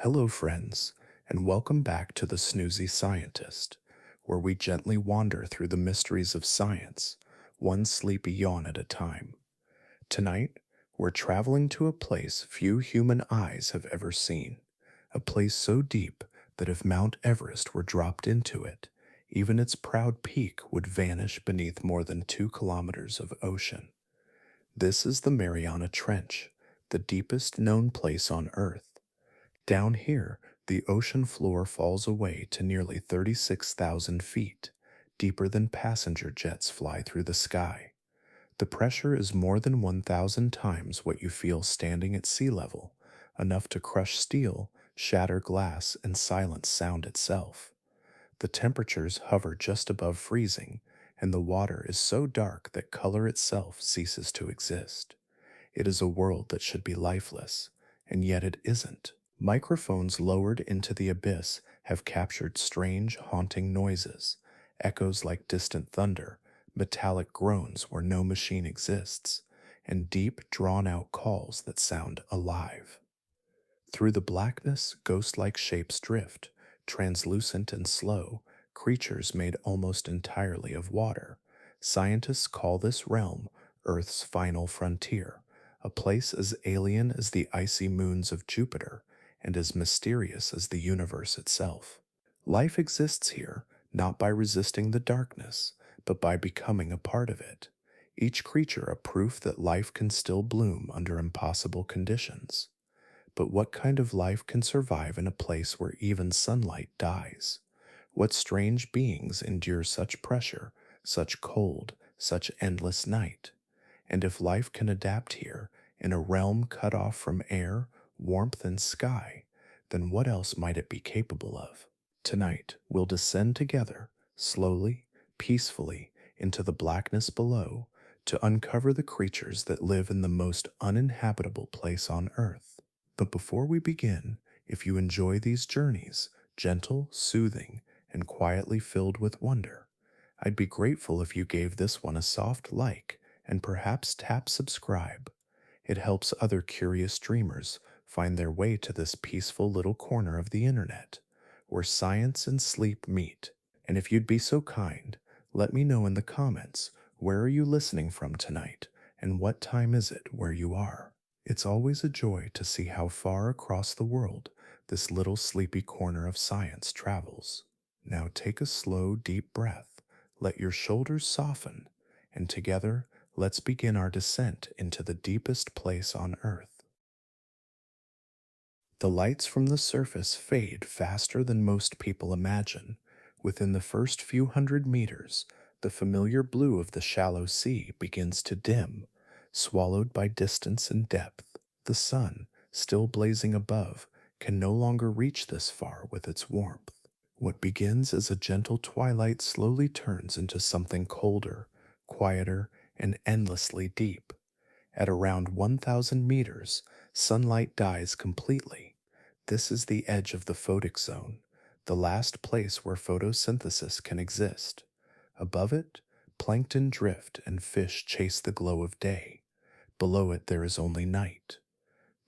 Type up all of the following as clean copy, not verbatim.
Hello, friends, and welcome back to the Snoozy Scientist, where we gently wander through the mysteries of science, one sleepy yawn at a time. Tonight, we're traveling to a place few human eyes have ever seen, a place so deep that if Mount Everest were dropped into it, even its proud peak would vanish beneath more than 2 kilometers of ocean. This is the Mariana Trench, the deepest known place on Earth. Down here, the ocean floor falls away to nearly 36,000 feet, deeper than passenger jets fly through the sky. The pressure is more than 1,000 times what you feel standing at sea level, enough to crush steel, shatter glass, and silence sound itself. The temperatures hover just above freezing, and the water is so dark that color itself ceases to exist. It is a world that should be lifeless, and yet it isn't. Microphones lowered into the abyss have captured strange, haunting noises, echoes like distant thunder, metallic groans where no machine exists, and deep, drawn out calls that sound alive. Through the blackness, ghost like shapes drift, translucent and slow, creatures made almost entirely of water. Scientists call this realm Earth's final frontier, a place as alien as the icy moons of Jupiter and as mysterious as the universe itself. Life exists here not by resisting the darkness, but by becoming a part of it. Each creature a proof that life can still bloom under impossible conditions. But what kind of life can survive in a place where even sunlight dies? What strange beings endure such pressure, such cold, such endless night? And if life can adapt here, in a realm cut off from air, warmth, and sky, then what else might it be capable of? Tonight, we'll descend together, slowly, peacefully, into the blackness below, to uncover the creatures that live in the most uninhabitable place on Earth. But before we begin, if you enjoy these journeys, gentle, soothing, and quietly filled with wonder, I'd be grateful if you gave this one a soft like and perhaps tap subscribe. It helps other curious dreamers find their way to this peaceful little corner of the internet where science and sleep meet. And if you'd be so kind, let me know in the comments, where are you listening from tonight and what time is it where you are? It's always a joy to see how far across the world this little sleepy corner of science travels. Now take a slow, deep breath, let your shoulders soften, and together let's begin our descent into the deepest place on Earth. The lights from the surface fade faster than most people imagine. Within the first few hundred meters, the familiar blue of the shallow sea begins to dim, swallowed by distance and depth. The sun, still blazing above, can no longer reach this far with its warmth. What begins as a gentle twilight slowly turns into something colder, quieter, and endlessly deep. At around 1,000 meters, sunlight dies completely. This is the edge of the photic zone, the last place where photosynthesis can exist. Above it, plankton drift and fish chase the glow of day. Below it, there is only night.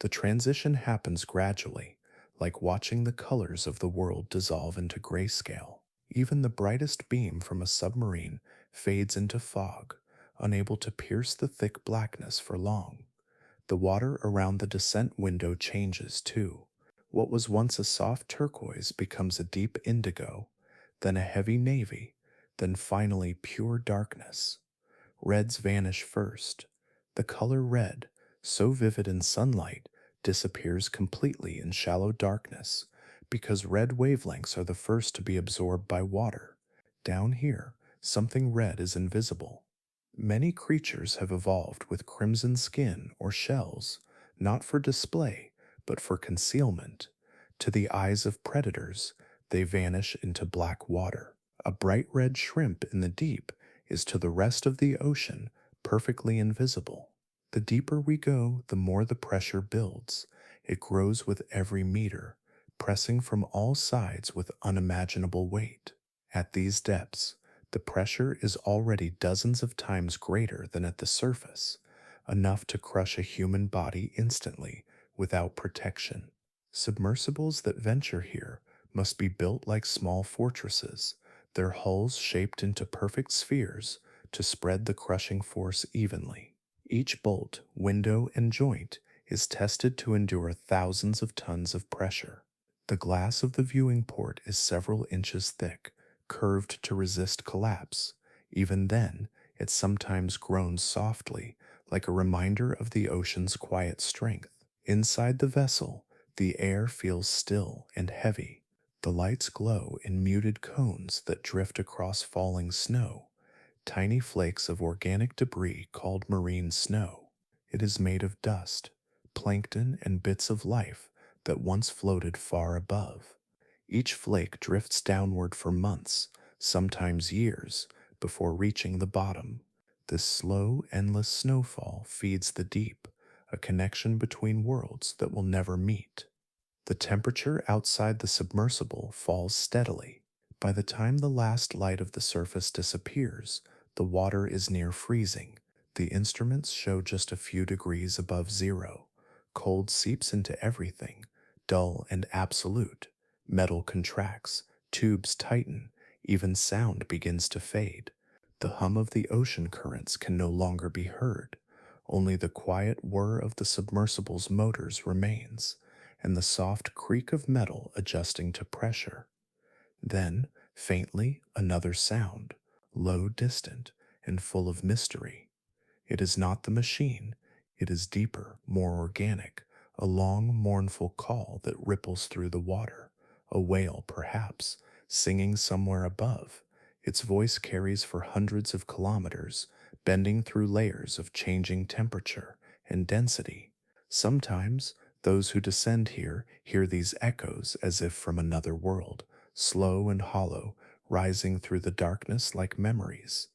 The transition happens gradually, like watching the colors of the world dissolve into grayscale. Even the brightest beam from a submarine fades into fog, unable to pierce the thick blackness for long. The water around the descent window changes too. What was once a soft turquoise becomes a deep indigo, then a heavy navy, then finally pure darkness. Reds vanish first. The color red, so vivid in sunlight, disappears completely in shallow darkness because red wavelengths are the first to be absorbed by water. Down here, something red is invisible. Many creatures have evolved with crimson skin or shells, not for display, but for concealment. To the eyes of predators, they vanish into black water. A bright red shrimp in the deep is to the rest of the ocean perfectly invisible. The deeper we go, the more the pressure builds. It grows with every meter, pressing from all sides with unimaginable weight. At these depths, the pressure is already dozens of times greater than at the surface, enough to crush a human body instantly without protection. Submersibles that venture here must be built like small fortresses, their hulls shaped into perfect spheres to spread the crushing force evenly. Each bolt, window, and joint is tested to endure thousands of tons of pressure. The glass of the viewing port is several inches thick, curved to resist collapse. Even then, it sometimes groans softly, like a reminder of the ocean's quiet strength. Inside the vessel, the air feels still and heavy. The lights glow in muted cones that drift across falling snow, tiny flakes of organic debris called marine snow. It is made of dust, plankton, and bits of life that once floated far above. Each flake drifts downward for months, sometimes years, before reaching the bottom. This slow, endless snowfall feeds the deep, a connection between worlds that will never meet. The temperature outside the submersible falls steadily. By the time the last light of the surface disappears, the water is near freezing. The instruments show just a few degrees above zero. Cold seeps into everything, dull and absolute. Metal contracts, tubes tighten, even sound begins to fade. The hum of the ocean currents can no longer be heard. Only the quiet whir of the submersible's motors remains, and the soft creak of metal adjusting to pressure. Then, faintly, another sound, low, distant, and full of mystery. It is not the machine, it is deeper, more organic, a long, mournful call that ripples through the water, a whale, perhaps, singing somewhere above. Its voice carries for hundreds of kilometers, bending through layers of changing temperature and density. Sometimes, those who descend here hear these echoes as if from another world, slow and hollow, rising through the darkness like memories.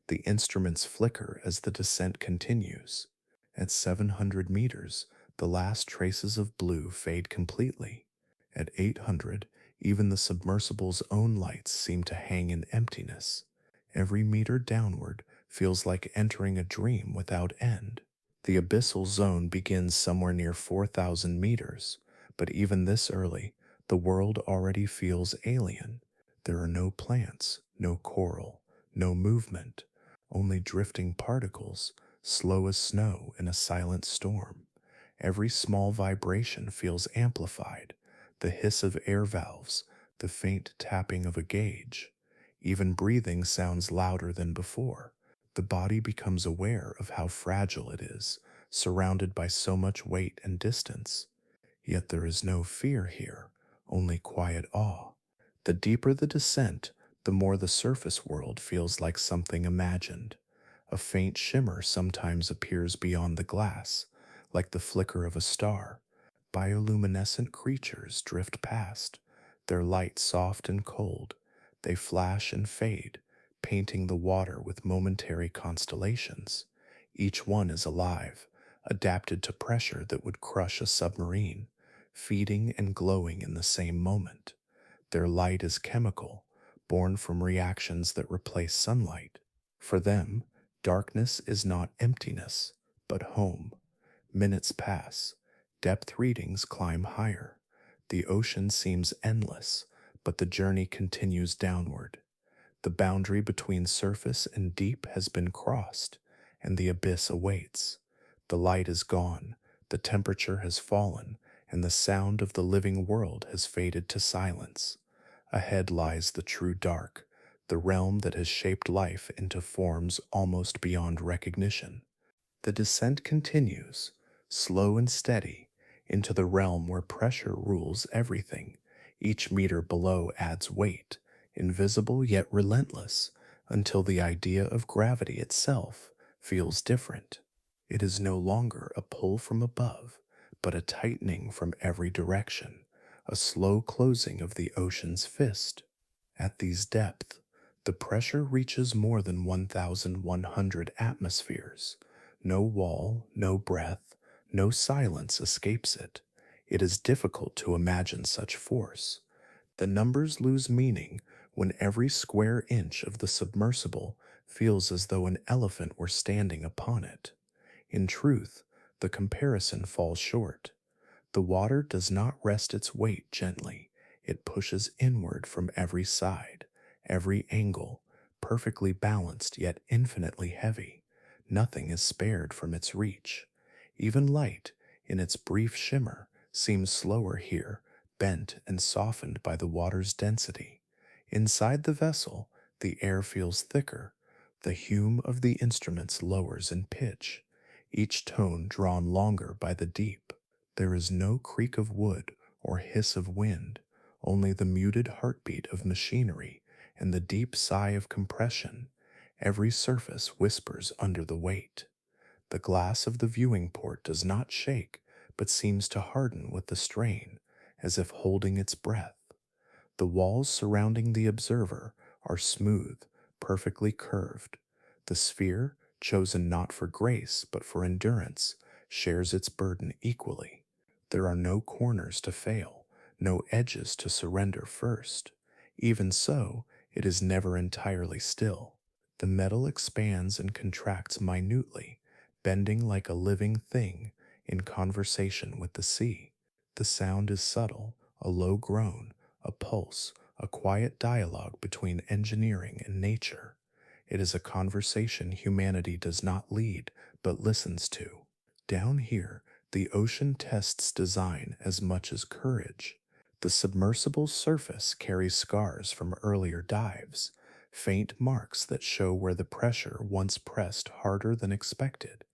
The instruments flicker as the descent continues. At 700 meters, the last traces of blue fade completely. At 800, even the submersible's own lights seem to hang in emptiness. Every meter downward feels like entering a dream without end. The abyssal zone begins somewhere near 4,000 meters, but even this early, the world already feels alien. There are no plants, no coral, no movement, only drifting particles, slow as snow in a silent storm. Every small vibration feels amplified, the hiss of air valves, the faint tapping of a gauge. Even breathing sounds louder than before. The body becomes aware of how fragile it is, surrounded by so much weight and distance. Yet there is no fear here, only quiet awe. The deeper the descent, the more the surface world feels like something imagined. A faint shimmer sometimes appears beyond the glass, like the flicker of a star. Bioluminescent creatures drift past, their light soft and cold. They flash and fade, painting the water with momentary constellations. Each one is alive, adapted to pressure that would crush a submarine, feeding and glowing in the same moment. Their light is chemical, born from reactions that replace sunlight. For them, darkness is not emptiness, but home. Minutes pass. Depth readings climb higher. The ocean seems endless, but the journey continues downward. The boundary between surface and deep has been crossed, and the abyss awaits. The light is gone, the temperature has fallen, and the sound of the living world has faded to silence. Ahead lies the true dark, the realm that has shaped life into forms almost beyond recognition. The descent continues, slow and steady, into the realm where pressure rules everything. Each meter below adds weight, invisible yet relentless, until the idea of gravity itself feels different. It is no longer a pull from above, but a tightening from every direction, a slow closing of the ocean's fist. At these depths, the pressure reaches more than 1,100 atmospheres. No wall, no breath, no silence escapes it. It is difficult to imagine such force. The numbers lose meaning when every square inch of the submersible feels as though an elephant were standing upon it. In truth, the comparison falls short. The water does not rest its weight gently. It pushes inward from every side, every angle, perfectly balanced yet infinitely heavy. Nothing is spared from its reach. Even light, in its brief shimmer, seems slower here, bent and softened by the water's density. Inside the vessel, the air feels thicker. The hum of the instruments lowers in pitch, each tone drawn longer by the deep. There is no creak of wood or hiss of wind, only the muted heartbeat of machinery and the deep sigh of compression. Every surface whispers under the weight. The glass of the viewing port does not shake, but seems to harden with the strain, as if holding its breath. The walls surrounding the observer are smooth, perfectly curved. The sphere, chosen not for grace but for endurance, shares its burden equally. There are no corners to fail, no edges to surrender first. Even so, it is never entirely still. The metal expands and contracts minutely, bending like a living thing in conversation with the sea. The sound is subtle, a low groan, a pulse, a quiet dialogue between engineering and nature. It is a conversation humanity does not lead, but listens to. Down here, the ocean tests design as much as courage. The submersible surface carries scars from earlier dives, faint marks that show where the pressure once pressed harder than expected.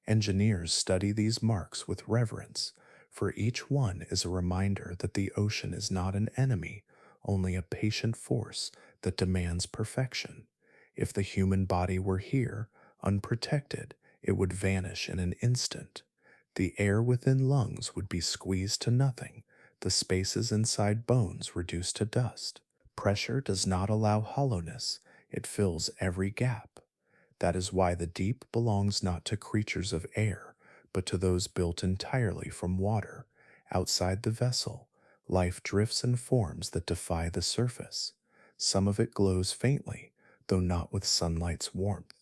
Engineers study these marks with reverence, for each one is a reminder that the ocean is not an enemy, only a patient force that demands perfection. If the human body were here, unprotected, it would vanish in an instant. The air within lungs would be squeezed to nothing, the spaces inside bones reduced to dust. Pressure does not allow hollowness, it fills every gap. That is why the deep belongs not to creatures of air, but to those built entirely from water. Outside the vessel, life drifts in forms that defy the surface. Some of it glows faintly, though not with sunlight's warmth.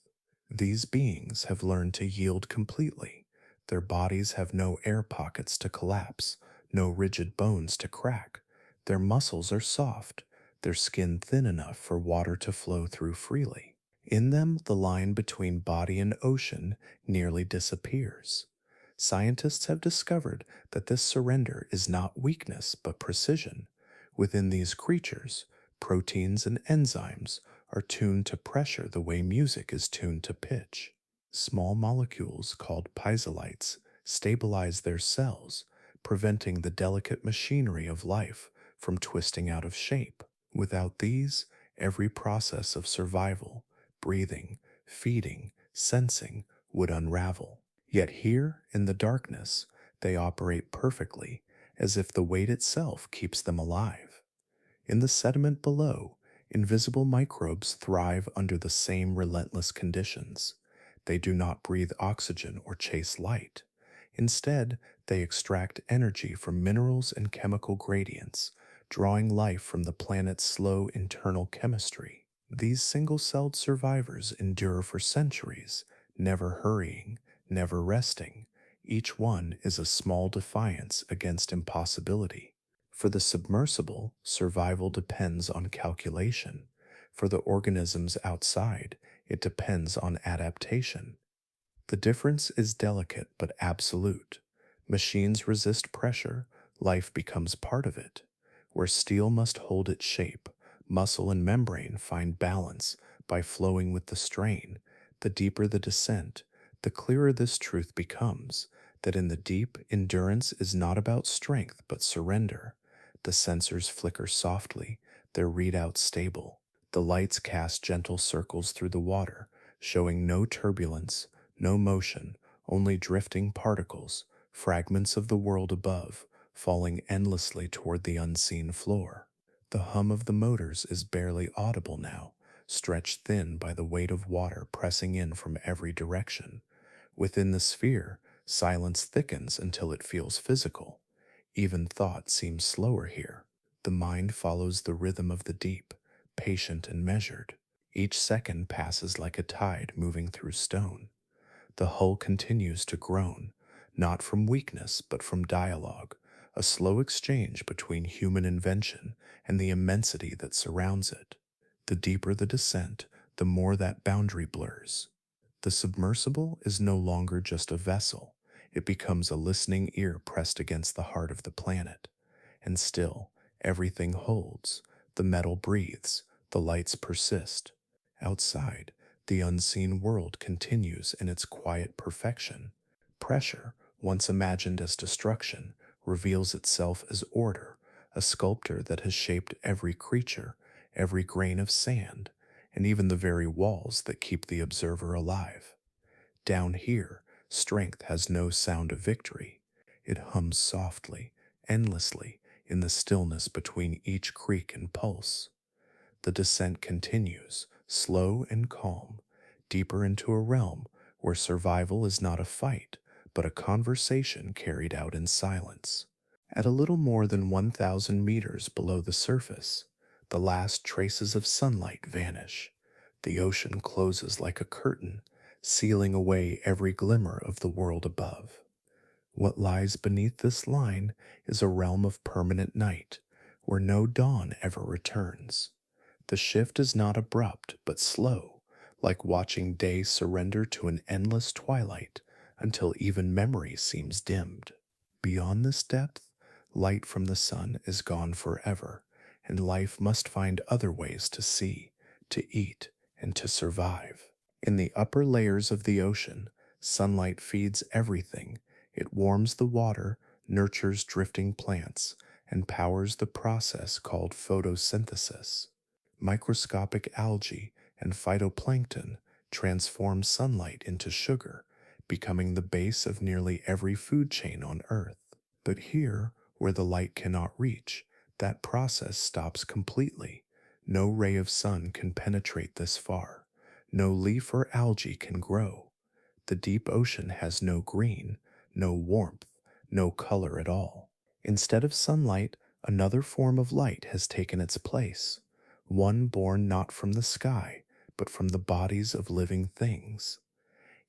These beings have learned to yield completely. Their bodies have no air pockets to collapse, no rigid bones to crack. Their muscles are soft, their skin thin enough for water to flow through freely. In them, the line between body and ocean nearly disappears. Scientists have discovered that this surrender is not weakness but precision. Within these creatures, proteins and enzymes are tuned to pressure the way music is tuned to pitch. Small molecules called piezolites stabilize their cells, preventing the delicate machinery of life from twisting out of shape. Without these, every process of survival, breathing, feeding, sensing would unravel. Yet here, in the darkness, they operate perfectly, as if the weight itself keeps them alive. In the sediment below, invisible microbes thrive under the same relentless conditions. They do not breathe oxygen or chase light. Instead, they extract energy from minerals and chemical gradients, drawing life from the planet's slow internal chemistry. These single-celled survivors endure for centuries, never hurrying, never resting. Each one is a small defiance against impossibility. For the submersible, survival depends on calculation. For the organisms outside, it depends on adaptation. The difference is delicate but absolute. Machines resist pressure, life becomes part of it. Where steel must hold its shape, muscle and membrane find balance by flowing with the strain. The deeper the descent, the clearer this truth becomes, that in the deep, endurance is not about strength but surrender. The sensors flicker softly, their readouts stable. The lights cast gentle circles through the water, showing no turbulence, no motion, only drifting particles, fragments of the world above, falling endlessly toward the unseen floor. The hum of the motors is barely audible now, stretched thin by the weight of water pressing in from every direction. Within the sphere, silence thickens until it feels physical. Even thought seems slower here. The mind follows the rhythm of the deep, patient and measured. Each second passes like a tide moving through stone. The hull continues to groan, not from weakness but from dialogue, a slow exchange between human invention and the immensity that surrounds it. The deeper the descent, the more that boundary blurs. The submersible is no longer just a vessel, it becomes a listening ear pressed against the heart of the planet. And still, everything holds. The metal breathes, the lights persist. Outside, the unseen world continues in its quiet perfection. Pressure, once imagined as destruction, reveals itself as order, a sculptor that has shaped every creature, every grain of sand, and even the very walls that keep the observer alive. Down here, strength has no sound of victory. It hums softly, endlessly, in the stillness between each creak and pulse. The descent continues, slow and calm, deeper into a realm where survival is not a fight, but a conversation carried out in silence. At a little more than 1,000 meters below the surface, the last traces of sunlight vanish. The ocean closes like a curtain, sealing away every glimmer of the world above. What lies beneath this line is a realm of permanent night, where no dawn ever returns. The shift is not abrupt, but slow, like watching day surrender to an endless twilight until even memory seems dimmed. Beyond this depth, light from the sun is gone forever, and life must find other ways to see, to eat, and to survive. In the upper layers of the ocean, sunlight feeds everything. It warms the water, nurtures drifting plants, and powers the process called photosynthesis. Microscopic algae and phytoplankton transform sunlight into sugar, becoming the base of nearly every food chain on Earth. But here, where the light cannot reach, that process stops completely. No ray of sun can penetrate this far. No leaf or algae can grow. The deep ocean has no green, no warmth, no color at all. Instead of sunlight, another form of light has taken its place, one born not from the sky, but from the bodies of living things.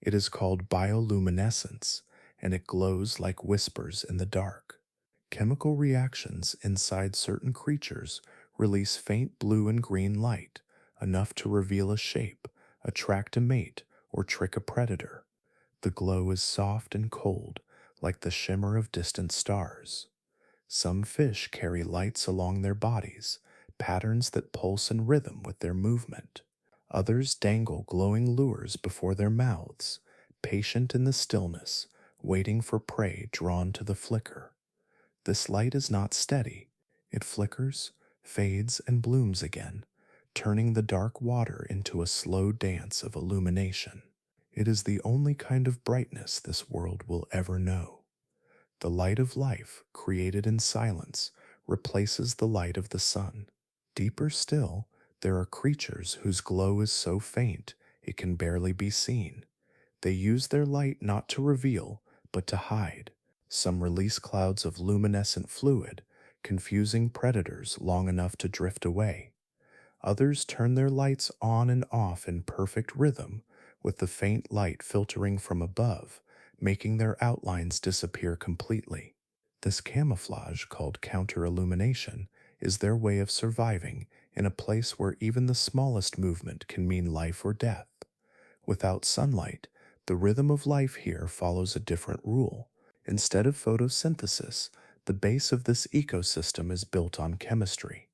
It is called bioluminescence, and it glows like whispers in the dark. Chemical reactions inside certain creatures release faint blue and green light, enough to reveal a shape, attract a mate, or trick a predator. The glow is soft and cold, like the shimmer of distant stars. Some fish carry lights along their bodies, patterns that pulse in rhythm with their movement. Others dangle glowing lures before their mouths, patient in the stillness, waiting for prey drawn to the flicker. This light is not steady. It flickers, fades, and blooms again, turning the dark water into a slow dance of illumination. It is the only kind of brightness this world will ever know. The light of life, created in silence, replaces the light of the sun. Deeper still, there are creatures whose glow is so faint it can barely be seen. They use their light not to reveal, but to hide. Some release clouds of luminescent fluid, confusing predators long enough to drift away. Others turn their lights on and off in perfect rhythm, with the faint light filtering from above, making their outlines disappear completely. This camouflage, called counter-illumination, is their way of surviving in a place where even the smallest movement can mean life or death. Without sunlight, the rhythm of life here follows a different rule. Instead of photosynthesis, the base of this ecosystem is built on chemistry.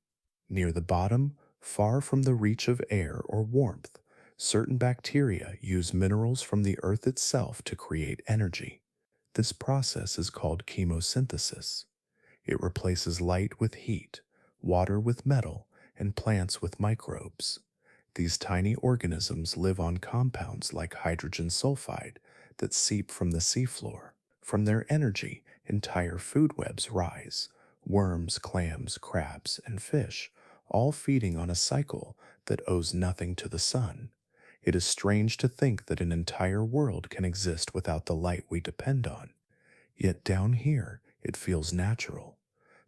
Near the bottom, far from the reach of air or warmth, certain bacteria use minerals from the earth itself to create energy. This process is called chemosynthesis. It replaces light with heat, water with metal, and plants with microbes. These tiny organisms live on compounds like hydrogen sulfide that seep from the seafloor. From their energy, entire food webs rise: worms, clams, crabs, and fish, all feeding on a cycle that owes nothing to the sun. It is strange to think that an entire world can exist without the light we depend on. Yet down here, it feels natural.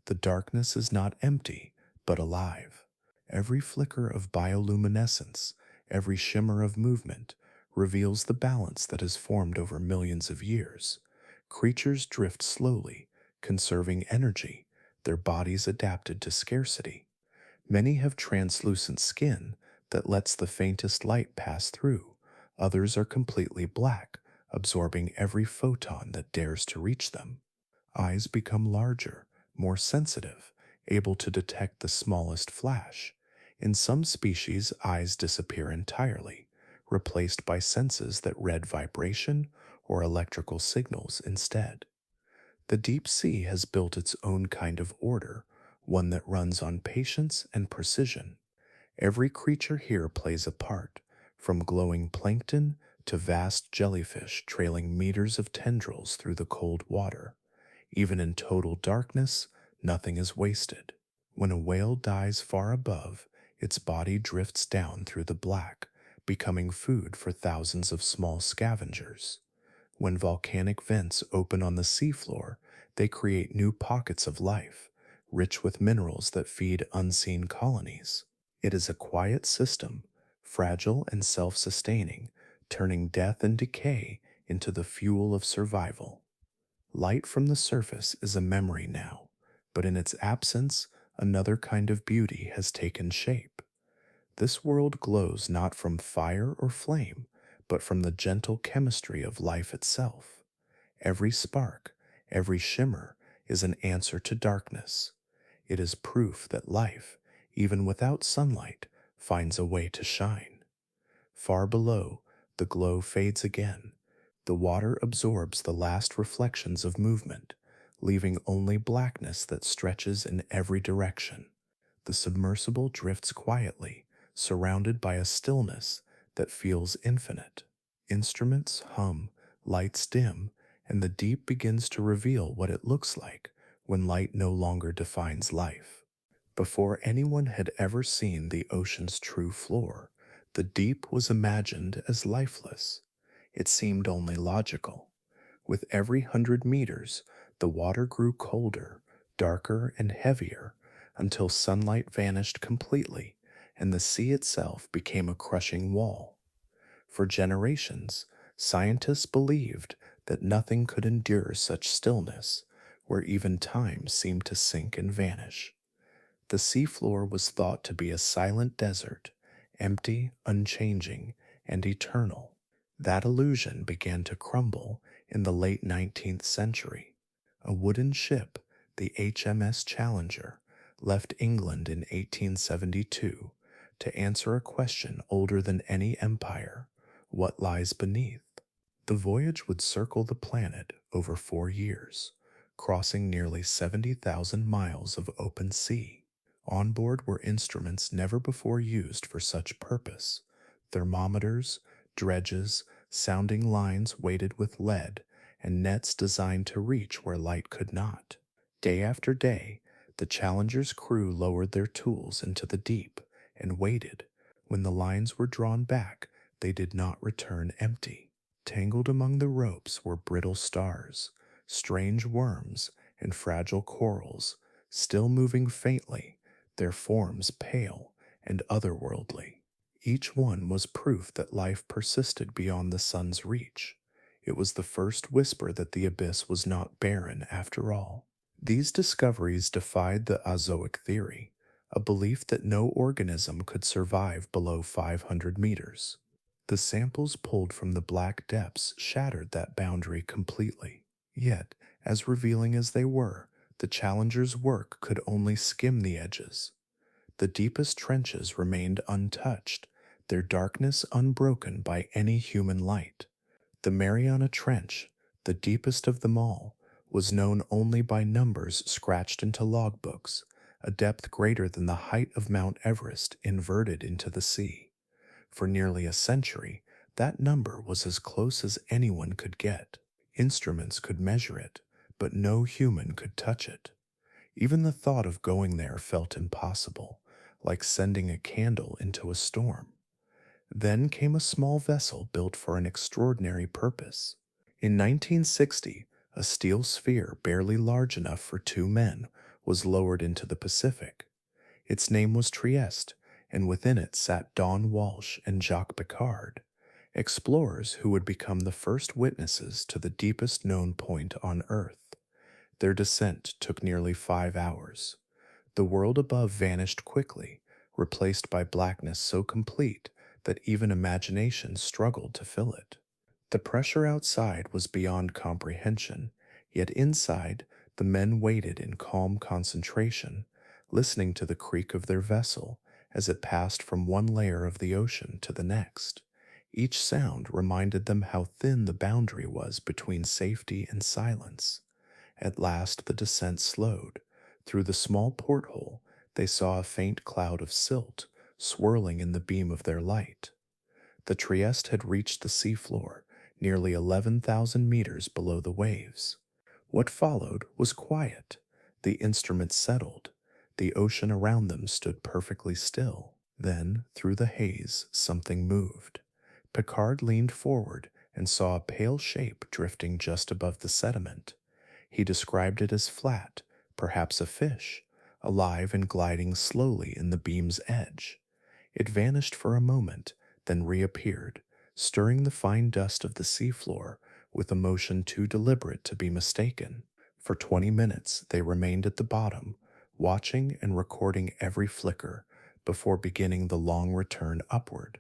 The darkness is not empty, but alive. Every flicker of bioluminescence, every shimmer of movement, reveals the balance that has formed over millions of years. Creatures drift slowly, conserving energy, their bodies adapted to scarcity. Many have translucent skin that lets the faintest light pass through. Others are completely black, absorbing every photon that dares to reach them. Eyes become larger, more sensitive, able to detect the smallest flash. In some species, eyes disappear entirely, replaced by senses that read vibration or electrical signals instead. The deep sea has built its own kind of order, one that runs on patience and precision. Every creature here plays a part, from glowing plankton to vast jellyfish trailing meters of tendrils through the cold water. Even in total darkness, nothing is wasted. When a whale dies far above, its body drifts down through the black, becoming food for thousands of small scavengers. When volcanic vents open on the seafloor, they create new pockets of life, rich with minerals that feed unseen colonies. It is a quiet system, fragile and self sustaining, turning death and decay into the fuel of survival. Light from the surface is a memory now, but in its absence, another kind of beauty has taken shape. This world glows not from fire or flame, but from the gentle chemistry of life itself. Every spark, every shimmer is an answer to darkness. It is proof that life, even without sunlight, finds a way to shine. Far below, the glow fades again. The water absorbs the last reflections of movement, leaving only blackness that stretches in every direction. The submersible drifts quietly, surrounded by a stillness that feels infinite. Instruments hum, lights dim, and the deep begins to reveal what it looks like when light no longer defines life. Before anyone had ever seen the ocean's true floor, the deep was imagined as lifeless. It seemed only logical. With every 100 meters, the water grew colder, darker, and heavier until sunlight vanished completely and the sea itself became a crushing wall. For generations, scientists believed that nothing could endure such stillness, where even time seemed to sink and vanish. The seafloor was thought to be a silent desert, empty, unchanging, and eternal. That illusion began to crumble in the late 19th century. A wooden ship, the HMS Challenger, left England in 1872 to answer a question older than any empire: what lies beneath? The voyage would circle the planet over 4 years, crossing nearly 70,000 miles of open sea. On board were instruments never before used for such purpose: thermometers, dredges, sounding lines weighted with lead, and nets designed to reach where light could not. Day after day, the Challenger's crew lowered their tools into the deep and waited. When the lines were drawn back, they did not return empty. Tangled among the ropes were brittle stars, strange worms, and fragile corals, still moving faintly, their forms pale and otherworldly. Each one was proof that life persisted beyond the sun's reach. It was the first whisper that the abyss was not barren after all. These discoveries defied the azoic theory, a belief that no organism could survive below 500 meters. The samples pulled from the black depths shattered that boundary completely. Yet, as revealing as they were, the Challenger's work could only skim the edges. The deepest trenches remained untouched, their darkness unbroken by any human light. The Mariana Trench, the deepest of them all, was known only by numbers scratched into logbooks, a depth greater than the height of Mount Everest inverted into the sea. For nearly a century, that number was as close as anyone could get. Instruments could measure it, but no human could touch it. Even the thought of going there felt impossible, like sending a candle into a storm. Then came a small vessel built for an extraordinary purpose. In 1960, a steel sphere barely large enough for 2 men was lowered into the Pacific. Its name was Trieste, and within it sat Don Walsh and Jacques Piccard, explorers who would become the first witnesses to the deepest known point on Earth. Their descent took nearly 5 hours. The world above vanished quickly, replaced by blackness so complete that even imagination struggled to fill it. The pressure outside was beyond comprehension, yet inside, the men waited in calm concentration, listening to the creak of their vessel as it passed from one layer of the ocean to the next. Each sound reminded them how thin the boundary was between safety and silence. At last the descent slowed. Through the small porthole, they saw a faint cloud of silt swirling in the beam of their light. The Trieste had reached the seafloor, nearly 11,000 meters below the waves. What followed was quiet. The instruments settled. The ocean around them stood perfectly still. Then, through the haze, something moved. Picard leaned forward and saw a pale shape drifting just above the sediment. He described it as flat, perhaps a fish, alive and gliding slowly in the beam's edge. It vanished for a moment, then reappeared, stirring the fine dust of the seafloor with a motion too deliberate to be mistaken. For 20 minutes they remained at the bottom, watching and recording every flicker before beginning the long return upward.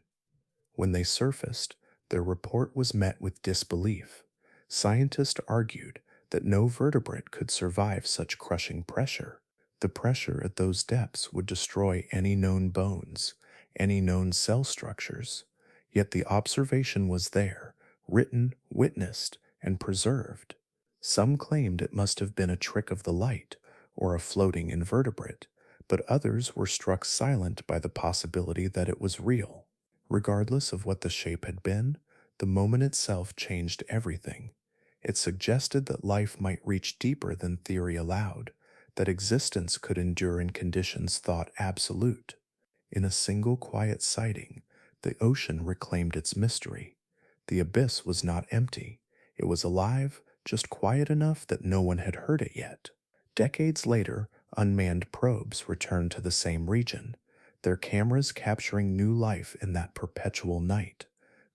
When they surfaced, their report was met with disbelief. Scientists argued that no vertebrate could survive such crushing pressure. The pressure at those depths would destroy any known bones, any known cell structures. Yet the observation was there, written, witnessed, and preserved. Some claimed it must have been a trick of the light or a floating invertebrate, but others were struck silent by the possibility that it was real. Regardless of what the shape had been, the moment itself changed everything. It suggested that life might reach deeper than theory allowed, that existence could endure in conditions thought absolute. In a single quiet sighting, the ocean reclaimed its mystery. The abyss was not empty. It was alive, just quiet enough that no one had heard it yet. Decades later, unmanned probes returned to the same region, their cameras capturing new life in that perpetual night.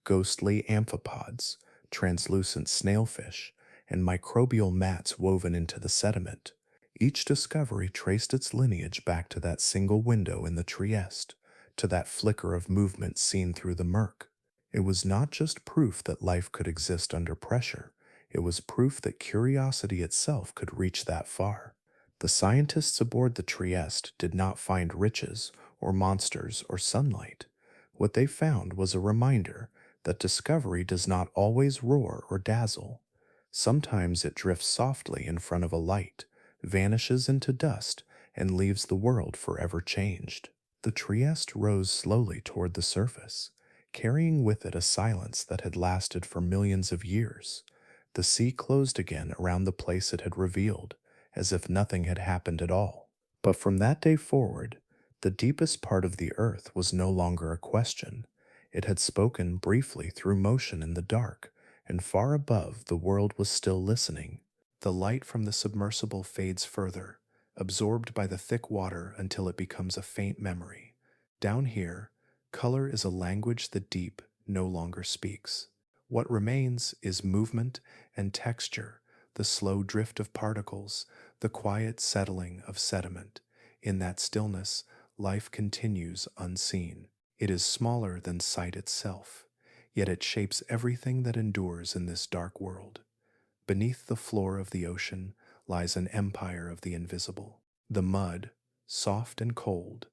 Ghostly amphipods, translucent snailfish, and microbial mats woven into the sediment. Each discovery traced its lineage back to that single window in the Trieste, to that flicker of movement seen through the murk. It was not just proof that life could exist under pressure, it was proof that curiosity itself could reach that far. The scientists aboard the Trieste did not find riches, or monsters, or sunlight. What they found was a reminder that discovery does not always roar or dazzle. Sometimes it drifts softly in front of a light, vanishes into dust, and leaves the world forever changed. The Trieste rose slowly toward the surface, carrying with it a silence that had lasted for millions of years. The sea closed again around the place it had revealed, as if nothing had happened at all. But from that day forward, the deepest part of the earth was no longer a question. It had spoken briefly through motion in the dark, and far above the world was still listening. The light from the submersible fades further, absorbed by the thick water until it becomes a faint memory. Down here, color is a language the deep no longer speaks. What remains is movement and texture, the slow drift of particles, the quiet settling of sediment. In that stillness, life continues unseen. It is smaller than sight itself, yet it shapes everything that endures in this dark world. Beneath the floor of the ocean lies an empire of the invisible. The mud, soft and cold,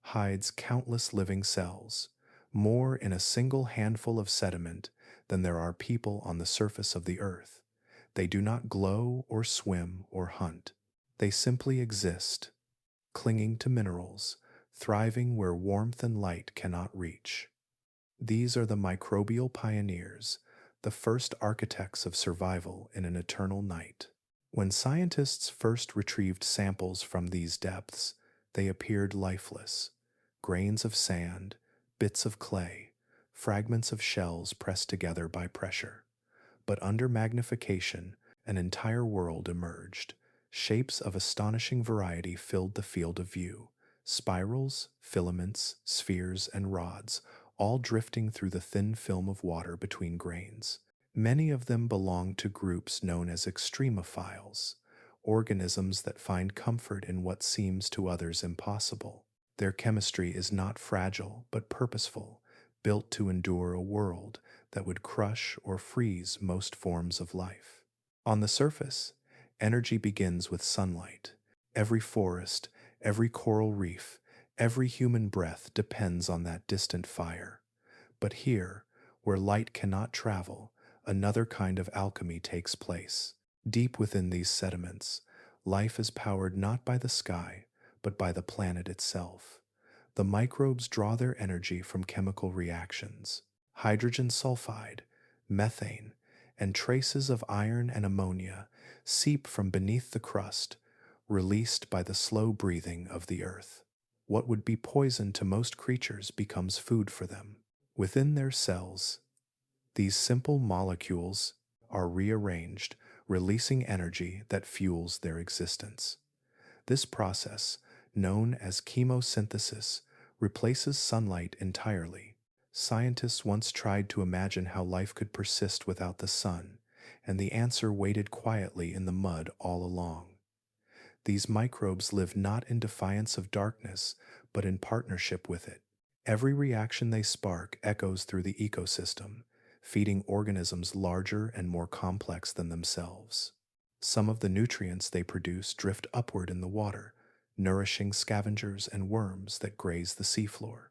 hides countless living cells, more in a single handful of sediment than there are people on the surface of the earth. They do not glow or swim or hunt. They simply exist, clinging to minerals, thriving where warmth and light cannot reach. These are the microbial pioneers, the first architects of survival in an eternal night. When scientists first retrieved samples from these depths, they appeared lifeless. Grains of sand, bits of clay, fragments of shells pressed together by pressure. But under magnification, an entire world emerged. Shapes of astonishing variety filled the field of view. Spirals, filaments, spheres, and rods, all drifting through the thin film of water between grains. Many of them belonged to groups known as extremophiles, organisms that find comfort in what seems to others impossible. Their chemistry is not fragile but purposeful, built to endure a world that would crush or freeze most forms of life. On the surface, energy begins with sunlight. Every forest, every coral reef, every human breath depends on that distant fire. But here, where light cannot travel, another kind of alchemy takes place. Deep within these sediments, life is powered not by the sky, but by the planet itself. The microbes draw their energy from chemical reactions. Hydrogen sulfide, methane, and traces of iron and ammonia seep from beneath the crust, released by the slow breathing of the earth. What would be poison to most creatures becomes food for them. Within their cells, these simple molecules are rearranged, releasing energy that fuels their existence. This process, known as chemosynthesis, replaces sunlight entirely. Scientists once tried to imagine how life could persist without the sun, and the answer waited quietly in the mud all along. These microbes live not in defiance of darkness, but in partnership with it. Every reaction they spark echoes through the ecosystem, feeding organisms larger and more complex than themselves. Some of the nutrients they produce drift upward in the water, nourishing scavengers and worms that graze the seafloor.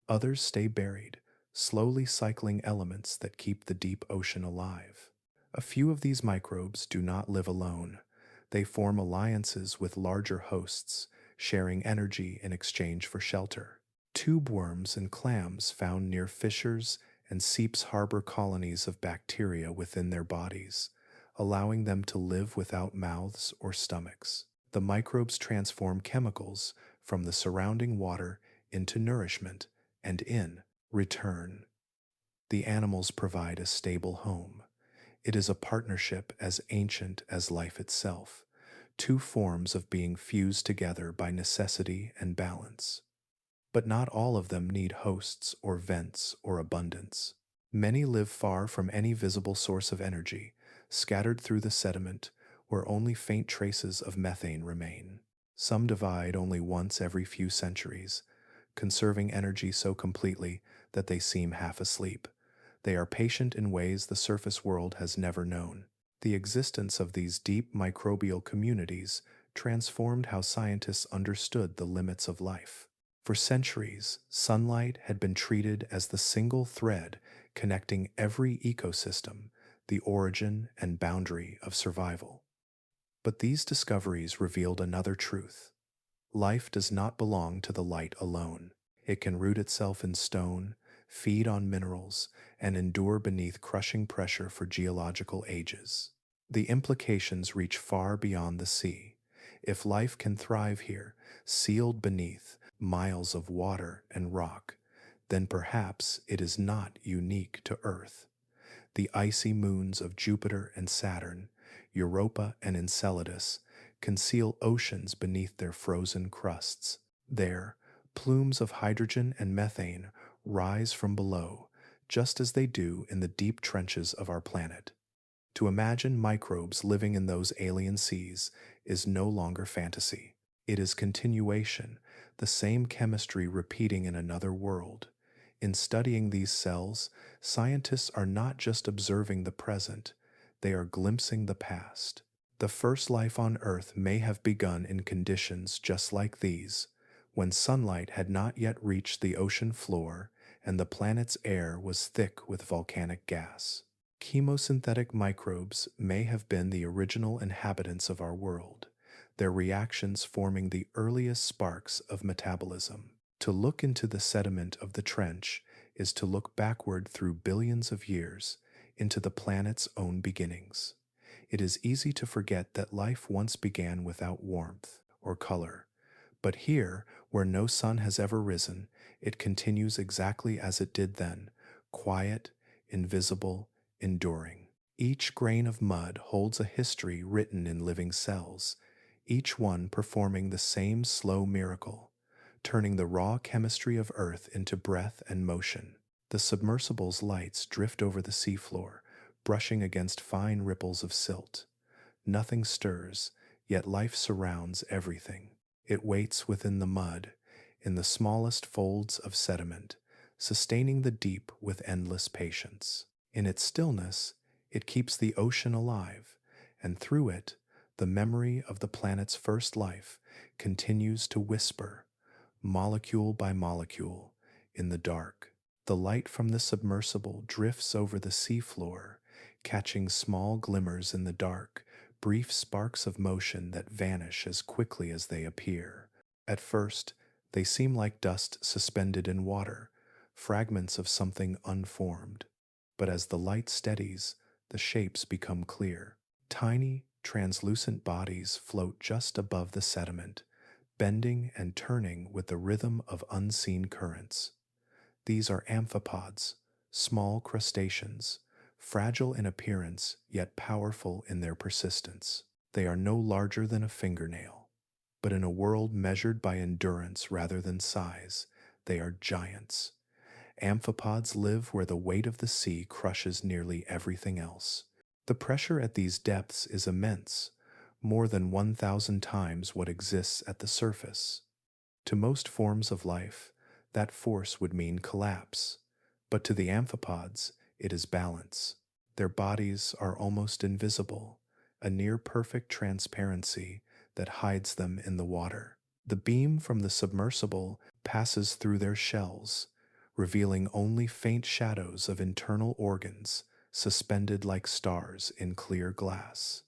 Others stay buried, slowly cycling elements that keep the deep ocean alive. A few of these microbes do not live alone. They form alliances with larger hosts, sharing energy in exchange for shelter. Tube worms and clams found near fissures and seeps harbor colonies of bacteria within their bodies, allowing them to live without mouths or stomachs. The microbes transform chemicals from the surrounding water into nourishment, and in return, the animals provide a stable home. It is a partnership as ancient as life itself, two forms of being fused together by necessity and balance. But not all of them need hosts or vents or abundance. Many live far from any visible source of energy, scattered through the sediment where only faint traces of methane remain. Some divide only once every few centuries, conserving energy so completely that they seem half asleep. They are patient in ways the surface world has never known. The existence of these deep microbial communities transformed how scientists understood the limits of life. For centuries, sunlight had been treated as the single thread connecting every ecosystem, the origin and boundary of survival. But these discoveries revealed another truth. Life does not belong to the light alone. It can root itself in stone, feed on minerals, and endure beneath crushing pressure for geological ages. The implications reach far beyond the sea. If life can thrive here, sealed beneath miles of water and rock, then perhaps it is not unique to Earth. The icy moons of Jupiter and Saturn, Europa and Enceladus, conceal oceans beneath their frozen crusts. There, plumes of hydrogen and methane rise from below, just as they do in the deep trenches of our planet. To imagine microbes living in those alien seas is no longer fantasy. It is continuation, the same chemistry repeating in another world. In studying these cells, scientists are not just observing the present, they are glimpsing the past. The first life on Earth may have begun in conditions just like these, when sunlight had not yet reached the ocean floor and the planet's air was thick with volcanic gas. Chemosynthetic microbes may have been the original inhabitants of our world, their reactions forming the earliest sparks of metabolism. To look into the sediment of the trench is to look backward through billions of years into the planet's own beginnings. It is easy to forget that life once began without warmth or color, but here, where no sun has ever risen, it continues exactly as it did then, quiet, invisible, enduring. Each grain of mud holds a history written in living cells, each one performing the same slow miracle, turning the raw chemistry of Earth into breath and motion. The submersible's lights drift over the seafloor, brushing against fine ripples of silt. Nothing stirs, Yet life surrounds everything. It waits within the mud, in the smallest folds of sediment, sustaining the deep with endless patience. In its stillness, it keeps the ocean alive, and through it, the memory of the planet's first life continues to whisper, molecule by molecule, in the dark. The light from the submersible drifts over the seafloor, catching small glimmers in the dark, brief sparks of motion that vanish as quickly as they appear. At first, they seem like dust suspended in water, fragments of something unformed. But as the light steadies, the shapes become clear. Tiny, translucent bodies float just above the sediment, bending and turning with the rhythm of unseen currents. These are amphipods, small crustaceans, fragile in appearance yet powerful in their persistence. They are no larger than a fingernail, but in a world measured by endurance rather than size, they are giants. Amphipods live where the weight of the sea crushes nearly everything else. The pressure at these depths is immense, more than 1,000 times what exists at the surface. To most forms of life, that force would mean collapse, but to the amphipods, it is balance. Their bodies are almost invisible, a near-perfect transparency that hides them in the water. The beam from the submersible passes through their shells, revealing only faint shadows of internal organs suspended like stars in clear glass.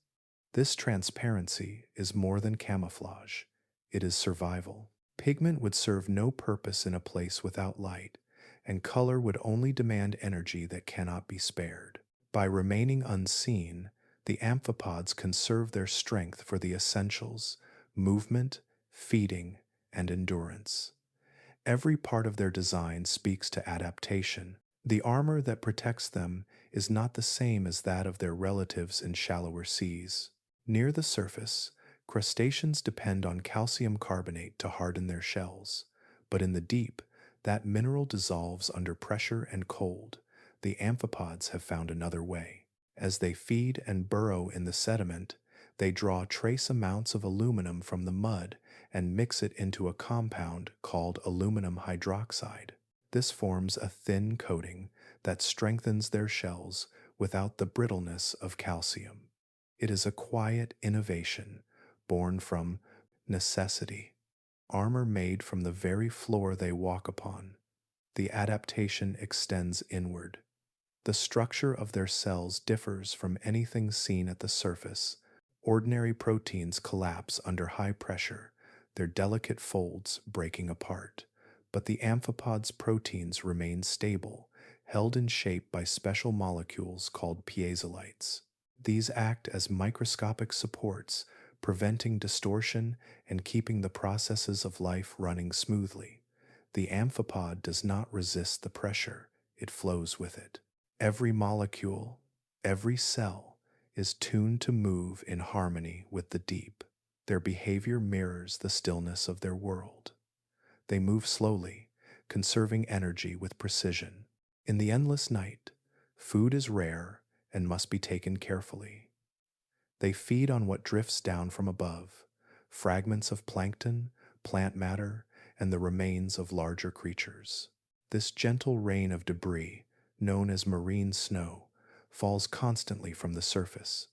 This transparency is more than camouflage, it is survival. Pigment would serve no purpose in a place without light, and color would only demand energy that cannot be spared. By remaining unseen, the amphipods conserve their strength for the essentials: movement, feeding, and endurance. Every part of their design speaks to adaptation. The armor that protects them is not the same as that of their relatives in shallower seas. Near the surface, crustaceans depend on calcium carbonate to harden their shells, but in the deep, that mineral dissolves under pressure and cold. The amphipods have found another way. As they feed and burrow in the sediment, they draw trace amounts of aluminum from the mud and mix it into a compound called aluminum hydroxide. This forms a thin coating that strengthens their shells without the brittleness of calcium. It is a quiet innovation born from necessity, armor made from the very floor they walk upon. The adaptation extends inward. The structure of their cells differs from anything seen at the surface. Ordinary proteins collapse under high pressure, their delicate folds breaking apart. But the amphipod's proteins remain stable, held in shape by special molecules called piezolites. These act as microscopic supports, preventing distortion and keeping the processes of life running smoothly. The amphipod does not resist the pressure, it flows with it. Every molecule, every cell, is tuned to move in harmony with the deep. Their behavior mirrors the stillness of their world. They move slowly, conserving energy with precision. In the endless night, food is rare and must be taken carefully. They feed on what drifts down from above, fragments of plankton, plant matter, and the remains of larger creatures. This gentle rain of debris, known as marine snow, falls constantly from the surface.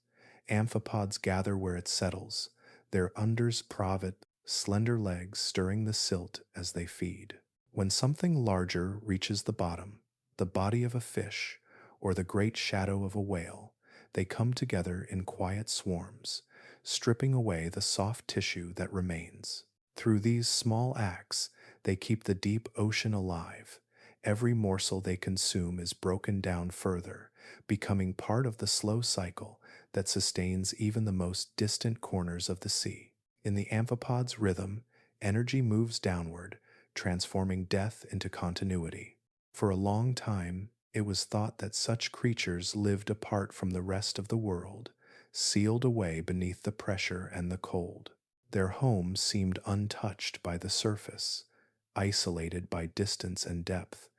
Amphipods gather where it settles, their unders provide slender legs stirring the silt as they feed. When something larger reaches the bottom, the body of a fish, or the great shadow of a whale, they come together in quiet swarms, stripping away the soft tissue that remains. Through these small acts, they keep the deep ocean alive. Every morsel they consume is broken down further, becoming part of the slow cycle that sustains even the most distant corners of the sea. In the amphipod's rhythm, energy moves downward, transforming death into continuity. For a long time, it was thought that such creatures lived apart from the rest of the world, sealed away beneath the pressure and the cold. Their home seemed untouched by the surface, isolated by distance and depth.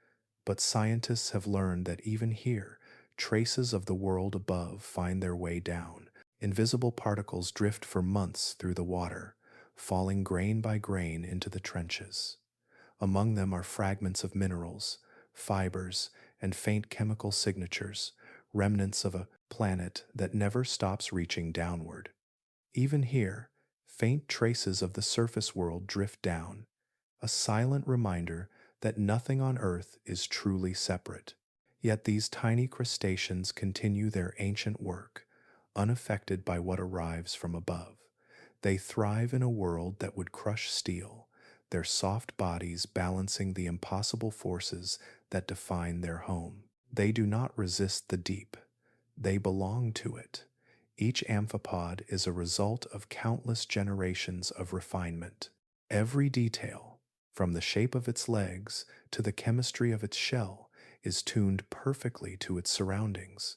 But scientists have learned that even here, traces of the world above find their way down. Invisible particles drift for months through the water, falling grain by grain into the trenches. Among them are fragments of minerals, fibers, and faint chemical signatures, remnants of a planet that never stops reaching downward. Even here, faint traces of the surface world drift down, a silent reminder that nothing on Earth is truly separate. Yet these tiny crustaceans continue their ancient work, unaffected by what arrives from above. They thrive in a world that would crush steel, their soft bodies balancing the impossible forces that define their home. They do not resist the deep, they belong to it. Each amphipod is a result of countless generations of refinement. Every detail, from the shape of its legs to the chemistry of its shell, is tuned perfectly to its surroundings.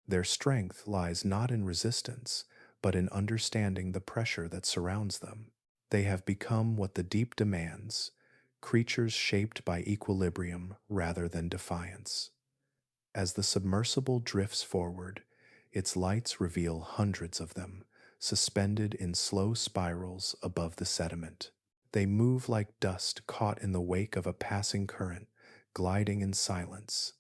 Their strength lies not in resistance, but in understanding the pressure that surrounds them. They have become what the deep demands, creatures shaped by equilibrium rather than defiance. As the submersible drifts forward, its lights reveal hundreds of them, suspended in slow spirals above the sediment. They move like dust caught in the wake of a passing current, gliding in silence,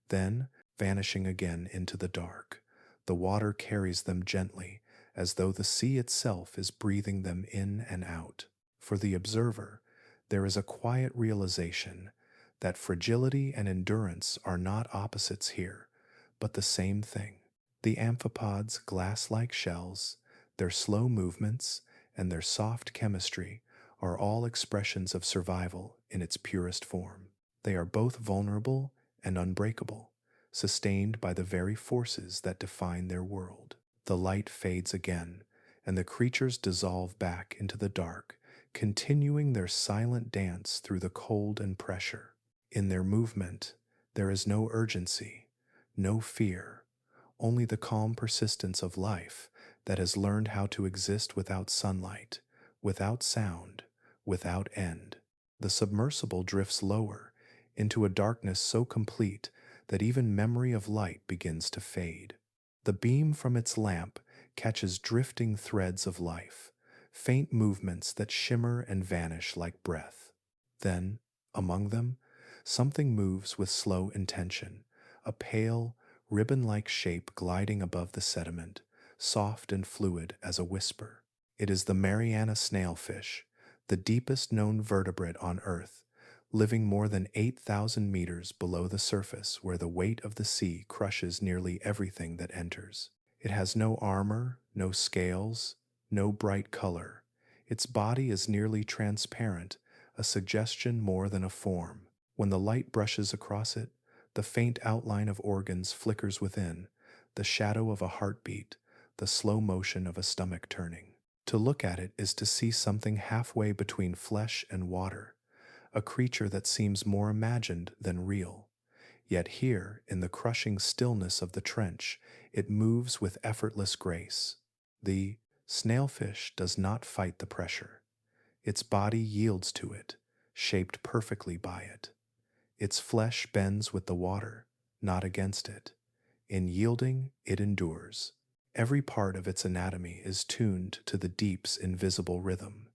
then vanishing again into the dark. The water carries them gently, as though the sea itself is breathing them in and out. For the observer, there is a quiet realization that fragility and endurance are not opposites here, but the same thing. The amphipods' glass-like shells, their slow movements, and their soft chemistry are all expressions of survival in its purest form. They are both vulnerable and unbreakable, sustained by the very forces that define their world. The light fades again, and the creatures dissolve back into the dark, continuing their silent dance through the cold and pressure. In their movement, there is no urgency, no fear, only the calm persistence of life that has learned how to exist without sunlight, without sound, without end. The submersible drifts lower, into a darkness so complete that even memory of light begins to fade. The beam from its lamp catches drifting threads of life, faint movements that shimmer and vanish like breath. Then, among them, something moves with slow intention, a pale, ribbon-like shape gliding above the sediment, soft and fluid as a whisper. It is the Mariana snailfish, the deepest known vertebrate on Earth, living more than 8,000 meters below the surface where the weight of the sea crushes nearly everything that enters. It has no armor, no scales, no bright color. Its body is nearly transparent, a suggestion more than a form. When the light brushes across it, the faint outline of organs flickers within, the shadow of a heartbeat, the slow motion of a stomach turning. To look at it is to see something halfway between flesh and water, a creature that seems more imagined than real. Yet here, in the crushing stillness of the trench, it moves with effortless grace. The snailfish does not fight the pressure. Its body yields to it, shaped perfectly by it. Its flesh bends with the water, not against it. In yielding, it endures. Every part of its anatomy is tuned to the deep's invisible rhythm.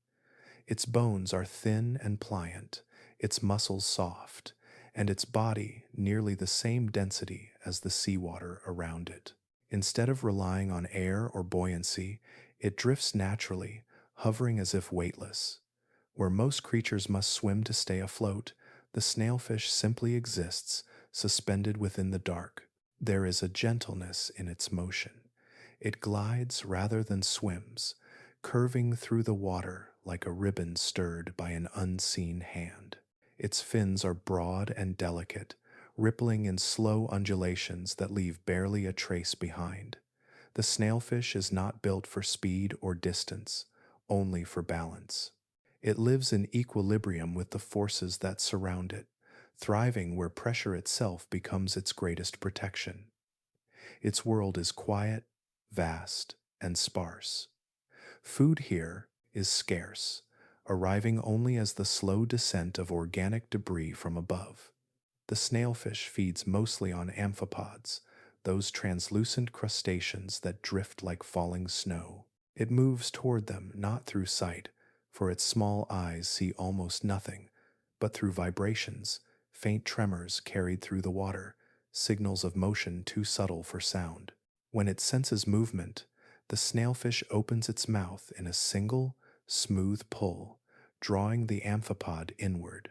Its bones are thin and pliant, its muscles soft, and its body nearly the same density as the seawater around it. Instead of relying on air or buoyancy, it drifts naturally, hovering as if weightless. Where most creatures must swim to stay afloat, the snailfish simply exists, suspended within the dark. There is a gentleness in its motion. It glides rather than swims, curving through the water like a ribbon stirred by an unseen hand. Its fins are broad and delicate, rippling in slow undulations that leave barely a trace behind. The snailfish is not built for speed or distance, only for balance. It lives in equilibrium with the forces that surround it, thriving where pressure itself becomes its greatest protection. Its world is quiet, vast, and sparse. Food here is scarce, arriving only as the slow descent of organic debris from above. The snailfish feeds mostly on amphipods, those translucent crustaceans that drift like falling snow. It moves toward them not through sight, for its small eyes see almost nothing, but through vibrations, faint tremors carried through the water, signals of motion too subtle for sound. When it senses movement, the snailfish opens its mouth in a single, smooth pull, drawing the amphipod inward.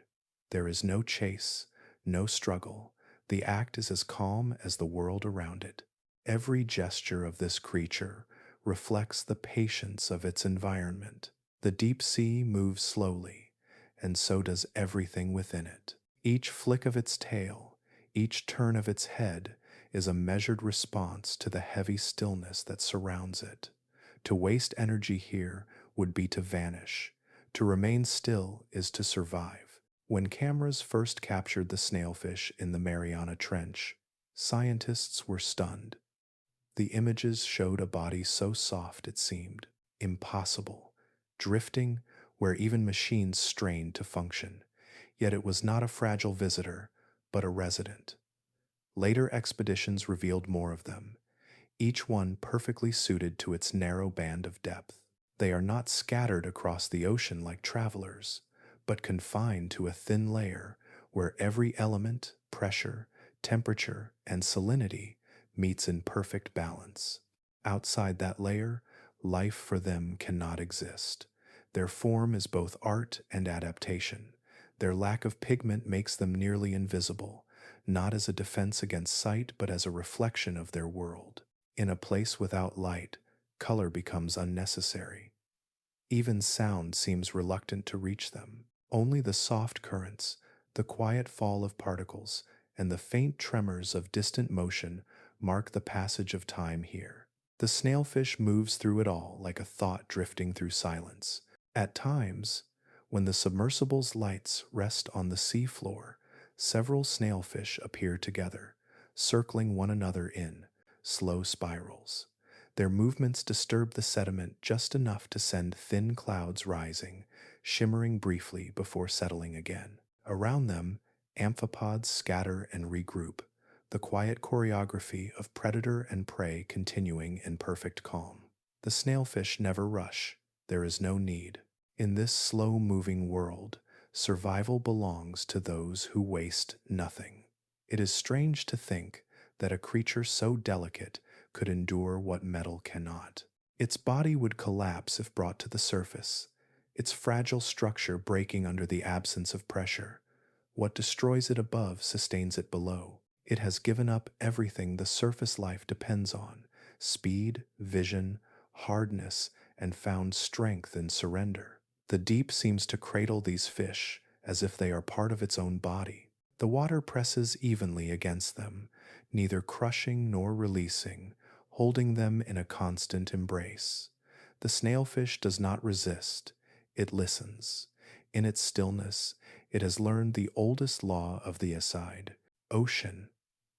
There is no chase, no struggle. The act is as calm as the world around it. Every gesture of this creature reflects the patience of its environment. The deep sea moves slowly, and so does everything within it. Each flick of its tail, each turn of its head is a measured response to the heavy stillness that surrounds it. To waste energy here would be to vanish. To remain still is to survive. When cameras first captured the snailfish in the Mariana Trench, scientists were stunned. The images showed a body so soft it seemed impossible, drifting where even machines strained to function. Yet it was not a fragile visitor, but a resident. Later expeditions revealed more of them, each one perfectly suited to its narrow band of depth. They are not scattered across the ocean like travelers, but confined to a thin layer where every element, pressure, temperature, and salinity meets in perfect balance. Outside that layer, life for them cannot exist. Their form is both art and adaptation. Their lack of pigment makes them nearly invisible, not as a defense against sight, but as a reflection of their world. In a place without light, color becomes unnecessary. Even sound seems reluctant to reach them. Only the soft currents, the quiet fall of particles, and the faint tremors of distant motion mark the passage of time here. The snailfish moves through it all like a thought drifting through silence. At times, when the submersible's lights rest on the seafloor, several snailfish appear together, circling one another in slow spirals. Their movements disturb the sediment just enough to send thin clouds rising, shimmering briefly before settling again. Around them, amphipods scatter and regroup, the quiet choreography of predator and prey continuing in perfect calm. The snailfish never rush. There is no need. In this slow-moving world, survival belongs to those who waste nothing. It is strange to think that a creature so delicate could endure what metal cannot. Its body would collapse if brought to the surface, its fragile structure breaking under the absence of pressure. What destroys it above sustains it below. It has given up everything the surface life depends on: speed, vision, hardness, and found strength in surrender. The deep seems to cradle these fish as if they are part of its own body. The water presses evenly against them, neither crushing nor releasing, holding them in a constant embrace. The snailfish does not resist, it listens. In its stillness, it has learned the oldest law of the ocean,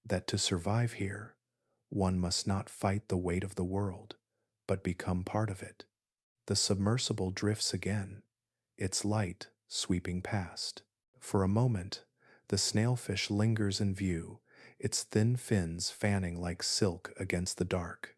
that to survive here, one must not fight the weight of the world, but become part of it. The submersible drifts again, its light sweeping past. For a moment, the snailfish lingers in view, its thin fins fanning like silk against the dark.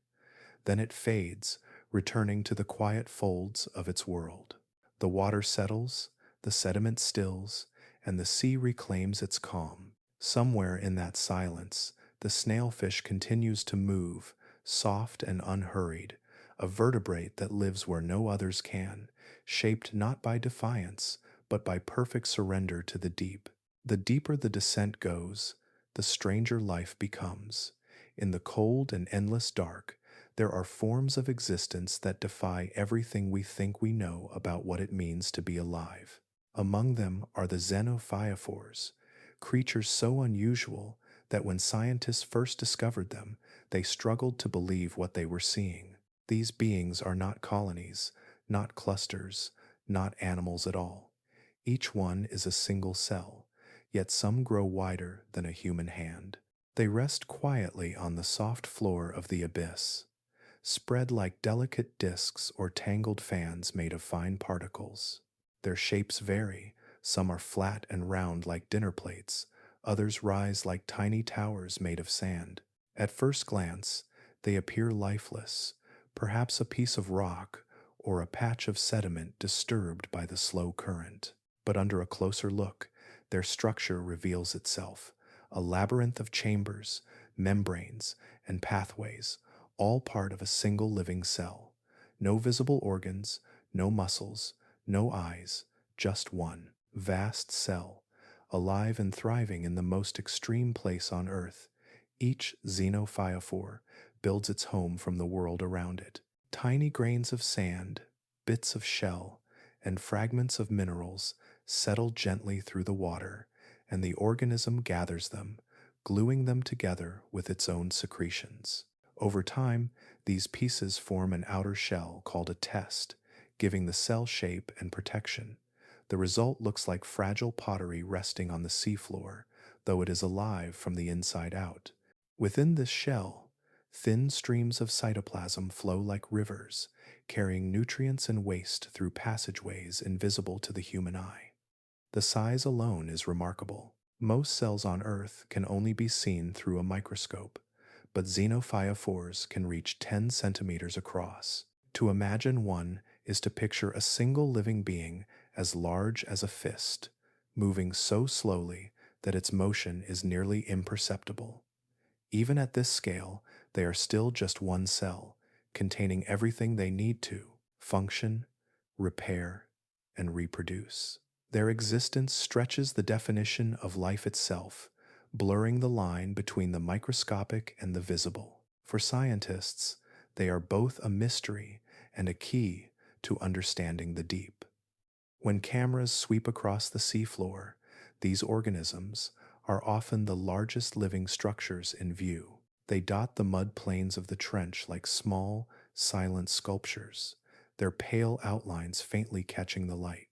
Then it fades, returning to the quiet folds of its world. The water settles, the sediment stills, and the sea reclaims its calm. Somewhere in that silence, the snailfish continues to move, soft and unhurried, a vertebrate that lives where no others can, shaped not by defiance, but by perfect surrender to the deep. The deeper the descent goes, the stranger life becomes. In the cold and endless dark, there are forms of existence that defy everything we think we know about what it means to be alive. Among them are the Xenophyophores, creatures so unusual that when scientists first discovered them, they struggled to believe what they were seeing. These beings are not colonies, not clusters, not animals at all. Each one is a single cell, yet some grow wider than a human hand. They rest quietly on the soft floor of the abyss, spread like delicate discs or tangled fans made of fine particles. Their shapes vary. Some are flat and round like dinner plates, others rise like tiny towers made of sand. At first glance, they appear lifeless, perhaps a piece of rock or a patch of sediment disturbed by the slow current. But under a closer look, their structure reveals itself, a labyrinth of chambers, membranes, and pathways, all part of a single living cell. No visible organs, no muscles, no eyes, just one vast cell, alive and thriving in the most extreme place on Earth. Each xenophyophore builds its home from the world around it. Tiny grains of sand, bits of shell, and fragments of minerals settle gently through the water, and the organism gathers them, gluing them together with its own secretions. Over time, these pieces form an outer shell called a test, giving the cell shape and protection. The result looks like fragile pottery resting on the seafloor, though it is alive from the inside out. Within this shell, thin streams of cytoplasm flow like rivers, carrying nutrients and waste through passageways invisible to the human eye. The size alone is remarkable. Most cells on Earth can only be seen through a microscope, but xenophyophores can reach 10 centimeters across. To imagine one is to picture a single living being as large as a fist, moving so slowly that its motion is nearly imperceptible. Even at this scale, they are still just one cell, containing everything they need to function, repair, and reproduce. Their existence stretches the definition of life itself, blurring the line between the microscopic and the visible. For scientists, they are both a mystery and a key to understanding the deep. When cameras sweep across the seafloor, these organisms are often the largest living structures in view. They dot the mud plains of the trench like small, silent sculptures, their pale outlines faintly catching the light.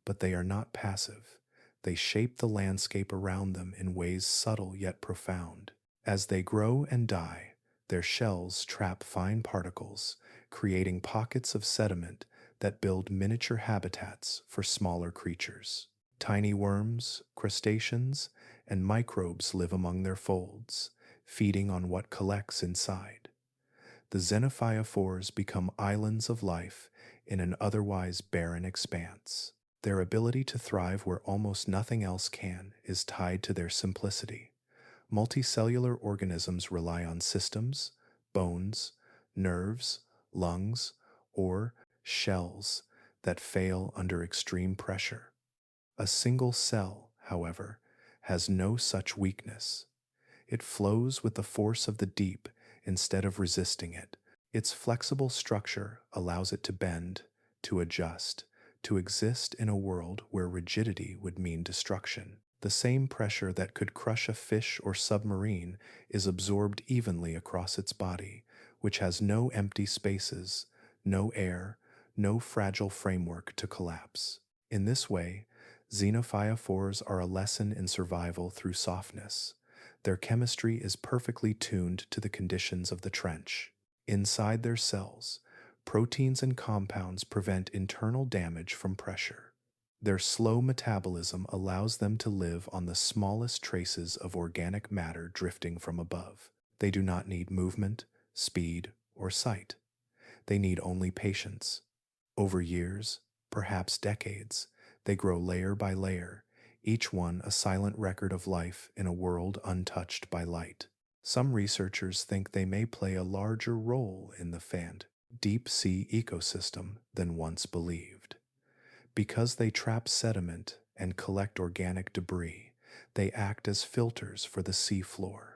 But they are not passive. They shape the landscape around them in ways subtle yet profound. As they grow and die, their shells trap fine particles, creating pockets of sediment that build miniature habitats for smaller creatures. Tiny worms, crustaceans, and microbes live among their folds, feeding on what collects inside. The xenophyophores become islands of life in an otherwise barren expanse. Their ability to thrive where almost nothing else can is tied to their simplicity. Multicellular organisms rely on systems, bones, nerves, lungs, or shells that fail under extreme pressure. A single cell, however, has no such weakness. It flows with the force of the deep instead of resisting it. Its flexible structure allows it to bend, to adjust, to exist in a world where rigidity would mean destruction. The same pressure that could crush a fish or submarine is absorbed evenly across its body, which has no empty spaces, no air, no fragile framework to collapse. In this way, xenophyophores are a lesson in survival through softness. Their chemistry is perfectly tuned to the conditions of the trench. Inside their cells, proteins and compounds prevent internal damage from pressure. Their slow metabolism allows them to live on the smallest traces of organic matter drifting from above. They do not need movement, speed, or sight. They need only patience. Over years, perhaps decades, they grow layer by layer, each one a silent record of life in a world untouched by light. Some researchers think they may play a larger role in the fanned deep-sea ecosystem than once believed. Because they trap sediment and collect organic debris, they act as filters for the seafloor,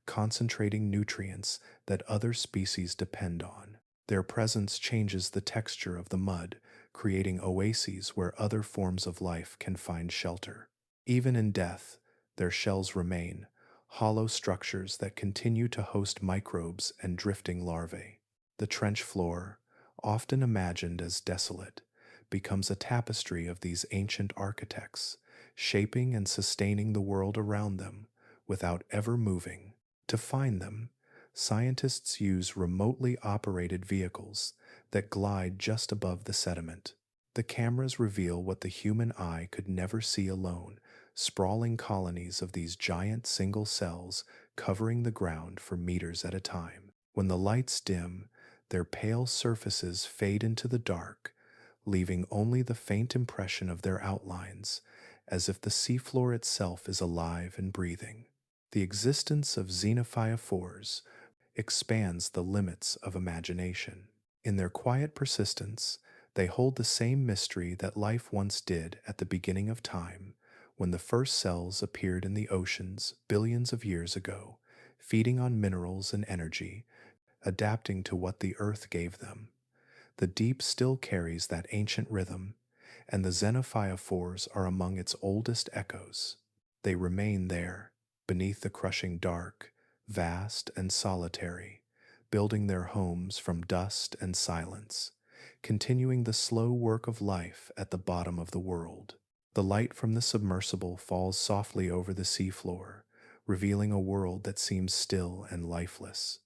concentrating nutrients that other species depend on. Their presence changes the texture of the mud, creating oases where other forms of life can find shelter. Even in death, their shells remain, hollow structures that continue to host microbes and drifting larvae. The trench floor, often imagined as desolate, becomes a tapestry of these ancient architects, shaping and sustaining the world around them without ever moving. To find them, scientists use remotely operated vehicles that glide just above the sediment. The cameras reveal what the human eye could never see alone, sprawling colonies of these giant single cells covering the ground for meters at a time. When the lights dim, their pale surfaces fade into the dark, leaving only the faint impression of their outlines, as if the seafloor itself is alive and breathing. The existence of Xenophyophores expands the limits of imagination. In their quiet persistence, they hold the same mystery that life once did at the beginning of time, when the first cells appeared in the oceans billions of years ago, feeding on minerals and energy, adapting to what the earth gave them. The deep still carries that ancient rhythm, and the Xenophyophores are among its oldest echoes. They remain there, beneath the crushing dark, vast and solitary, building their homes from dust and silence, continuing the slow work of life at the bottom of the world. The light from the submersible falls softly over the seafloor, revealing a world that seems still and lifeless.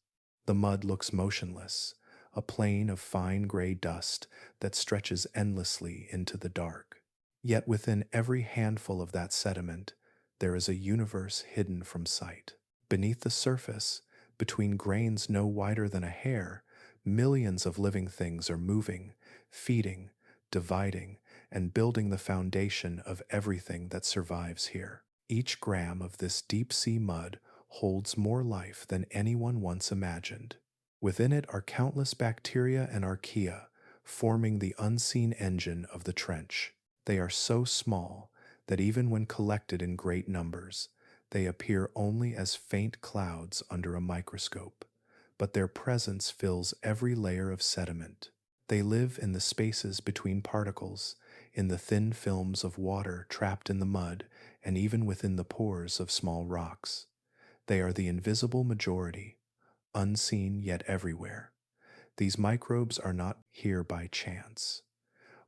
The mud looks motionless, a plain of fine gray dust that stretches endlessly into the dark. Yet within every handful of that sediment, there is a universe hidden from sight. Beneath the surface, between grains no wider than a hair, millions of living things are moving, feeding, dividing, and building the foundation of everything that survives here. Each gram of this deep sea mud holds more life than anyone once imagined. Within it are countless bacteria and archaea, forming the unseen engine of the trench. They are so small that even when collected in great numbers, they appear only as faint clouds under a microscope, but their presence fills every layer of sediment. They live in the spaces between particles, in the thin films of water trapped in the mud, and even within the pores of small rocks. They are the invisible majority, unseen yet everywhere. These microbes are not here by chance.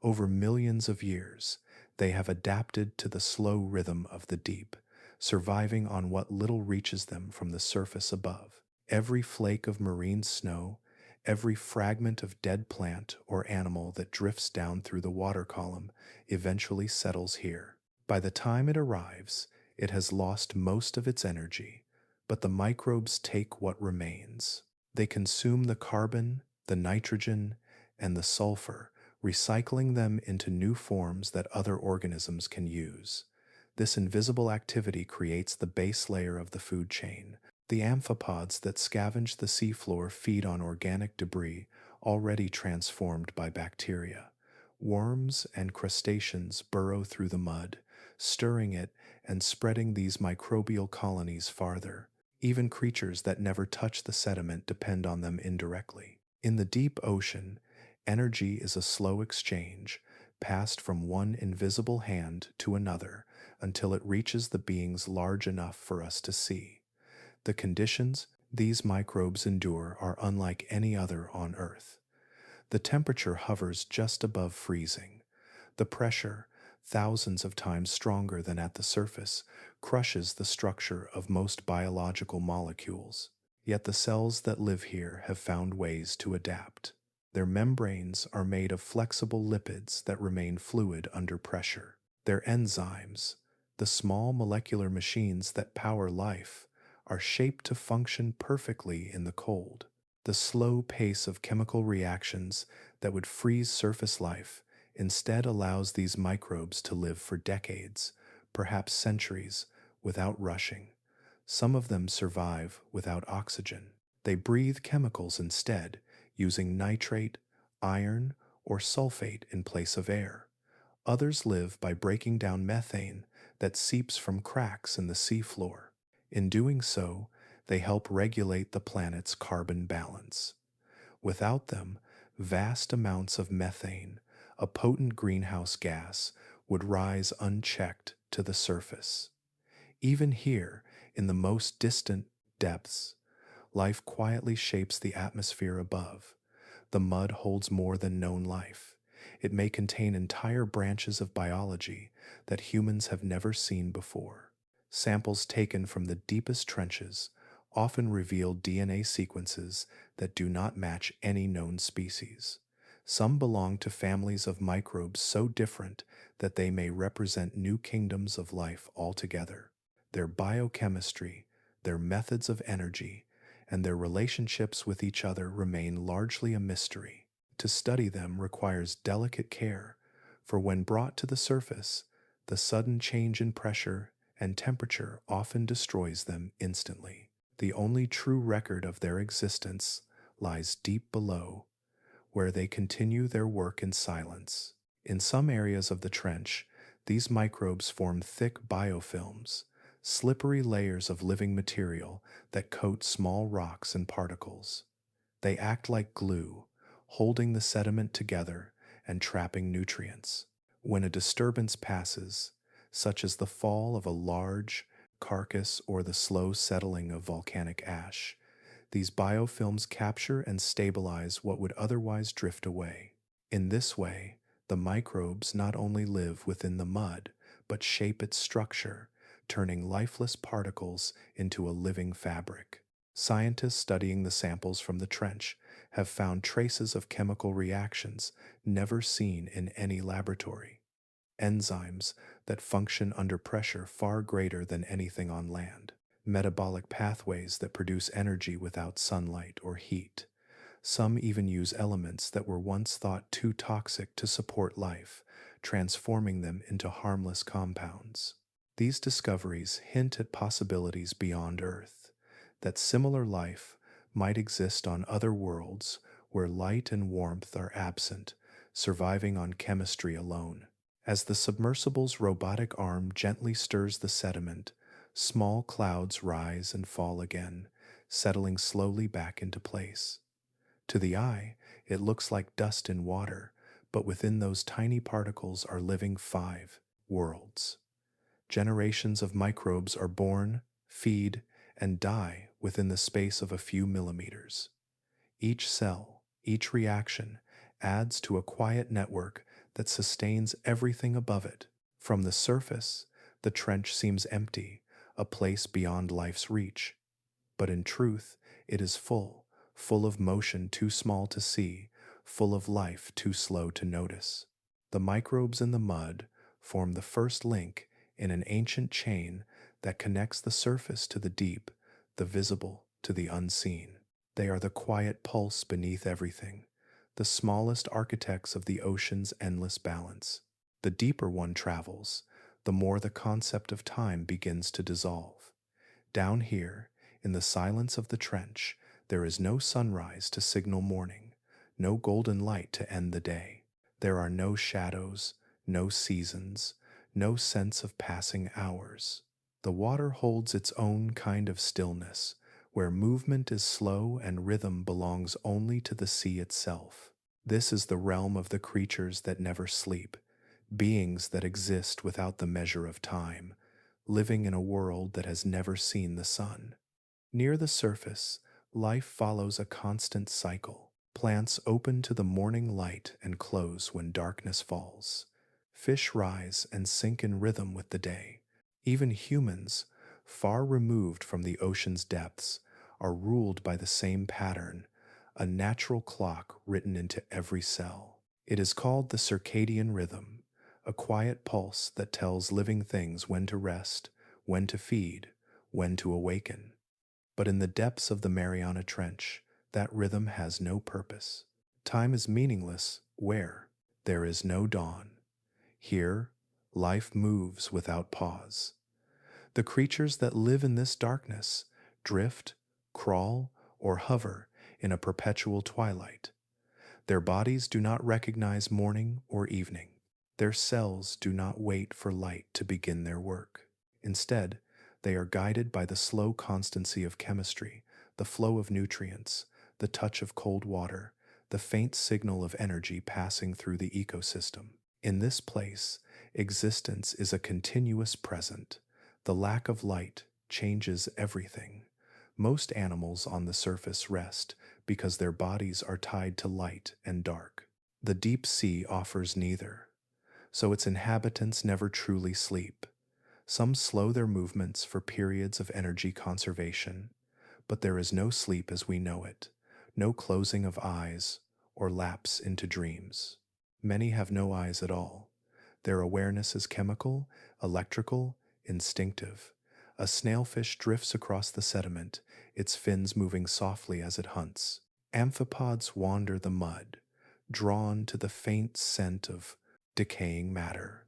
Over millions of years, they have adapted to the slow rhythm of the deep, surviving on what little reaches them from the surface above. Every flake of marine snow, every fragment of dead plant or animal that drifts down through the water column eventually settles here. By the time it arrives, it has lost most of its energy, but the microbes take what remains. They consume the carbon, the nitrogen, and the sulfur, recycling them into new forms that other organisms can use. This invisible activity creates the base layer of the food chain. The amphipods that scavenge the seafloor feed on organic debris already transformed by bacteria. Worms and crustaceans burrow through the mud, stirring it and spreading these microbial colonies farther. Even creatures that never touch the sediment depend on them indirectly. In the deep ocean, energy is a slow exchange, passed from one invisible hand to another until it reaches the beings large enough for us to see. The conditions these microbes endure are unlike any other on Earth. The temperature hovers just above freezing. The pressure, thousands of times stronger than at the surface, crushes the structure of most biological molecules. Yet the cells that live here have found ways to adapt. Their membranes are made of flexible lipids that remain fluid under pressure. Their enzymes, the small molecular machines that power life, are shaped to function perfectly in the cold. The slow pace of chemical reactions that would freeze surface life instead allows these microbes to live for decades, perhaps centuries, without rushing. Some of them survive without oxygen. They breathe chemicals instead, using nitrate, iron, or sulfate in place of air. Others live by breaking down methane that seeps from cracks in the seafloor. In doing so, they help regulate the planet's carbon balance. Without them, vast amounts of methane, a potent greenhouse gas, would rise unchecked to the surface. Even here, in the most distant depths, life quietly shapes the atmosphere above. The mud holds more than known life. It may contain entire branches of biology that humans have never seen before. Samples taken from the deepest trenches often reveal DNA sequences that do not match any known species. Some belong to families of microbes so different that they may represent new kingdoms of life altogether. Their biochemistry, their methods of energy, and their relationships with each other remain largely a mystery. To study them requires delicate care, for when brought to the surface, the sudden change in pressure and temperature often destroys them instantly. The only true record of their existence lies deep below, where they continue their work in silence. In some areas of the trench, these microbes form thick biofilms, slippery layers of living material that coat small rocks and particles. They act like glue, holding the sediment together and trapping nutrients. When a disturbance passes, such as the fall of a large carcass or the slow settling of volcanic ash, these biofilms capture and stabilize what would otherwise drift away. In this way, the microbes not only live within the mud, but shape its structure, turning lifeless particles into a living fabric. Scientists studying the samples from the trench have found traces of chemical reactions never seen in any laboratory. Enzymes that function under pressure far greater than anything on land. Metabolic pathways that produce energy without sunlight or heat. Some even use elements that were once thought too toxic to support life, transforming them into harmless compounds. These discoveries hint at possibilities beyond Earth, that similar life might exist on other worlds where light and warmth are absent, surviving on chemistry alone. As the submersible's robotic arm gently stirs the sediment, small clouds rise and fall again, settling slowly back into place. To the eye, it looks like dust in water, but within those tiny particles are living 5 worlds. Generations of microbes are born, feed, and die within the space of a few millimeters. Each cell, each reaction, adds to a quiet network that sustains everything above it. From the surface, the trench seems empty, a place beyond life's reach. But in truth, it is full of motion too small to see, full of life too slow to notice. The microbes in the mud form the first link in an ancient chain that connects the surface to the deep, the visible to the unseen. They are the quiet pulse beneath everything, the smallest architects of the ocean's endless balance. The deeper one travels, the more the concept of time begins to dissolve. Down here, in the silence of the trench, there is no sunrise to signal morning, no golden light to end the day. There are no shadows, no seasons, no sense of passing hours. The water holds its own kind of stillness, where movement is slow and rhythm belongs only to the sea itself. This is the realm of the creatures that never sleep, beings that exist without the measure of time, living in a world that has never seen the sun. Near the surface, life follows a constant cycle. Plants open to the morning light and close when darkness falls. Fish rise and sink in rhythm with the day. Even humans, far removed from the ocean's depths, are ruled by the same pattern, a natural clock written into every cell. It is called the circadian rhythm, a quiet pulse that tells living things when to rest, when to feed, when to awaken. But in the depths of the Mariana Trench, that rhythm has no purpose. Time is meaningless where there is no dawn. Here, life moves without pause. The creatures that live in this darkness drift, crawl, or hover in a perpetual twilight. Their bodies do not recognize morning or evening. Their cells do not wait for light to begin their work. Instead, they are guided by the slow constancy of chemistry, the flow of nutrients, the touch of cold water, the faint signal of energy passing through the ecosystem. In this place, existence is a continuous present. The lack of light changes everything. Most animals on the surface rest because their bodies are tied to light and dark. The deep sea offers neither, so its inhabitants never truly sleep. Some slow their movements for periods of energy conservation, but there is no sleep as we know it, no closing of eyes or lapse into dreams. Many have no eyes at all. Their awareness is chemical, electrical, instinctive. A snailfish drifts across the sediment, its fins moving softly as it hunts. Amphipods wander the mud, drawn to the faint scent of decaying matter.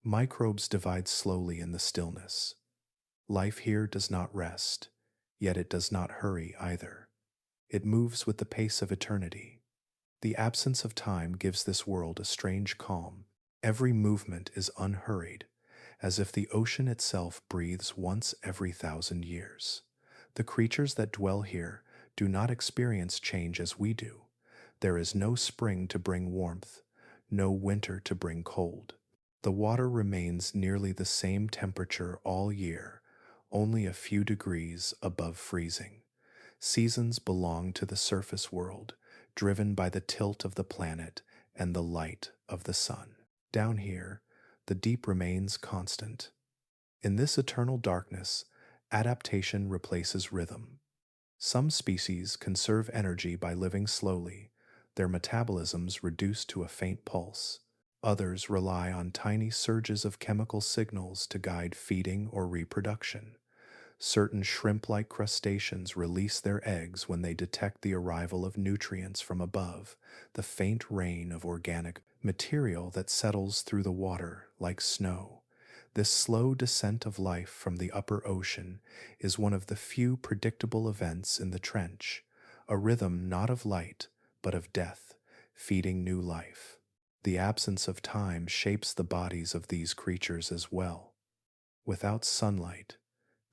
Microbes divide slowly in the stillness. Life here does not rest, yet it does not hurry either. It moves with the pace of eternity. The absence of time gives this world a strange calm. Every movement is unhurried, as if the ocean itself breathes once every 1,000 years. The creatures that dwell here do not experience change as we do. There is no spring to bring warmth, no winter to bring cold. The water remains nearly the same temperature all year, only a few degrees above freezing. Seasons belong to the surface world, driven by the tilt of the planet and the light of the sun. Down here, the deep remains constant. In this eternal darkness, adaptation replaces rhythm. Some species conserve energy by living slowly, their metabolisms reduced to a faint pulse. Others rely on tiny surges of chemical signals to guide feeding or reproduction. Certain shrimp-like crustaceans release their eggs when they detect the arrival of nutrients from above, the faint rain of organic material that settles through the water like snow. This slow descent of life from the upper ocean is one of the few predictable events in the trench, a rhythm not of light, but of death, feeding new life. The absence of time shapes the bodies of these creatures as well. Without sunlight,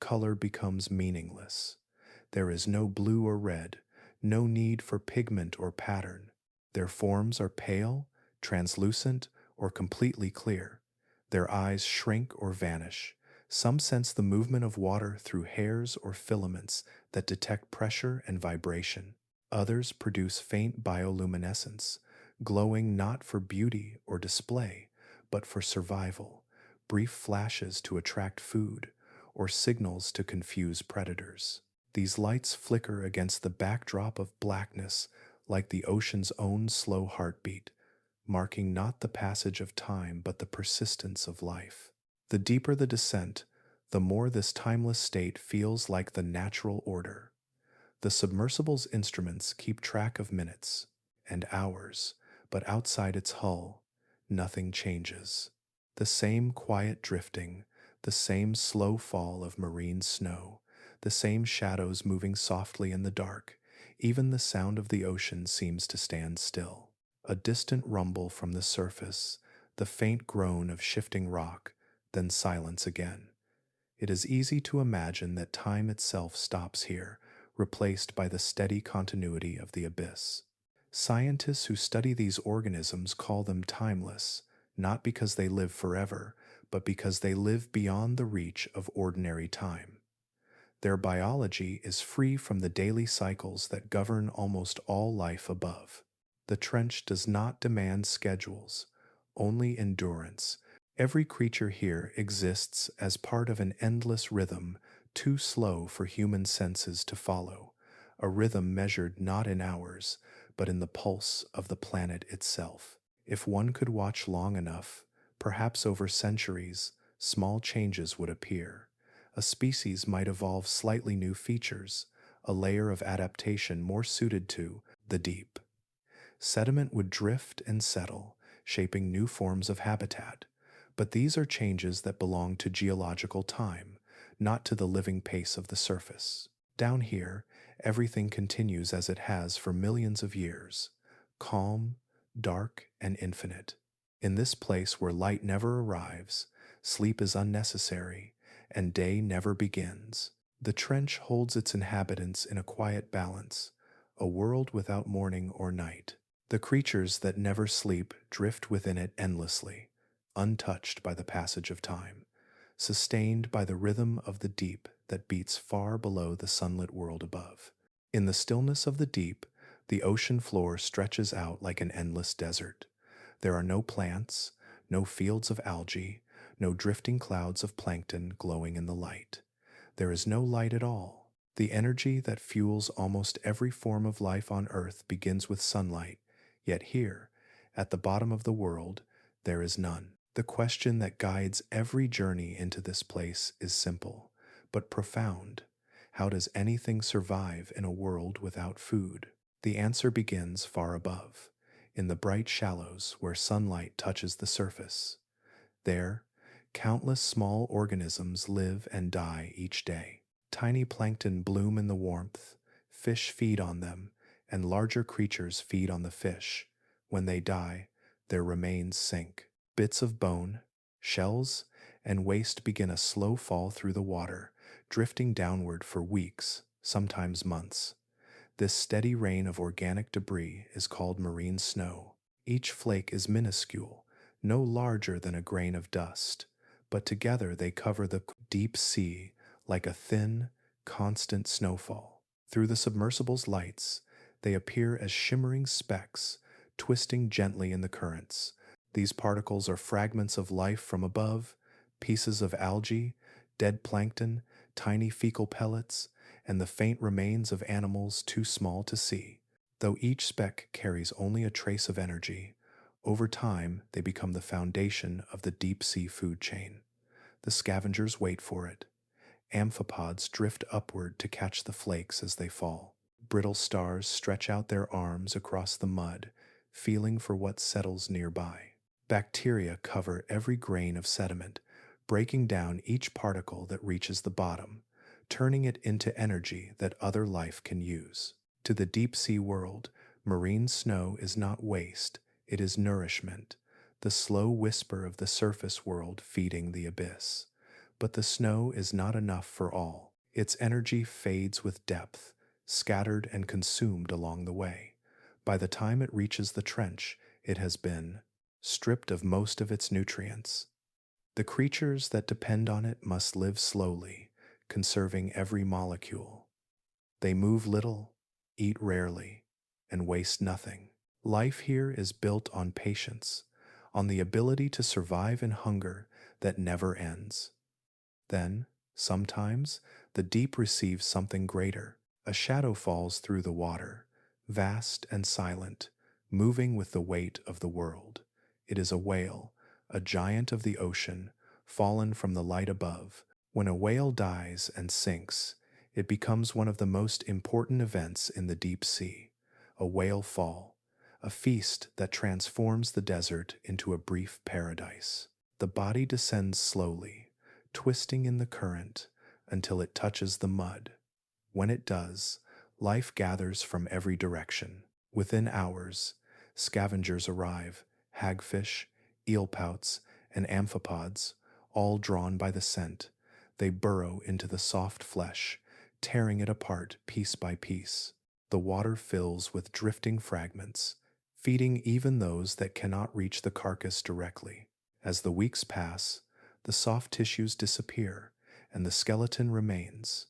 color becomes meaningless. There is no blue or red, no need for pigment or pattern. Their forms are pale, translucent, or completely clear. Their eyes shrink or vanish. Some sense the movement of water through hairs or filaments that detect pressure and vibration. Others produce faint bioluminescence, glowing not for beauty or display, but for survival, brief flashes to attract food, or signals to confuse predators. These lights flicker against the backdrop of blackness like the ocean's own slow heartbeat, marking not the passage of time but the persistence of life. The deeper the descent, the more this timeless state feels like the natural order. The submersible's instruments keep track of minutes and hours, but outside its hull, nothing changes. The same quiet drifting, the same slow fall of marine snow, the same shadows moving softly in the dark. Even the sound of the ocean seems to stand still. A distant rumble from the surface, the faint groan of shifting rock, then silence again. It is easy to imagine that time itself stops here, replaced by the steady continuity of the abyss. Scientists who study these organisms call them timeless, not because they live forever, but because they live beyond the reach of ordinary time. Their biology is free from the daily cycles that govern almost all life above. The trench does not demand schedules, only endurance. Every creature here exists as part of an endless rhythm too slow for human senses to follow, a rhythm measured not in hours, but in the pulse of the planet itself. If one could watch long enough, perhaps over centuries, small changes would appear. A species might evolve slightly new features, a layer of adaptation more suited to the deep. Sediment would drift and settle, shaping new forms of habitat. But these are changes that belong to geological time, not to the living pace of the surface. Down here, everything continues as it has for millions of years, calm, dark, and infinite. In this place where light never arrives, sleep is unnecessary, and day never begins, the trench holds its inhabitants in a quiet balance, a world without morning or night. The creatures that never sleep drift within it endlessly, untouched by the passage of time, sustained by the rhythm of the deep that beats far below the sunlit world above. In the stillness of the deep, the ocean floor stretches out like an endless desert. There are no plants, no fields of algae, no drifting clouds of plankton glowing in the light. There is no light at all. The energy that fuels almost every form of life on Earth begins with sunlight, Yet here, at the bottom of the world, there is none. The question that guides every journey into this place is simple, but profound. How does anything survive in a world without food? The answer begins far above, in the bright shallows where sunlight touches the surface. There, countless small organisms live and die each day. Tiny plankton bloom in the warmth, fish feed on them, and larger creatures feed on the fish. When they die, their remains sink. Bits of bone, shells, and waste begin a slow fall through the water, drifting downward for weeks, sometimes months. This steady rain of organic debris is called marine snow. Each flake is minuscule, no larger than a grain of dust, but together they cover the deep sea like a thin, constant snowfall. Through the submersible's lights, they appear as shimmering specks, twisting gently in the currents. These particles are fragments of life from above, pieces of algae, dead plankton, tiny fecal pellets, and the faint remains of animals too small to see. Though each speck carries only a trace of energy, over time they become the foundation of the deep-sea food chain. The scavengers wait for it. Amphipods drift upward to catch the flakes as they fall. Brittle stars stretch out their arms across the mud, feeling for what settles nearby. Bacteria cover every grain of sediment, breaking down each particle that reaches the bottom, turning it into energy that other life can use. To the deep-sea world, marine snow is not waste, it is nourishment, the slow whisper of the surface world feeding the abyss. But the snow is not enough for all. Its energy fades with depth, scattered and consumed along the way. By the time it reaches the trench, it has been stripped of most of its nutrients. The creatures that depend on it must live slowly, conserving every molecule. They move little, eat rarely, and waste nothing. Life here is built on patience, on the ability to survive in hunger that never ends. Then, sometimes, the deep receives something greater. A shadow falls through the water, vast and silent, moving with the weight of the world. It is a whale, a giant of the ocean, fallen from the light above. When a whale dies and sinks, it becomes one of the most important events in the deep sea. A whale fall, a feast that transforms the desert into a brief paradise. The body descends slowly, twisting in the current until it touches the mud. When it does, life gathers from every direction. Within hours, scavengers arrive, hagfish, eelpouts, and amphipods, all drawn by the scent. They burrow into the soft flesh, tearing it apart piece by piece. The water fills with drifting fragments, feeding even those that cannot reach the carcass directly. As the weeks pass, the soft tissues disappear, and the skeleton remains.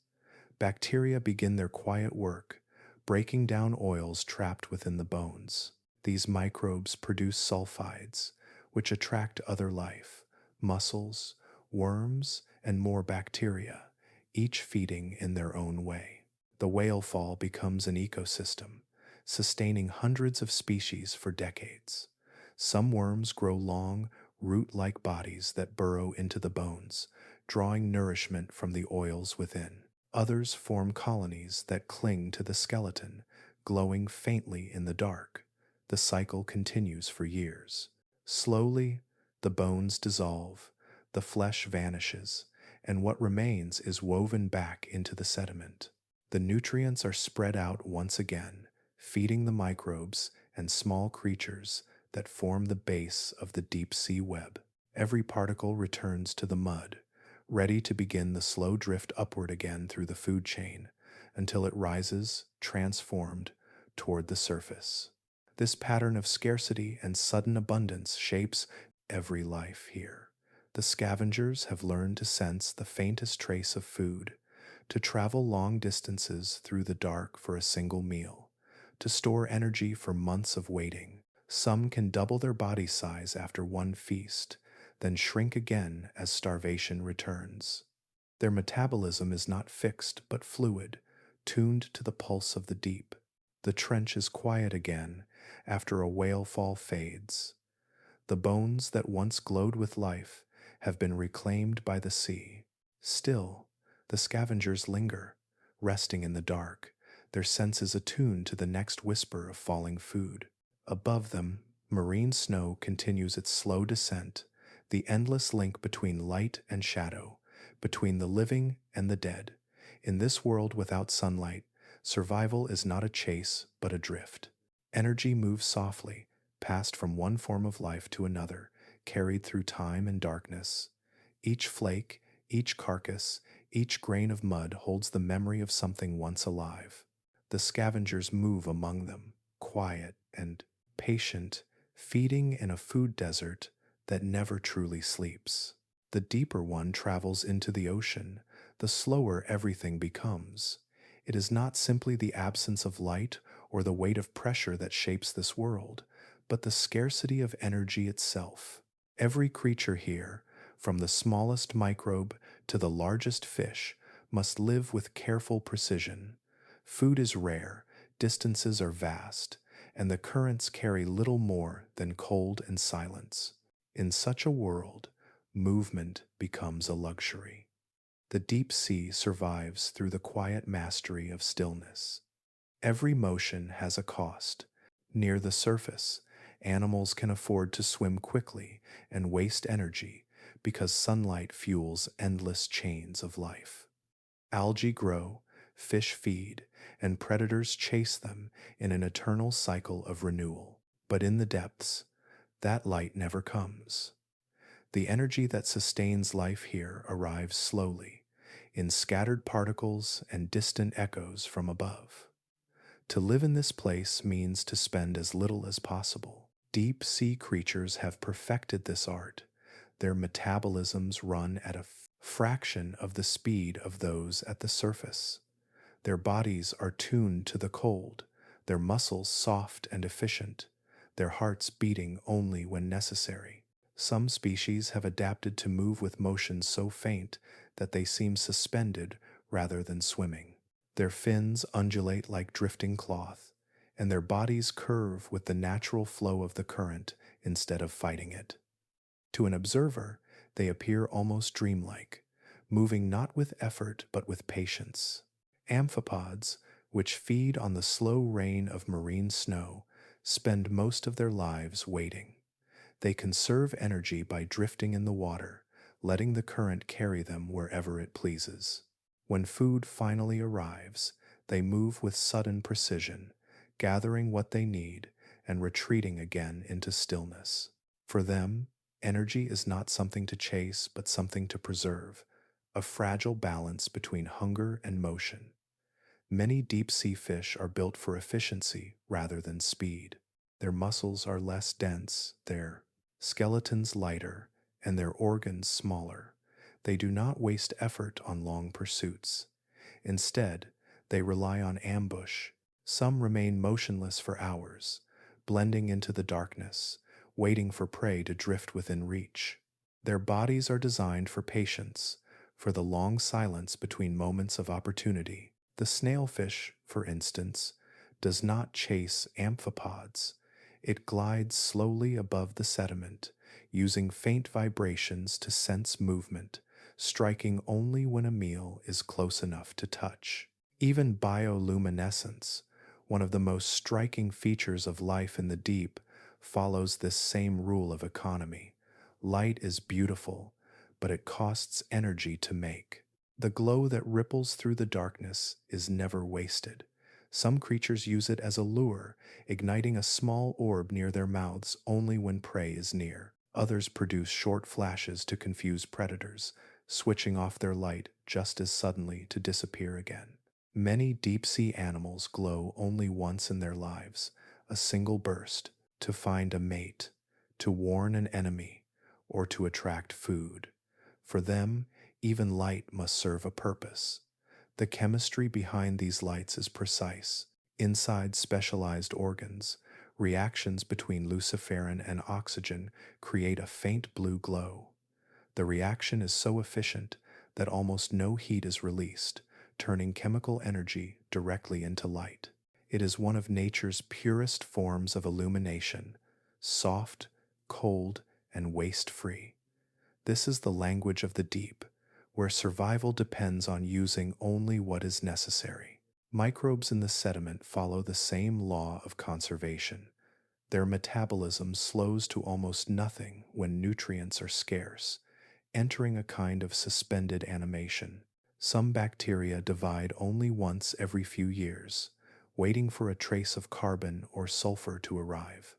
Bacteria begin their quiet work, breaking down oils trapped within the bones. These microbes produce sulfides, which attract other life, mussels, worms, and more bacteria, each feeding in their own way. The whale fall becomes an ecosystem, sustaining hundreds of species for decades. Some worms grow long, root-like bodies that burrow into the bones, drawing nourishment from the oils within. Others form colonies that cling to the skeleton, glowing faintly in the dark. The cycle continues for years. Slowly, the bones dissolve, the flesh vanishes, and what remains is woven back into the sediment. The nutrients are spread out once again, feeding the microbes and small creatures that form the base of the deep-sea web. Every particle returns to the mud, ready to begin the slow drift upward again through the food chain, until it rises, transformed, toward the surface. This pattern of scarcity and sudden abundance shapes every life here. The scavengers have learned to sense the faintest trace of food, to travel long distances through the dark for a single meal, to store energy for months of waiting. Some can double their body size after one feast, then shrink again as starvation returns. Their metabolism is not fixed but fluid, tuned to the pulse of the deep. The trench is quiet again, after a whale fall fades. The bones that once glowed with life have been reclaimed by the sea. Still, the scavengers linger, resting in the dark, their senses attuned to the next whisper of falling food. Above them, marine snow continues its slow descent, the endless link between light and shadow, between the living and the dead. In this world without sunlight, survival is not a chase but a drift. Energy moves softly, passed from one form of life to another, carried through time and darkness. Each flake, each carcass, each grain of mud holds the memory of something once alive. The scavengers move among them, quiet and patient, feeding in a food desert that never truly sleeps. The deeper one travels into the ocean, the slower everything becomes. It is not simply the absence of light or the weight of pressure that shapes this world, but the scarcity of energy itself. Every creature here, from the smallest microbe to the largest fish, must live with careful precision. Food is rare, distances are vast, and the currents carry little more than cold and silence. In such a world, movement becomes a luxury. The deep sea survives through the quiet mastery of stillness. Every motion has a cost. Near the surface, animals can afford to swim quickly and waste energy because sunlight fuels endless chains of life. Algae grow, fish feed, and predators chase them in an eternal cycle of renewal. But in the depths, that light never comes. The energy that sustains life here arrives slowly, in scattered particles and distant echoes from above. To live in this place means to spend as little as possible. Deep sea creatures have perfected this art. Their metabolisms run at a fraction of the speed of those at the surface. Their bodies are tuned to the cold, their muscles soft and efficient, their hearts beating only when necessary. Some species have adapted to move with motions so faint that they seem suspended rather than swimming. Their fins undulate like drifting cloth, and their bodies curve with the natural flow of the current instead of fighting it. To an observer, they appear almost dreamlike, moving not with effort but with patience. Amphipods, which feed on the slow rain of marine snow, spend most of their lives waiting. They conserve energy by drifting in the water, letting the current carry them wherever it pleases. When food finally arrives, they move with sudden precision, gathering what they need and retreating again into stillness. For them, energy is not something to chase but something to preserve, a fragile balance between hunger and motion. Many deep-sea fish are built for efficiency rather than speed. Their muscles are less dense, their skeletons lighter, and their organs smaller. They do not waste effort on long pursuits. Instead, they rely on ambush. Some remain motionless for hours, blending into the darkness, waiting for prey to drift within reach. Their bodies are designed for patience, for the long silence between moments of opportunity. The snailfish, for instance, does not chase amphipods. It glides slowly above the sediment, using faint vibrations to sense movement, striking only when a meal is close enough to touch. Even bioluminescence, one of the most striking features of life in the deep, follows this same rule of economy. Light is beautiful, but it costs energy to make. The glow that ripples through the darkness is never wasted. Some creatures use it as a lure, igniting a small orb near their mouths only when prey is near. Others produce short flashes to confuse predators, switching off their light just as suddenly to disappear again. Many deep-sea animals glow only once in their lives, a single burst, to find a mate, to warn an enemy, or to attract food. For them, even light must serve a purpose. The chemistry behind these lights is precise. Inside specialized organs, reactions between luciferin and oxygen create a faint blue glow. The reaction is so efficient that almost no heat is released, turning chemical energy directly into light. It is one of nature's purest forms of illumination, soft, cold, and waste-free. This is the language of the deep, where survival depends on using only what is necessary. Microbes in the sediment follow the same law of conservation. Their metabolism slows to almost nothing when nutrients are scarce, entering a kind of suspended animation. Some bacteria divide only once every few years, waiting for a trace of carbon or sulfur to arrive.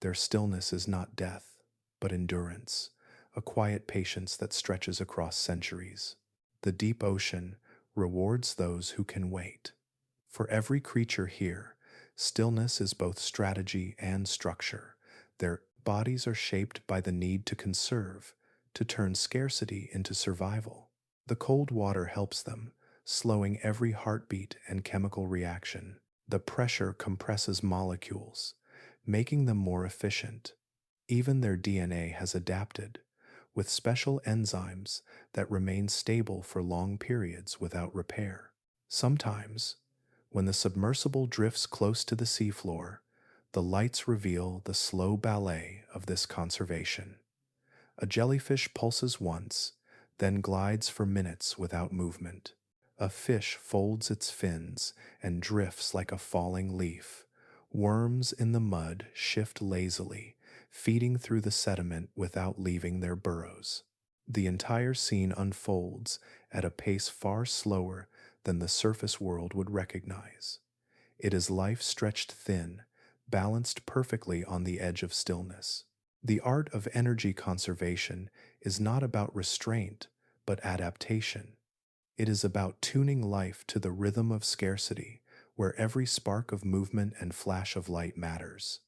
Their stillness is not death, but endurance, a quiet patience that stretches across centuries. The deep ocean rewards those who can wait. For every creature here, stillness is both strategy and structure. Their bodies are shaped by the need to conserve, to turn scarcity into survival. The cold water helps them, slowing every heartbeat and chemical reaction. The pressure compresses molecules, making them more efficient. Even their DNA has adapted, with special enzymes that remain stable for long periods without repair. Sometimes, when the submersible drifts close to the seafloor, the lights reveal the slow ballet of this conservation. A jellyfish pulses once, then glides for minutes without movement. A fish folds its fins and drifts like a falling leaf. Worms in the mud shift lazily, feeding through the sediment without leaving their burrows. The entire scene unfolds at a pace far slower than the surface world would recognize. It is life stretched thin, balanced perfectly on the edge of stillness. The art of energy conservation is not about restraint, but adaptation. It is about tuning life to the rhythm of scarcity, where every spark of movement and flash of light matters.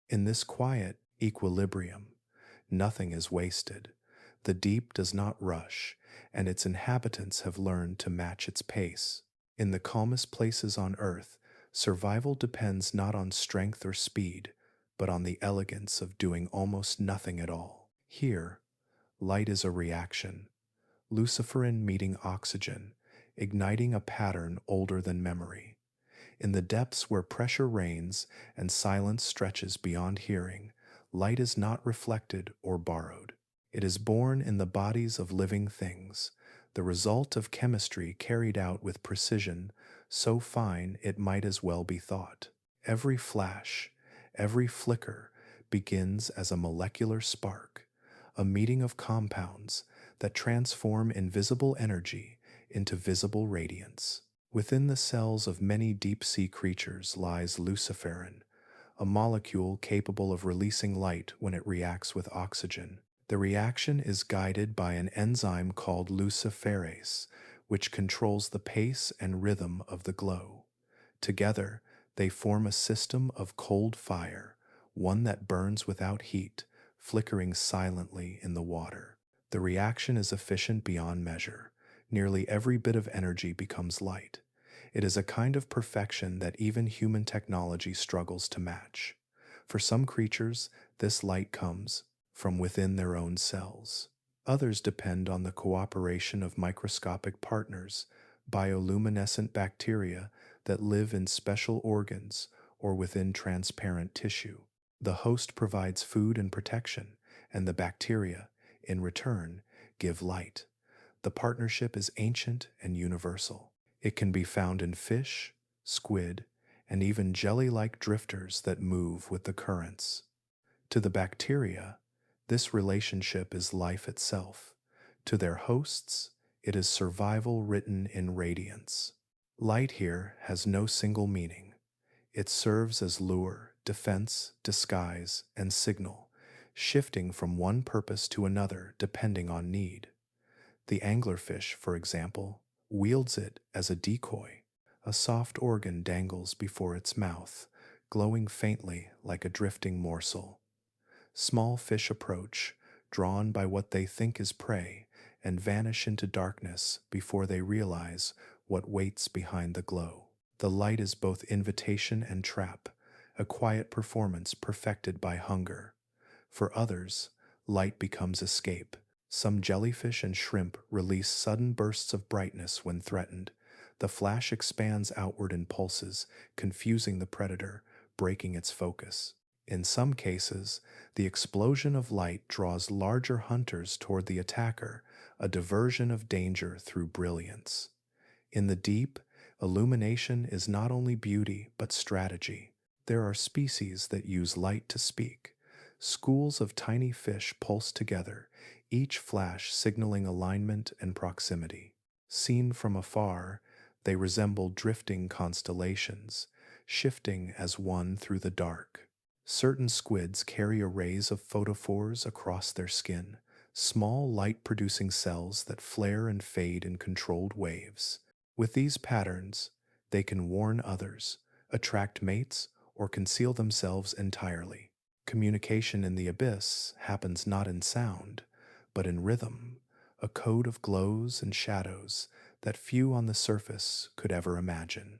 In this quiet equilibrium, nothing is wasted. The deep does not rush, and its inhabitants have learned to match its pace. In the calmest places on Earth, survival depends not on strength or speed, but on the elegance of doing almost nothing at all. Here, light is a reaction, luciferin meeting oxygen, igniting a pattern older than memory. In the depths where pressure reigns and silence stretches beyond hearing, light is not reflected or borrowed. It is born in the bodies of living things, the result of chemistry carried out with precision so fine it might as well be thought. Every flash, every flicker begins as a molecular spark, a meeting of compounds that transform invisible energy into visible radiance. Within the cells of many deep-sea creatures lies luciferin, a molecule capable of releasing light when it reacts with oxygen. The reaction is guided by an enzyme called luciferase, which controls the pace and rhythm of the glow. Together, they form a system of cold fire, one that burns without heat, flickering silently in the water. The reaction is efficient beyond measure. Nearly every bit of energy becomes light. It is a kind of perfection that even human technology struggles to match. For some creatures, this light comes from within their own cells. Others depend on the cooperation of microscopic partners, bioluminescent bacteria that live in special organs or within transparent tissue. The host provides food and protection, and the bacteria, in return, give light. The partnership is ancient and universal. It can be found in fish, squid, and even jelly-like drifters that move with the currents. To the bacteria, this relationship is life itself. To their hosts, it is survival written in radiance. Light here has no single meaning. It serves as lure, defense, disguise, and signal, shifting from one purpose to another depending on need. The anglerfish, for example, wields it as a decoy. A soft organ dangles before its mouth, glowing faintly like a drifting morsel. Small fish approach, drawn by what they think is prey, and vanish into darkness before they realize what waits behind the glow. The light is both invitation and trap, a quiet performance perfected by hunger. For others, light becomes escape. Some jellyfish and shrimp release sudden bursts of brightness when threatened, The flash expands outward in pulses, confusing the predator, breaking its focus. In some cases, the explosion of light draws larger hunters toward the attacker, a diversion of danger through brilliance. In the deep, illumination is not only beauty but strategy. There are species that use light to speak. Schools of tiny fish pulse together, each flash signaling alignment and proximity. Seen from afar, they resemble drifting constellations, shifting as one through the dark. Certain squids carry arrays of photophores across their skin, small light-producing cells that flare and fade in controlled waves. With these patterns, they can warn others, attract mates, or conceal themselves entirely. Communication in the abyss happens not in sound, but in rhythm, a code of glows and shadows that few on the surface could ever imagine.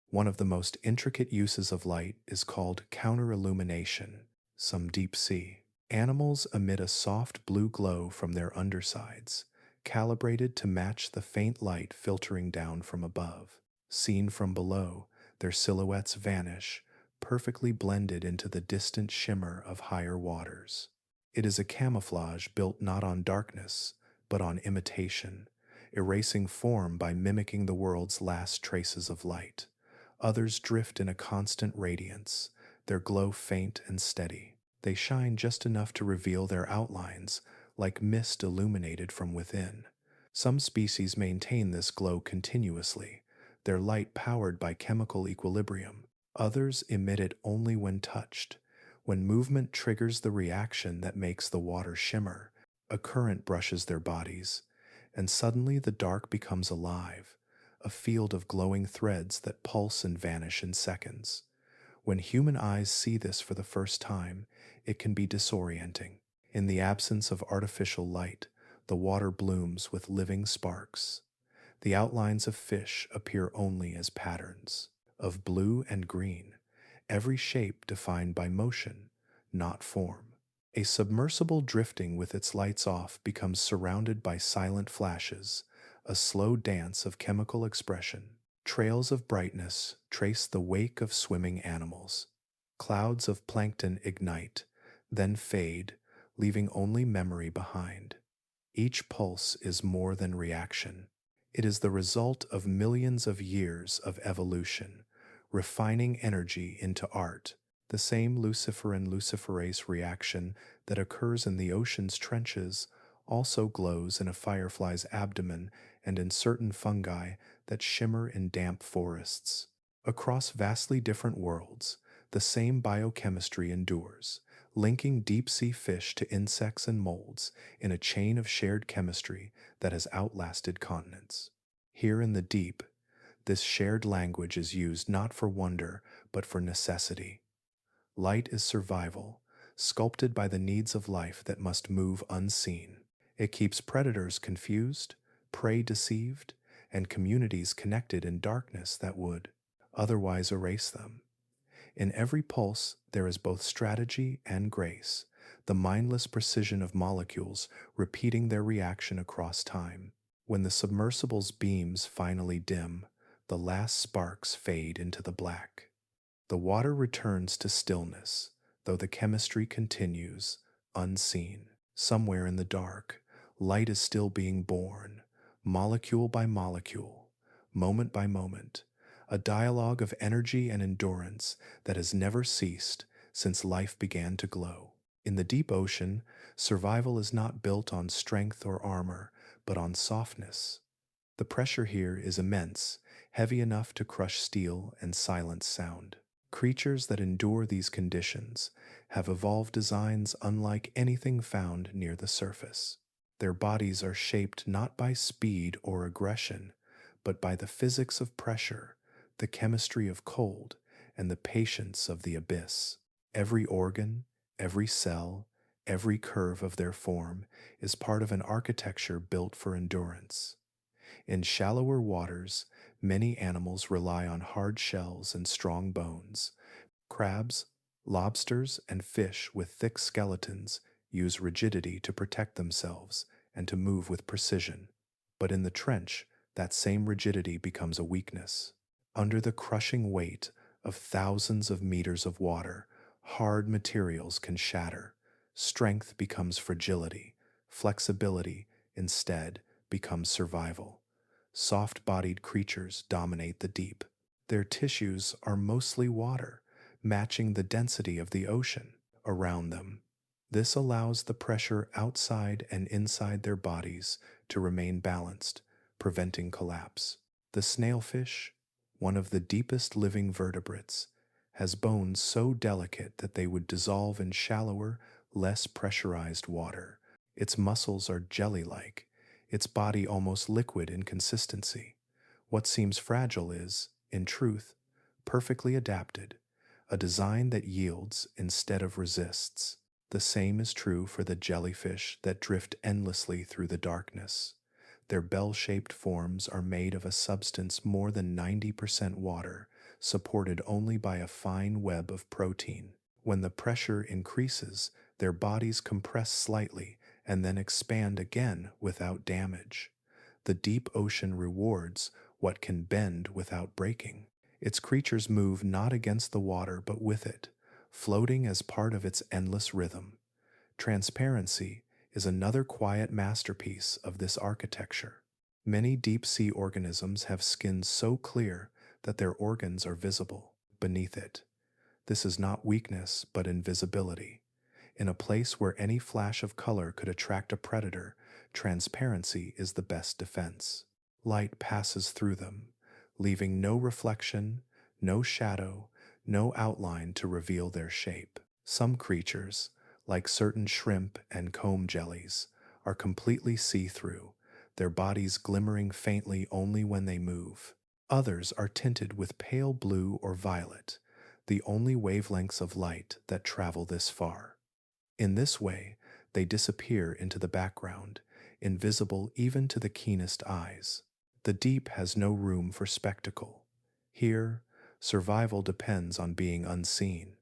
One of the most intricate uses of light is called counter-illumination. Some deep sea animals emit a soft blue glow from their undersides, calibrated to match the faint light filtering down from above. Seen from below, their silhouettes vanish, perfectly blended into the distant shimmer of higher waters. It is a camouflage built not on darkness, but on imitation, erasing form by mimicking the world's last traces of light. Others drift in a constant radiance, their glow faint and steady. They shine just enough to reveal their outlines, like mist illuminated from within. Some species maintain this glow continuously, their light powered by chemical equilibrium. Others emit it only when touched. When movement triggers the reaction that makes the water shimmer, a current brushes their bodies, and suddenly the dark becomes alive, a field of glowing threads that pulse and vanish in seconds. When human eyes see this for the first time, it can be disorienting. In the absence of artificial light, the water blooms with living sparks. The outlines of fish appear only as patterns, of blue and green, every shape defined by motion, not form. A submersible drifting with its lights off becomes surrounded by silent flashes, a slow dance of chemical expression. Trails of brightness trace the wake of swimming animals. Clouds of plankton ignite, then fade, leaving only memory behind. Each pulse is more than reaction. It is the result of millions of years of evolution, refining energy into art, the same luciferase reaction that occurs in the ocean's trenches also glows in a firefly's abdomen and in certain fungi that shimmer in damp forests. Across vastly different worlds, the same biochemistry endures, linking deep-sea fish to insects and molds in a chain of shared chemistry that has outlasted continents. Here in the deep, this shared language is used not for wonder, but for necessity. Light is survival, sculpted by the needs of life that must move unseen. It keeps predators confused, prey deceived, and communities connected in darkness that would otherwise erase them. In every pulse, there is both strategy and grace, the mindless precision of molecules repeating their reaction across time. When the submersible's beams finally dim, the last sparks fade into the black. The water returns to stillness, though the chemistry continues, unseen. Somewhere in the dark, light is still being born, molecule by molecule, moment by moment, a dialogue of energy and endurance that has never ceased since life began to glow. In the deep ocean, survival is not built on strength or armor, but on softness. The pressure here is immense, heavy enough to crush steel and silence sound. Creatures that endure these conditions have evolved designs unlike anything found near the surface. Their bodies are shaped not by speed or aggression, but by the physics of pressure, the chemistry of cold, and the patience of the abyss. Every organ, every cell, every curve of their form is part of an architecture built for endurance. In shallower waters, many animals rely on hard shells and strong bones. Crabs, lobsters, and fish with thick skeletons use rigidity to protect themselves and to move with precision. But in the trench, that same rigidity becomes a weakness. Under the crushing weight of thousands of meters of water, hard materials can shatter. Strength becomes fragility. Flexibility, instead, becomes survival. Soft-bodied creatures dominate the deep. Their tissues are mostly water, matching the density of the ocean around them. This allows the pressure outside and inside their bodies to remain balanced, preventing collapse. The snailfish, one of the deepest living vertebrates, has bones so delicate that they would dissolve in shallower, less pressurized water. Its muscles are jelly-like, its body almost liquid in consistency. What seems fragile is, in truth, perfectly adapted, a design that yields instead of resists. The same is true for the jellyfish that drift endlessly through the darkness. Their bell-shaped forms are made of a substance more than 90% water, supported only by a fine web of protein. When the pressure increases, their bodies compress slightly and then expand again without damage. The deep ocean rewards what can bend without breaking. Its creatures move not against the water but with it, floating as part of its endless rhythm. Transparency is another quiet masterpiece of this architecture. Many deep-sea organisms have skin so clear that their organs are visible beneath it. This is not weakness but invisibility. In a place where any flash of color could attract a predator, transparency is the best defense. Light passes through them, leaving no reflection, no shadow, no outline to reveal their shape. Some creatures, like certain shrimp and comb jellies, are completely see-through, their bodies glimmering faintly only when they move. Others are tinted with pale blue or violet, the only wavelengths of light that travel this far. In this way, they disappear into the background, invisible even to the keenest eyes. The deep has no room for spectacle. Here, survival depends on being unseen.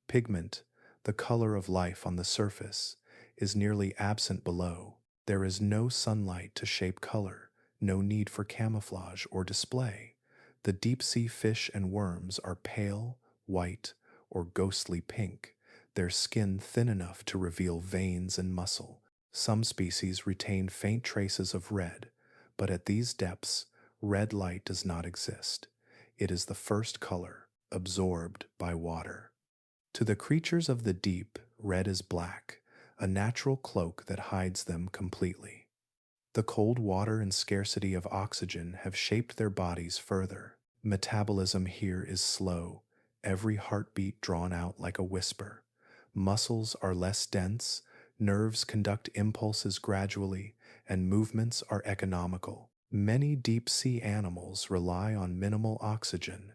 Pigment, the color of life on the surface, is nearly absent below. There is no sunlight to shape color, no need for camouflage or display. The deep-sea fish and worms are pale, white, or ghostly pink, their skin thin enough to reveal veins and muscle. Some species retain faint traces of red, but at these depths, red light does not exist. It is the first color, absorbed by water. To the creatures of the deep, red is black, a natural cloak that hides them completely. The cold water and scarcity of oxygen have shaped their bodies further. Metabolism here is slow, every heartbeat drawn out like a whisper. Muscles are less dense, nerves conduct impulses gradually, and movements are economical. Many deep-sea animals rely on minimal oxygen,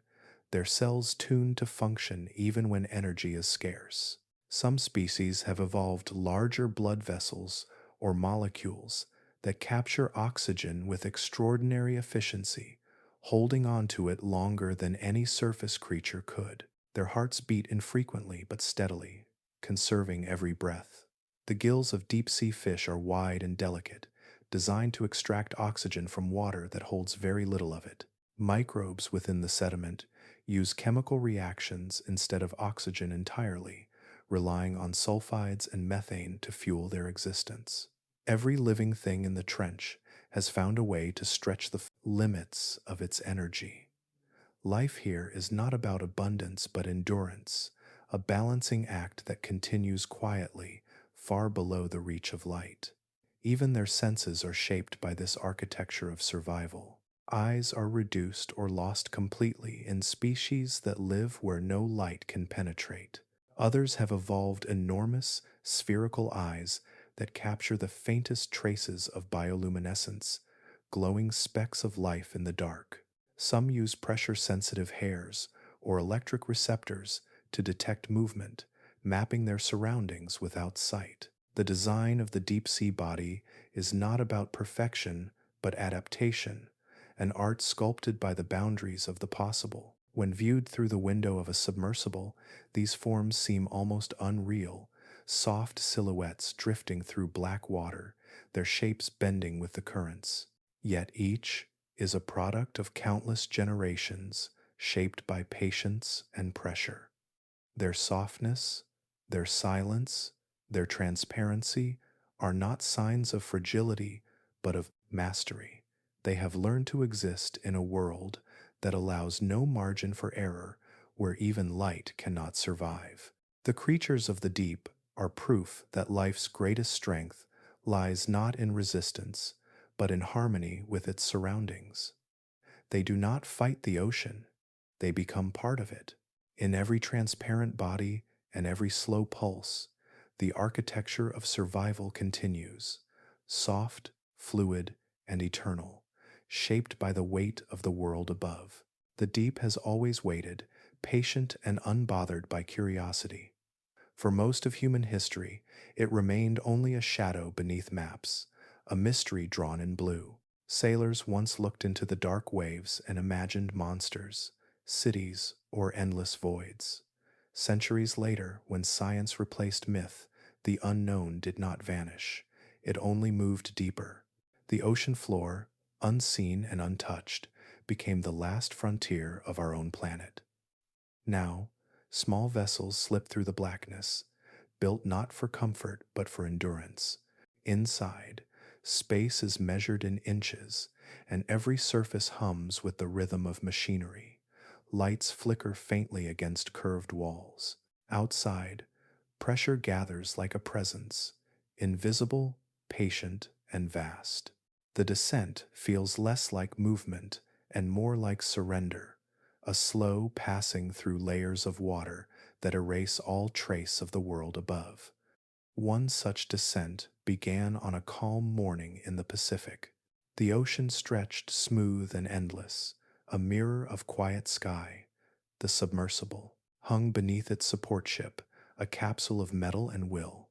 their cells tuned to function even when energy is scarce. Some species have evolved larger blood vessels or molecules that capture oxygen with extraordinary efficiency, holding on to it longer than any surface creature could. Their hearts beat infrequently but steadily, conserving every breath. The gills of deep-sea fish are wide and delicate, designed to extract oxygen from water that holds very little of it. Microbes within the sediment use chemical reactions instead of oxygen entirely, relying on sulfides and methane to fuel their existence. Every living thing in the trench has found a way to stretch the limits of its energy. Life here is not about abundance but endurance, a balancing act that continues quietly, far below the reach of light. Even their senses are shaped by this architecture of survival. Eyes are reduced or lost completely in species that live where no light can penetrate. Others have evolved enormous, spherical eyes that capture the faintest traces of bioluminescence, glowing specks of life in the dark. Some use pressure-sensitive hairs or electric receptors to detect movement, mapping their surroundings without sight. The design of the deep-sea body is not about perfection, but adaptation, an art sculpted by the boundaries of the possible. When viewed through the window of a submersible, these forms seem almost unreal, soft silhouettes drifting through black water, their shapes bending with the currents. Yet each is a product of countless generations shaped by patience and pressure. Their softness, their silence, their transparency are not signs of fragility, but of mastery. They have learned to exist in a world that allows no margin for error, where even light cannot survive. The creatures of the deep are proof that life's greatest strength lies not in resistance, but in harmony with its surroundings. They do not fight the ocean, they become part of it. In every transparent body and every slow pulse, the architecture of survival continues, soft, fluid, and eternal, shaped by the weight of the world above. The deep has always waited, patient and unbothered by curiosity. For most of human history, it remained only a shadow beneath maps, a mystery drawn in blue. Sailors once looked into the dark waves and imagined monsters, cities, or endless voids. Centuries later, when science replaced myth, the unknown did not vanish. It only moved deeper. The ocean floor, unseen and untouched, became the last frontier of our own planet. Now, small vessels slip through the blackness, built not for comfort but for endurance. Inside, space is measured in inches, and every surface hums with the rhythm of machinery. Lights flicker faintly against curved walls. Outside, pressure gathers like a presence, invisible, patient, and vast. The descent feels less like movement and more like surrender, a slow passing through layers of water that erase all trace of the world above. One such descent began on a calm morning in the Pacific. The ocean stretched smooth and endless, a mirror of quiet sky. The submersible hung beneath its support ship, a capsule of metal and will.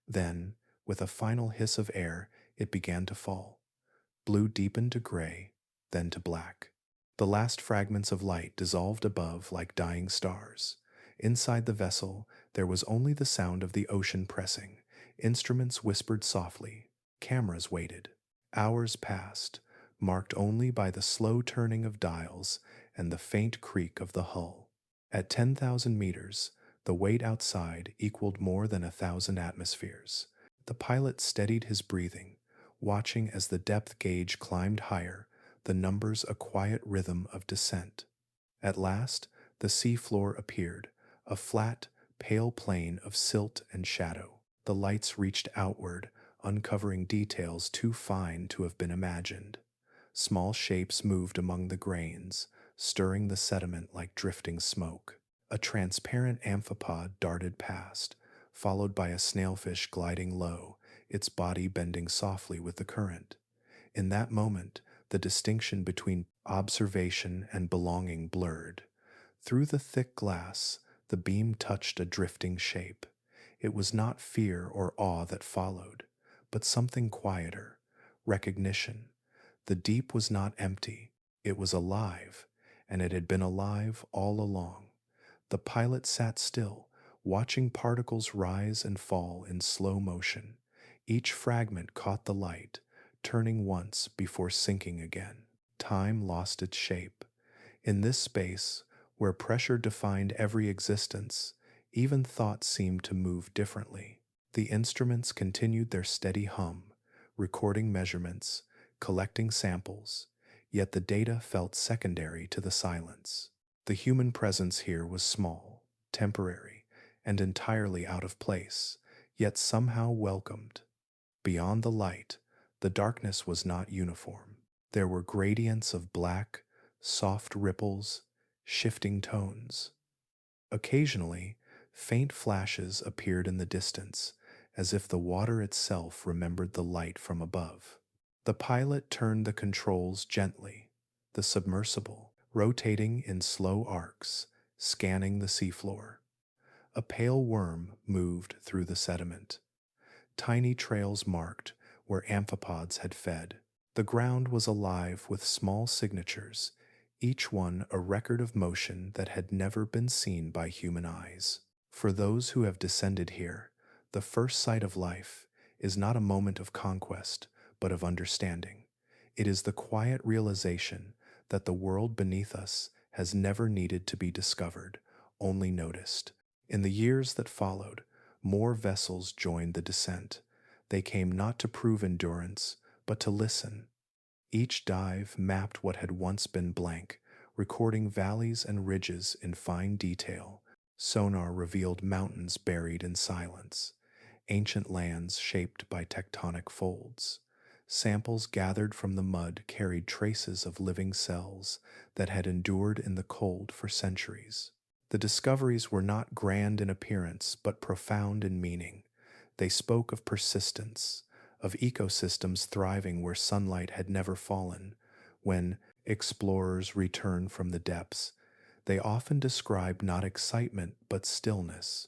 Then, with a final hiss of air, it began to fall. Blue deepened to gray, then to black. The last fragments of light dissolved above like dying stars. Inside the vessel, there was only the sound of the ocean pressing. Instruments whispered softly. Cameras waited. Hours passed, marked only by the slow turning of dials and the faint creak of the hull. At 10,000 meters, the weight outside equaled more than 1,000 atmospheres. The pilot steadied his breathing, watching as the depth gauge climbed higher, the numbers a quiet rhythm of descent. At last, the seafloor appeared, a flat, pale plain of silt and shadow. The lights reached outward, uncovering details too fine to have been imagined. Small shapes moved among the grains, stirring the sediment like drifting smoke. A transparent amphipod darted past, followed by a snailfish gliding low, its body bending softly with the current. In that moment, the distinction between observation and belonging blurred. Through the thick glass, the beam touched a drifting shape. It was not fear or awe that followed, but something quieter, recognition. The deep was not empty, it was alive, and it had been alive all along. The pilot sat still, watching particles rise and fall in slow motion. Each fragment caught the light, turning once before sinking again. Time lost its shape. In this space, where pressure defined every existence, even thought seemed to move differently. The instruments continued their steady hum, recording measurements, collecting samples, yet the data felt secondary to the silence. The human presence here was small, temporary, and entirely out of place, yet somehow welcomed. Beyond the light, the darkness was not uniform. There were gradients of black, soft ripples, shifting tones. Occasionally, faint flashes appeared in the distance, as if the water itself remembered the light from above. The pilot turned the controls gently, the submersible, rotating in slow arcs, scanning the seafloor. A pale worm moved through the sediment. Tiny trails marked where amphipods had fed. The ground was alive with small signatures, each one a record of motion that had never been seen by human eyes. For those who have descended here, the first sight of life is not a moment of conquest, but of understanding. It is the quiet realization that the world beneath us has never needed to be discovered, only noticed. In the years that followed, more vessels joined the descent. They came not to prove endurance, but to listen. Each dive mapped what had once been blank, recording valleys and ridges in fine detail. Sonar revealed mountains buried in silence, ancient lands shaped by tectonic folds. Samples gathered from the mud carried traces of living cells that had endured in the cold for centuries. The discoveries were not grand in appearance, but profound in meaning. They spoke of persistence, of ecosystems thriving where sunlight had never fallen. When explorers returned from the depths, they often described not excitement but stillness.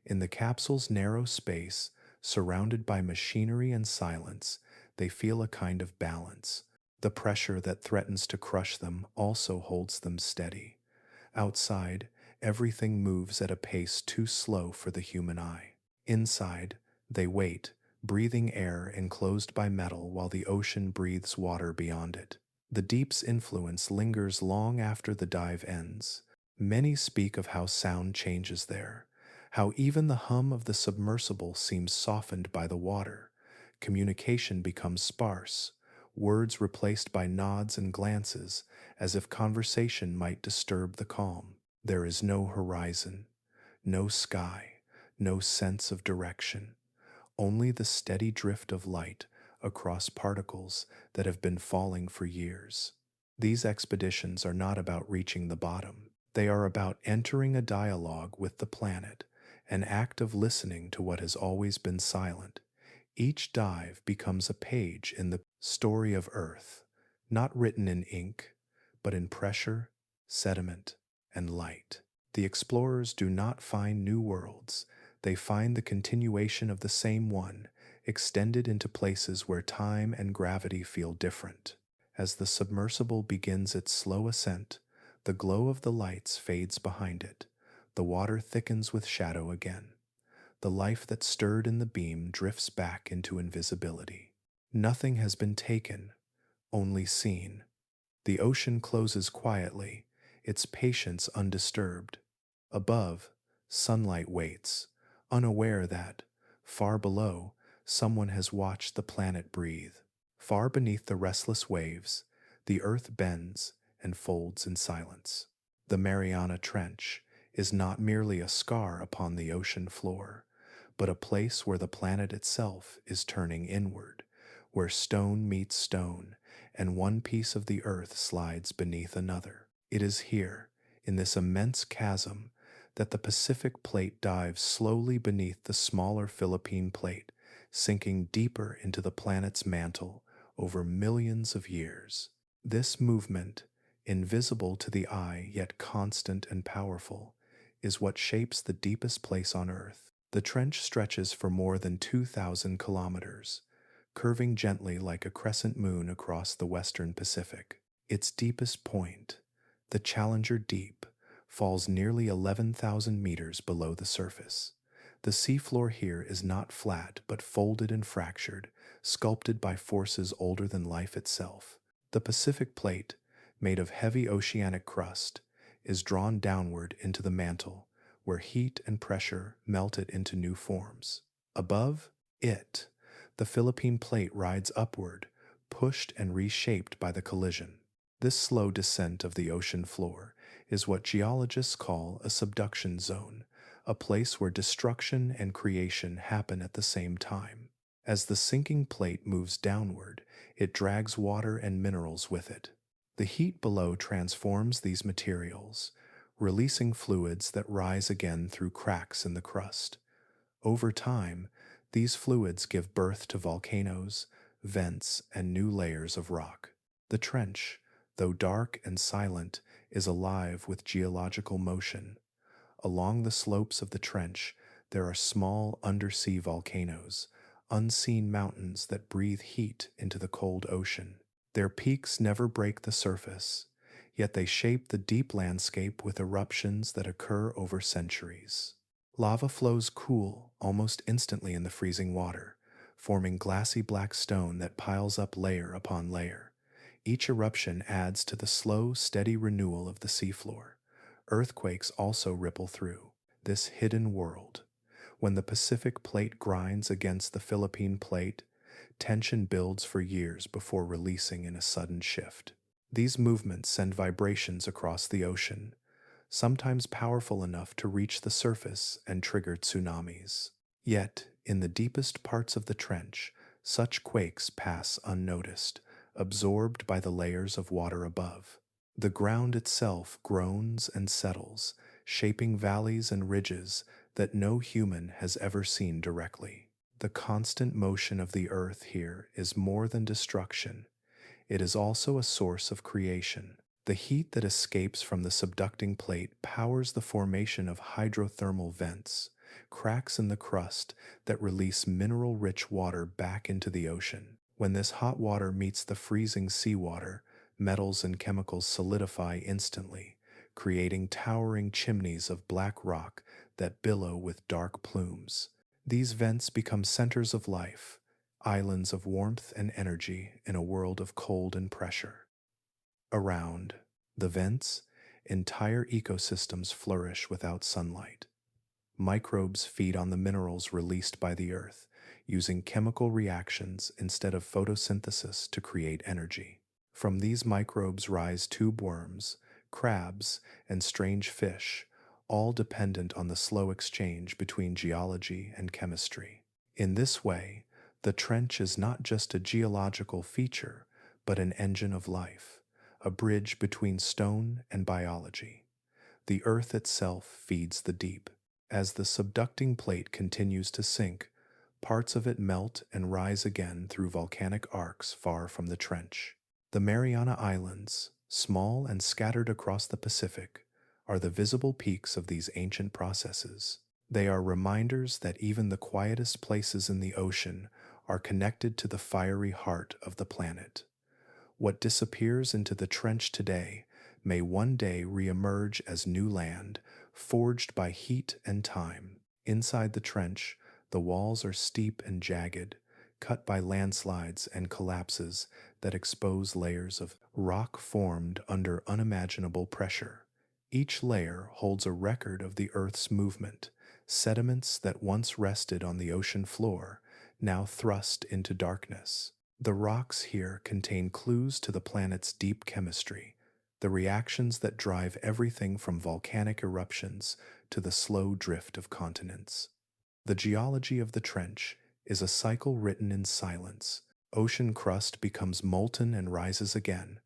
In the capsule's narrow space, surrounded by machinery and silence, they feel a kind of balance. The pressure that threatens to crush them also holds them steady. Outside, everything moves at a pace too slow for the human eye. Inside, they wait, breathing air enclosed by metal while the ocean breathes water beyond it. The deep's influence lingers long after the dive ends. Many speak of how sound changes there, how even the hum of the submersible seems softened by the water. Communication becomes sparse, words replaced by nods and glances, as if conversation might disturb the calm. There is no horizon, no sky, no sense of direction, only the steady drift of light across particles that have been falling for years. These expeditions are not about reaching the bottom. They are about entering a dialogue with the planet, an act of listening to what has always been silent. Each dive becomes a page in the story of Earth, not written in ink, but in pressure, sediment, and light. The explorers do not find new worlds, they find the continuation of the same one, extended into places where time and gravity feel different. As the submersible begins its slow ascent, the glow of the lights fades behind it. The water thickens with shadow again. The life that stirred in the beam drifts back into invisibility. Nothing has been taken, only seen. The ocean closes quietly, its patience undisturbed. Above, sunlight waits, unaware that, far below, someone has watched the planet breathe. Far beneath the restless waves, the earth bends and folds in silence. The Mariana Trench is not merely a scar upon the ocean floor, but a place where the planet itself is turning inward, where stone meets stone, and one piece of the earth slides beneath another. It is here, in this immense chasm, that the Pacific plate dives slowly beneath the smaller Philippine plate, sinking deeper into the planet's mantle over millions of years. This movement, invisible to the eye yet constant and powerful, is what shapes the deepest place on Earth. The trench stretches for more than 2,000 kilometers, curving gently like a crescent moon across the western Pacific. Its deepest point, the Challenger Deep, falls nearly 11,000 meters below the surface. The seafloor here is not flat but folded and fractured, sculpted by forces older than life itself. The Pacific plate, made of heavy oceanic crust, is drawn downward into the mantle, where heat and pressure melt it into new forms. Above it, the Philippine plate rides upward, pushed and reshaped by the collision. This slow descent of the ocean floor is what geologists call a subduction zone, a place where destruction and creation happen at the same time. As the sinking plate moves downward, it drags water and minerals with it. The heat below transforms these materials, releasing fluids that rise again through cracks in the crust. Over time, these fluids give birth to volcanoes, vents, and new layers of rock. The trench, though dark and silent, is alive with geological motion. Along the slopes of the trench, there are small undersea volcanoes, unseen mountains that breathe heat into the cold ocean. Their peaks never break the surface, yet they shape the deep landscape with eruptions that occur over centuries. Lava flows cool almost instantly in the freezing water, forming glassy black stone that piles up layer upon layer. Each eruption adds to the slow, steady renewal of the seafloor. Earthquakes also ripple through this hidden world. When the Pacific plate grinds against the Philippine plate, tension builds for years before releasing in a sudden shift. These movements send vibrations across the ocean, sometimes powerful enough to reach the surface and trigger tsunamis. Yet, in the deepest parts of the trench, such quakes pass unnoticed, absorbed by the layers of water above. The ground itself groans and settles, shaping valleys and ridges that no human has ever seen directly. The constant motion of the earth here is more than destruction. It is also a source of creation. The heat that escapes from the subducting plate powers the formation of hydrothermal vents, cracks in the crust that release mineral-rich water back into the ocean. When this hot water meets the freezing seawater, metals and chemicals solidify instantly, creating towering chimneys of black rock that billow with dark plumes. These vents become centers of life, islands of warmth and energy in a world of cold and pressure. Around the vents, entire ecosystems flourish without sunlight. Microbes feed on the minerals released by the earth, using chemical reactions instead of photosynthesis to create energy. From these microbes rise tube worms, crabs, and strange fish, all dependent on the slow exchange between geology and chemistry. In this way, the trench is not just a geological feature, but an engine of life, a bridge between stone and biology. The earth itself feeds the deep. As the subducting plate continues to sink, parts of it melt and rise again through volcanic arcs far from the trench. The Mariana Islands, small and scattered across the Pacific, are the visible peaks of these ancient processes. They are reminders that even the quietest places in the ocean are connected to the fiery heart of the planet. What disappears into the trench today may one day re-emerge as new land, forged by heat and time. Inside the trench, the walls are steep and jagged, cut by landslides and collapses that expose layers of rock formed under unimaginable pressure. Each layer holds a record of the Earth's movement, sediments that once rested on the ocean floor, now thrust into darkness. The rocks here contain clues to the planet's deep chemistry, the reactions that drive everything from volcanic eruptions to the slow drift of continents. The geology of the trench is a cycle written in silence. Ocean crust becomes molten and rises again.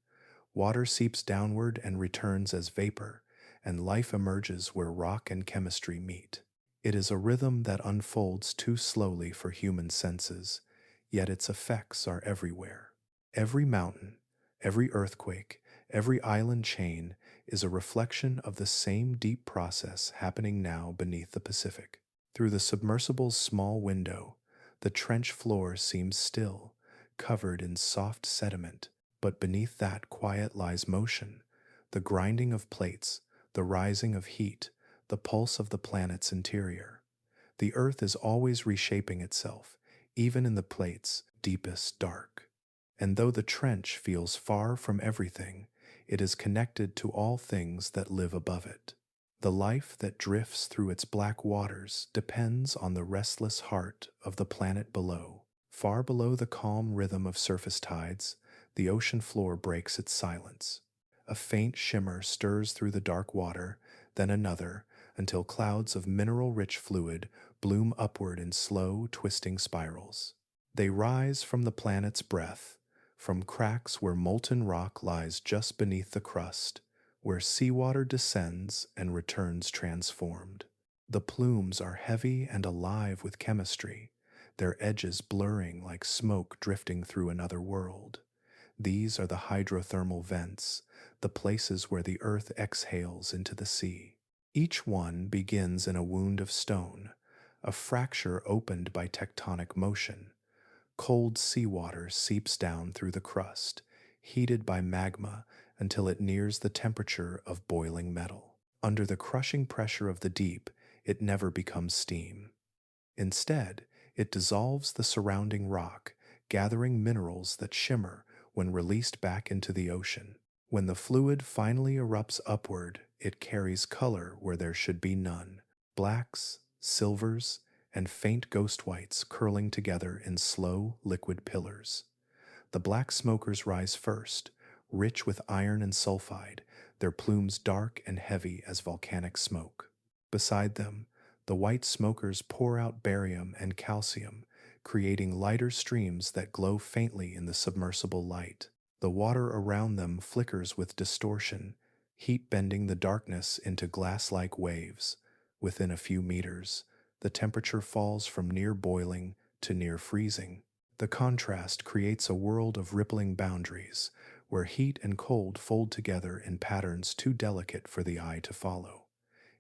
Water seeps downward and returns as vapor, and life emerges where rock and chemistry meet. It is a rhythm that unfolds too slowly for human senses, yet its effects are everywhere. Every mountain, every earthquake, every island chain is a reflection of the same deep process happening now beneath the Pacific. Through the submersible's small window, the trench floor seems still, covered in soft sediment, but beneath that quiet lies motion, the grinding of plates, the rising of heat, the pulse of the planet's interior. The Earth is always reshaping itself, even in the plate's deepest dark. And though the trench feels far from everything, it is connected to all things that live above it. The life that drifts through its black waters depends on the restless heart of the planet below. Far below the calm rhythm of surface tides, the ocean floor breaks its silence. A faint shimmer stirs through the dark water, then another, until clouds of mineral-rich fluid bloom upward in slow, twisting spirals. They rise from the planet's breath, from cracks where molten rock lies just beneath the crust, where seawater descends and returns transformed. The plumes are heavy and alive with chemistry, their edges blurring like smoke drifting through another world. These are the hydrothermal vents, the places where the earth exhales into the sea. Each one begins in a wound of stone, a fracture opened by tectonic motion. Cold seawater seeps down through the crust, heated by magma until it nears the temperature of boiling metal. Under the crushing pressure of the deep, it never becomes steam. Instead, It dissolves the surrounding rock, gathering minerals that shimmer when released back into the ocean. When the fluid finally erupts upward, it carries color where there should be none: blacks, silvers, and faint ghost whites curling together in slow, liquid pillars. The black smokers rise first, rich with iron and sulfide, their plumes dark and heavy as volcanic smoke. Beside them, the white smokers pour out barium and calcium, creating lighter streams that glow faintly in the submersible light. The water around them flickers with distortion, heat bending the darkness into glass-like waves. Within a few meters, the temperature falls from near boiling to near freezing. The contrast creates a world of rippling boundaries, where heat and cold fold together in patterns too delicate for the eye to follow.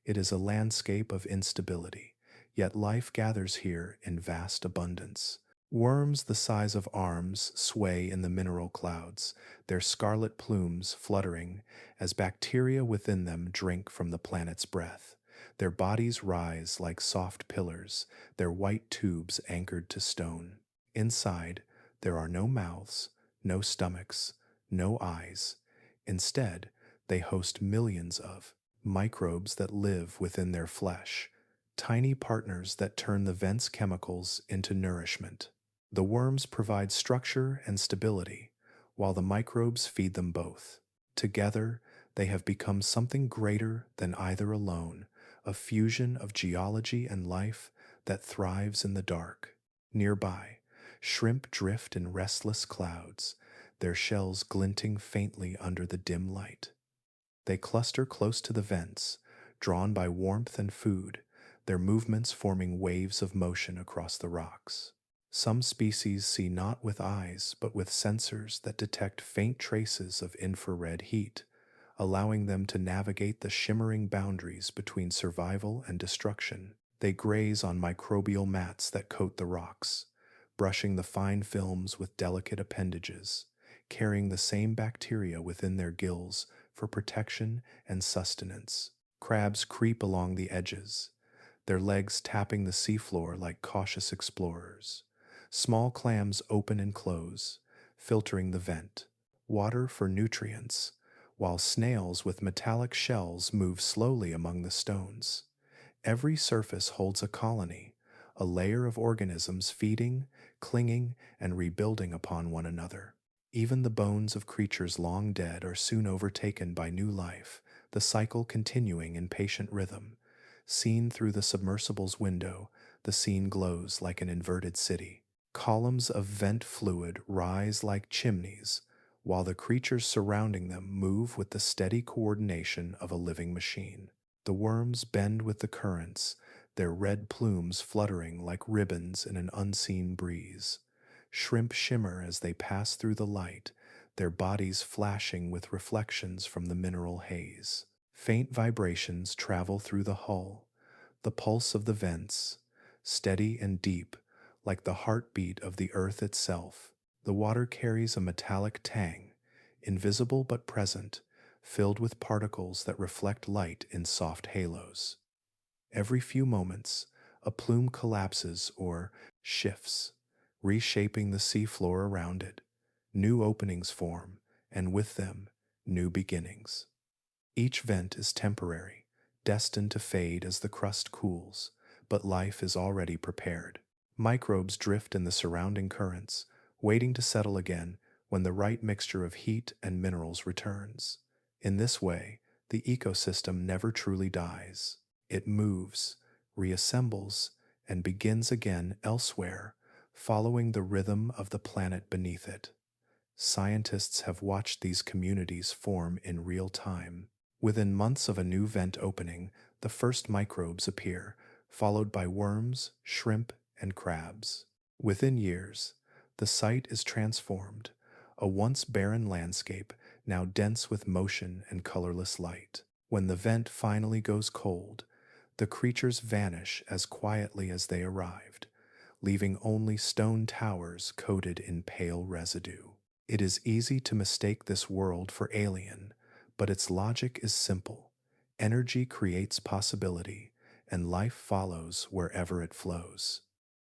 It is a landscape of instability, yet life gathers here in vast abundance. Worms the size of arms sway in the mineral clouds, their scarlet plumes fluttering as bacteria within them drink from the planet's breath. Their bodies rise like soft pillars, their white tubes anchored to stone. Inside, there are no mouths, no stomachs, no eyes. Instead, they host millions of microbes that live within their flesh, tiny partners that turn the vent's chemicals into nourishment. The worms provide structure and stability, while the microbes feed them both. Together, they have become something greater than either alone, a fusion of geology and life that thrives in the dark. Nearby, shrimp drift in restless clouds, their shells glinting faintly under the dim light. They cluster close to the vents, drawn by warmth and food, their movements forming waves of motion across the rocks. Some species see not with eyes, but with sensors that detect faint traces of infrared heat, allowing them to navigate the shimmering boundaries between survival and destruction. They graze on microbial mats that coat the rocks, brushing the fine films with delicate appendages, carrying the same bacteria within their gills for protection and sustenance. Crabs creep along the edges, their legs tapping the seafloor like cautious explorers. Small clams open and close, filtering the vent, water for nutrients, while snails with metallic shells move slowly among the stones. Every surface holds a colony, a layer of organisms feeding, clinging, and rebuilding upon one another. Even the bones of creatures long dead are soon overtaken by new life, the cycle continuing in patient rhythm. Seen through the submersible's window, the scene glows like an inverted city. Columns of vent fluid rise like chimneys, while the creatures surrounding them move with the steady coordination of a living machine. The worms bend with the currents, their red plumes fluttering like ribbons in an unseen breeze. Shrimp shimmer as they pass through the light, their bodies flashing with reflections from the mineral haze. Faint vibrations travel through the hull, the pulse of the vents, steady and deep, like the heartbeat of the earth itself. The water carries a metallic tang, invisible but present, filled with particles that reflect light in soft halos. Every few moments, a plume collapses or shifts, reshaping the seafloor around it. New openings form, and with them, new beginnings. Each vent is temporary, destined to fade as the crust cools, but life is already prepared. Microbes drift in the surrounding currents, waiting to settle again when the right mixture of heat and minerals returns. In this way, the ecosystem never truly dies. It moves, reassembles, and begins again elsewhere, following the rhythm of the planet beneath it. Scientists have watched these communities form in real time. Within months of a new vent opening, the first microbes appear, followed by worms, shrimp, and crabs. Within years, the site is transformed, a once barren landscape now dense with motion and colorless light. When the vent finally goes cold, the creatures vanish as quietly as they arrived, leaving only stone towers coated in pale residue. It is easy to mistake this world for alien, but its logic is simple. Energy creates possibility, and life follows wherever it flows.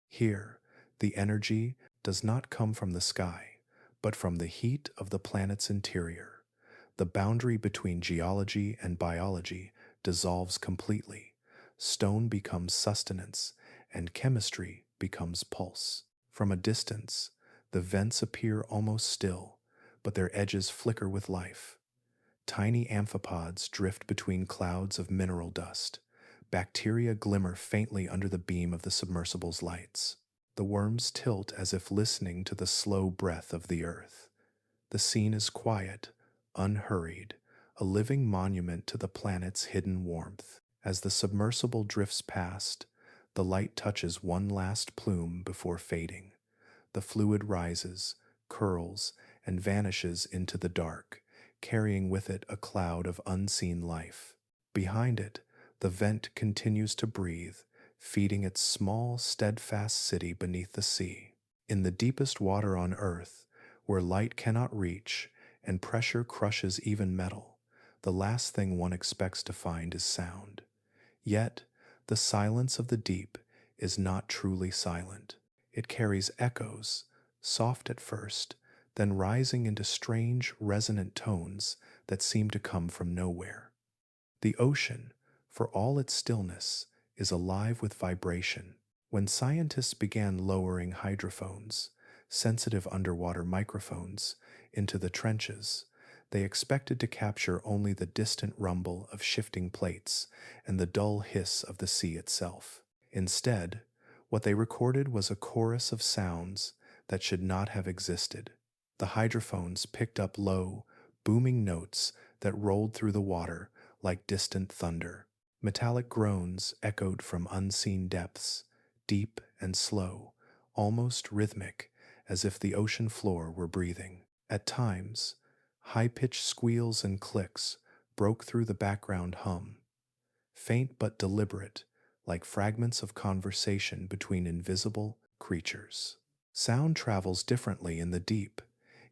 Here, The energy does not come from the sky, but from the heat of the planet's interior. The boundary between geology and biology dissolves completely. Stone becomes sustenance, and chemistry becomes pulse. From a distance, the vents appear almost still, but their edges flicker with life. Tiny amphipods drift between clouds of mineral dust. Bacteria glimmer faintly under the beam of the submersible's lights. The worms tilt as if listening to the slow breath of the earth. The scene is quiet, unhurried, a living monument to the planet's hidden warmth. As the submersible drifts past, the light touches one last plume before fading. The fluid rises, curls, and vanishes into the dark, carrying with it a cloud of unseen life. Behind it, the vent continues to breathe, feeding its small, steadfast city beneath the sea. In the deepest water on Earth, where light cannot reach and pressure crushes even metal, the last thing one expects to find is sound. Yet, the silence of the deep is not truly silent. It carries echoes, soft at first, then rising into strange, resonant tones that seem to come from nowhere. The ocean, for all its stillness, is alive with vibration. When scientists began lowering hydrophones, sensitive underwater microphones, into the trenches, they expected to capture only the distant rumble of shifting plates and the dull hiss of the sea itself. Instead, what they recorded was a chorus of sounds that should not have existed. The hydrophones picked up low, booming notes that rolled through the water like distant thunder. Metallic groans echoed from unseen depths, deep and slow, almost rhythmic, as if the ocean floor were breathing. At times, high-pitched squeals and clicks broke through the background hum, faint but deliberate, like fragments of conversation between invisible creatures. Sound travels differently in the deep.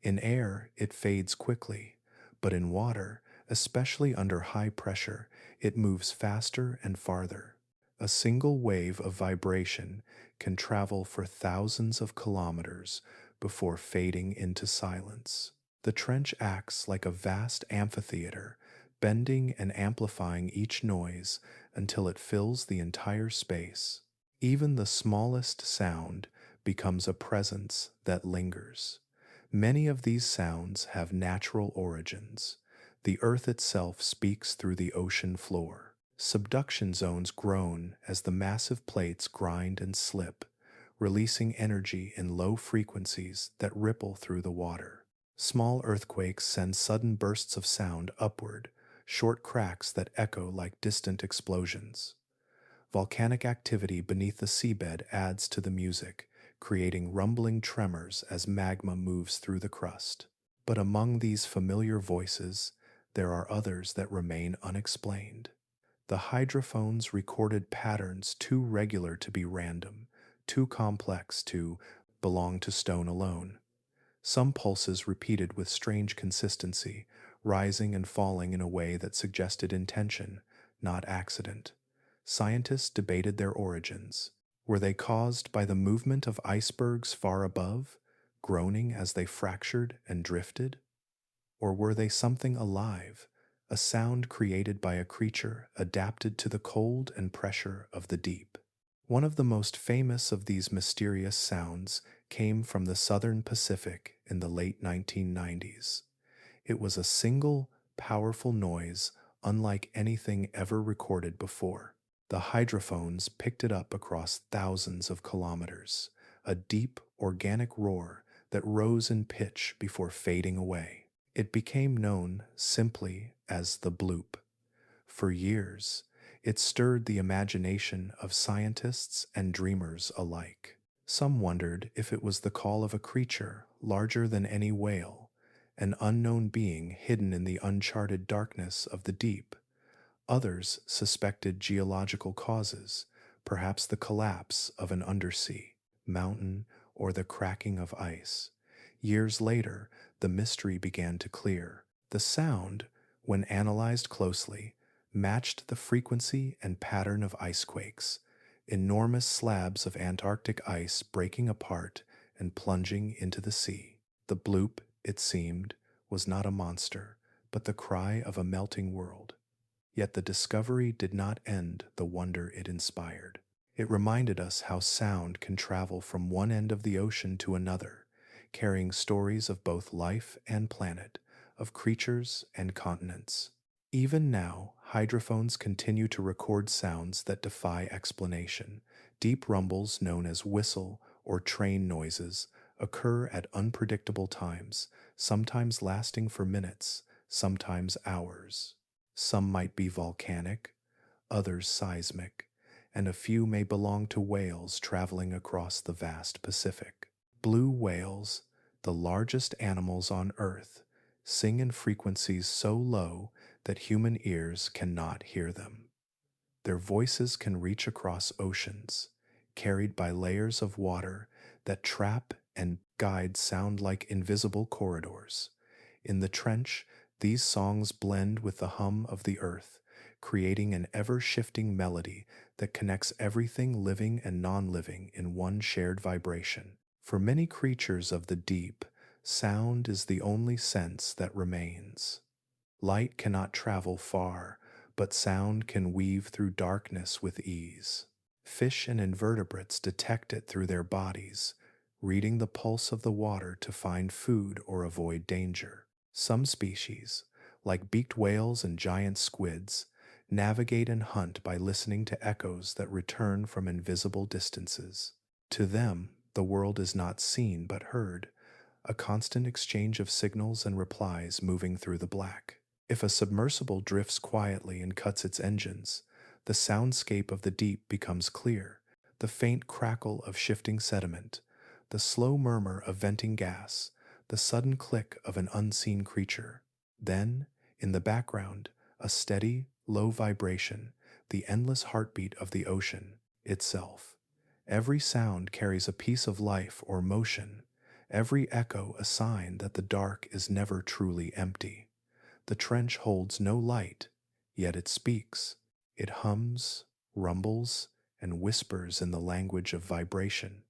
In air, it fades quickly, but in water, especially under high pressure, it moves faster and farther. A single wave of vibration can travel for thousands of kilometers before fading into silence. The trench acts like a vast amphitheater, bending and amplifying each noise until it fills the entire space. Even the smallest sound becomes a presence that lingers. Many of these sounds have natural origins. The earth itself speaks through the ocean floor. Subduction zones groan as the massive plates grind and slip, releasing energy in low frequencies that ripple through the water. Small earthquakes send sudden bursts of sound upward, short cracks that echo like distant explosions. Volcanic activity beneath the seabed adds to the music, creating rumbling tremors as magma moves through the crust. But among these familiar voices, there are others that remain unexplained. The hydrophones recorded patterns too regular to be random, too complex to belong to stone alone. Some pulses repeated with strange consistency, rising and falling in a way that suggested intention, not accident. Scientists debated their origins. Were they caused by the movement of icebergs far above, groaning as they fractured and drifted? Or were they something alive, a sound created by a creature adapted to the cold and pressure of the deep? One of the most famous of these mysterious sounds came from the southern Pacific in the late 1990s. It was a single, powerful noise unlike anything ever recorded before. The hydrophones picked it up across thousands of kilometers, a deep, organic roar that rose in pitch before fading away. It became known simply as the bloop. For years, it stirred the imagination of scientists and dreamers alike. Some wondered if it was the call of a creature larger than any whale, an unknown being hidden in the uncharted darkness of the deep. Others suspected geological causes, perhaps the collapse of an undersea mountain or the cracking of ice. Years later, the mystery began to clear. The sound, when analyzed closely, matched the frequency and pattern of ice quakes, enormous slabs of Antarctic ice breaking apart and plunging into the sea. The bloop, it seemed, was not a monster, but the cry of a melting world. Yet the discovery did not end the wonder it inspired. It reminded us how sound can travel from one end of the ocean to another, carrying stories of both life and planet, of creatures and continents. Even now, hydrophones continue to record sounds that defy explanation. Deep rumbles known as whistle or train noises occur at unpredictable times, sometimes lasting for minutes, sometimes hours. Some might be volcanic, others seismic, and a few may belong to whales traveling across the vast Pacific. Blue whales, the largest animals on Earth, sing in frequencies so low that human ears cannot hear them. Their voices can reach across oceans, carried by layers of water that trap and guide sound like invisible corridors. In the trench, these songs blend with the hum of the earth, creating an ever-shifting melody that connects everything living and non-living in one shared vibration. For many creatures of the deep, sound is the only sense that remains. Light cannot travel far, but sound can weave through darkness with ease. Fish and invertebrates detect it through their bodies, reading the pulse of the water to find food or avoid danger. Some species, like beaked whales and giant squids, navigate and hunt by listening to echoes that return from invisible distances. To them, the world is not seen but heard, a constant exchange of signals and replies moving through the black. If a submersible drifts quietly and cuts its engines, the soundscape of the deep becomes clear, the faint crackle of shifting sediment, the slow murmur of venting gas, the sudden click of an unseen creature. Then, in the background, a steady, low vibration, the endless heartbeat of the ocean itself. Every sound carries a piece of life or motion, every echo a sign that the dark is never truly empty. The trench holds no light, yet it speaks. It hums, rumbles, and whispers in the language of vibration.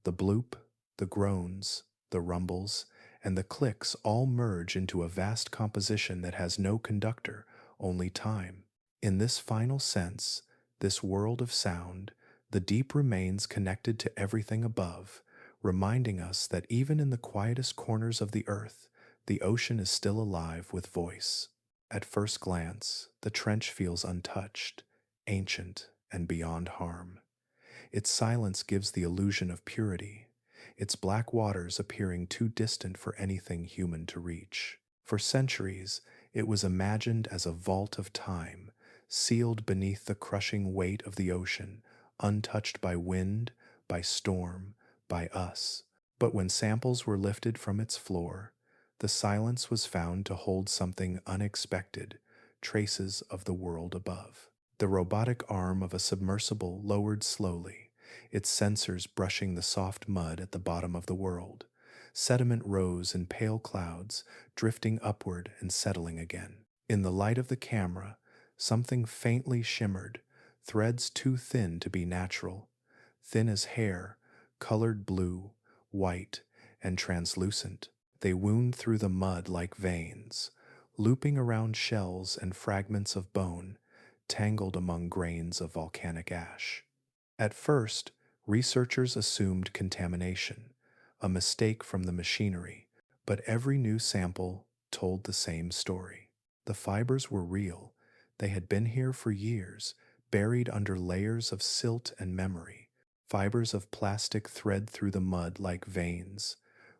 The bloop, the groans, the rumbles, and the clicks all merge into a vast composition that has no conductor, only time. In this final sense, this world of sound, the deep remains connected to everything above, reminding us that even in the quietest corners of the earth, the ocean is still alive with voice. At first glance, the trench feels untouched, ancient, and beyond harm. Its silence gives the illusion of purity, its black waters appearing too distant for anything human to reach. For centuries, it was imagined as a vault of time, sealed beneath the crushing weight of the ocean, untouched by wind, by storm, by us. But when samples were lifted from its floor, the silence was found to hold something unexpected, traces of the world above. The robotic arm of a submersible lowered slowly, its sensors brushing the soft mud at the bottom of the world. Sediment rose in pale clouds, drifting upward and settling again. In the light of the camera, something faintly shimmered, threads too thin to be natural, thin as hair, colored blue, white, and translucent. They wound through the mud like veins, looping around shells and fragments of bone, tangled among grains of volcanic ash. At first, researchers assumed contamination, a mistake from the machinery, but every new sample told the same story. The fibers were real. They had been here for years, buried under layers of silt and memory. Fibers of plastic thread through the mud like veins,